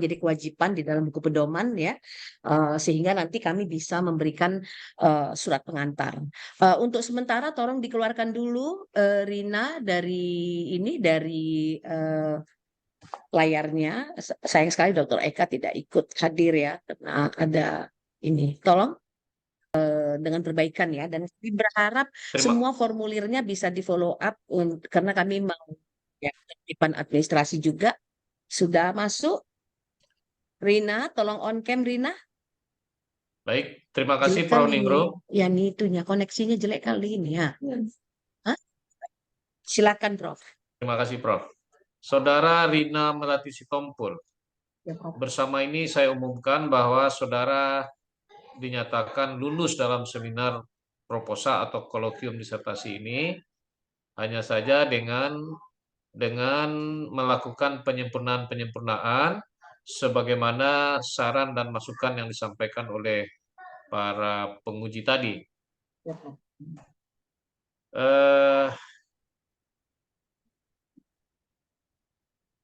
menjadi kewajiban di dalam buku pedoman ya, sehingga nanti kami bisa memberikan surat pengantar. Untuk sementara tolong dikeluarkan dulu Rina dari layarnya. Sayang sekali Dr. Eka tidak ikut hadir ya, karena ada ini. Tolong dengan perbaikan ya, dan kami berharap semua formulirnya bisa di follow up karena kami mau ya ketertiban administrasi juga sudah masuk. Rina, tolong on cam Rina. Baik, terima kasih Jelek Prof. kali Ningrum. ya, itunya koneksinya jelek kali ini ya. Hah? Silakan Prof. Terima kasih Prof. Saudara Rina Melati Sitompul. Ya, Prof. Bersama ini saya umumkan bahwa saudara dinyatakan lulus dalam seminar proposal atau kolokium disertasi ini hanya saja dengan melakukan penyempurnaan sebagaimana saran dan masukan yang disampaikan oleh para penguji tadi. Ya, Prof.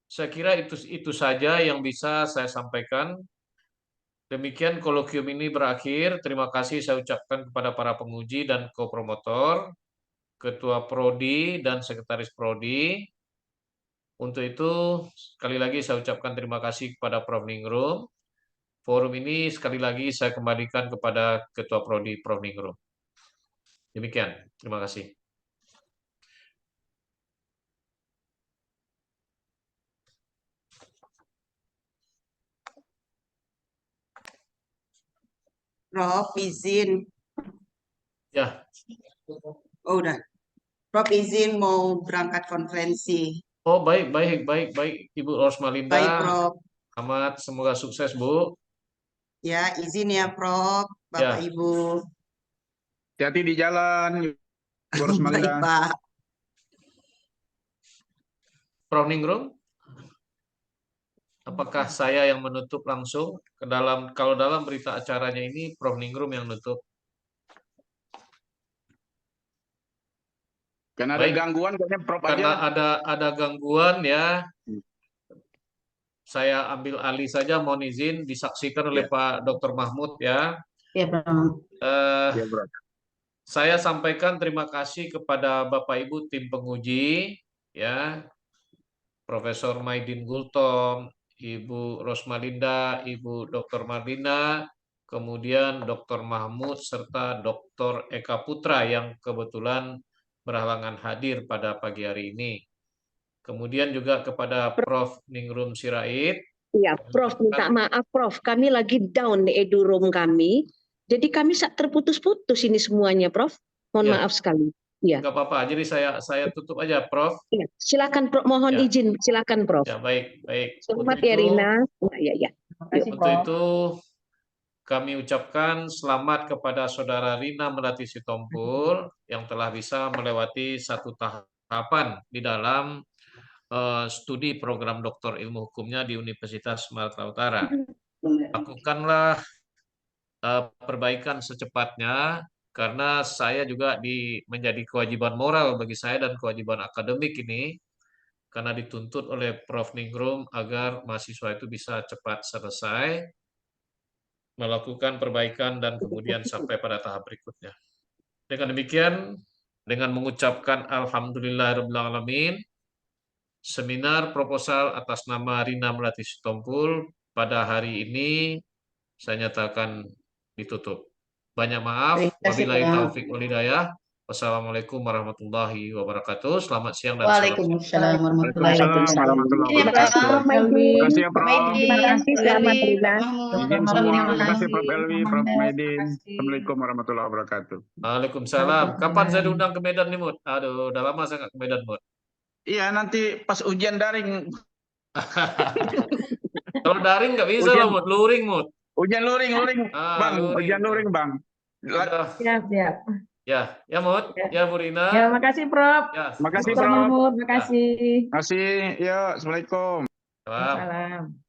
Saya kira itu saja yang bisa saya sampaikan. Demikian kolokium ini berakhir. Terima kasih saya ucapkan kepada para penguji dan kopromotor, Ketua Prodi dan Sekretaris Prodi. Untuk itu, sekali lagi saya ucapkan terima kasih kepada Prof. Ningrum. Forum ini sekali lagi saya kembalikan kepada Ketua Prodi, Prof. Ningrum. Demikian, terima kasih. Prof, izin. Ya. Oh, udah. Prof izin mau berangkat konferensi. Oh, baik Ibu Rosmalinda. Baik, Prof. Selamat, semoga sukses, Bu. Ya, izin ya, Prof. Bapak, Ya. Ibu. Hati-hati di jalan, Ibu Baik, Rosmalinda. Pak. Prof. Ningrum, apakah saya yang menutup langsung? Kalau dalam berita acaranya ini, Prof. Ningrum yang menutup. Karena ada gangguan, kayaknya Prof Karena aja. ada gangguan ya, saya ambil alih saja, mohon izin disaksikan oleh Pak Dr. Mahmud ya. Ya, Prof. Saya sampaikan terima kasih kepada Bapak Ibu tim penguji ya, Profesor Maidin Gultom, Ibu Rosmalinda, Ibu Dr. Marlina, kemudian Dr. Mahmud serta Dr. Eka Putra yang kebetulan berhalangan hadir pada pagi hari ini. Kemudian juga kepada Prof. Ningrum Sirait. Iya, Prof, minta maaf Prof, kami lagi down di eduroom kami. Jadi kami terputus-putus ini semuanya, Prof. Mohon Ya. maaf sekali. Iya. Enggak apa-apa, jadi saya tutup aja, Prof. Ya, silakan Prof, mohon Ya. izin, silakan Prof. Ya, baik. Selamat Untuk ya itu- Rina. Ya. Untuk itu kami ucapkan selamat kepada Saudara Rina Melati Sitompul yang telah bisa melewati satu tahapan di dalam studi program doktor ilmu hukumnya di Universitas Sumatera Utara. Lakukanlah perbaikan secepatnya, karena saya juga menjadi kewajiban moral bagi saya dan kewajiban akademik ini, karena dituntut oleh Prof. Ningrum agar mahasiswa itu bisa cepat selesai, melakukan perbaikan dan kemudian sampai pada tahap berikutnya. Dengan demikian, dengan mengucapkan Alhamdulillahirrahmanirrahim, seminar proposal atas nama Rina Melati Sitompul pada hari ini saya nyatakan ditutup. Banyak maaf. Wabillahi taufik wal hidayah. Wassalamualaikum warahmatullahi wabarakatuh. Selamat siang dan salam. Waalaikumsalam warahmatullahi Waalaikumsalam warahmatullahi wabarakatuh. Terima kasih ya, Prof. Terima kasih, selamat Izin semua. Terima kasih Prof. Elwi, Prof. Maidin. Assalamualaikum warahmatullahi wabarakatuh. Waalaikumsalam. Kapan saya diundang ke Medan nih, Mut? Aduh, udah lama saya nggak ke Medan, Mut. Iya, nanti pas ujian daring. Kalau daring nggak bisa lah, Mut. Luring, Mut. Ujian luring, Bang. Luring. Ujian luring, Bang. Siap. Ya, Mut. Ya, Bu Rina. Ya, makasih, Prof. Ya, Makasih, Dr. Prof. Mahmud, makasih. Terima kasih. Ya, Assalamualaikum. salam. Salam.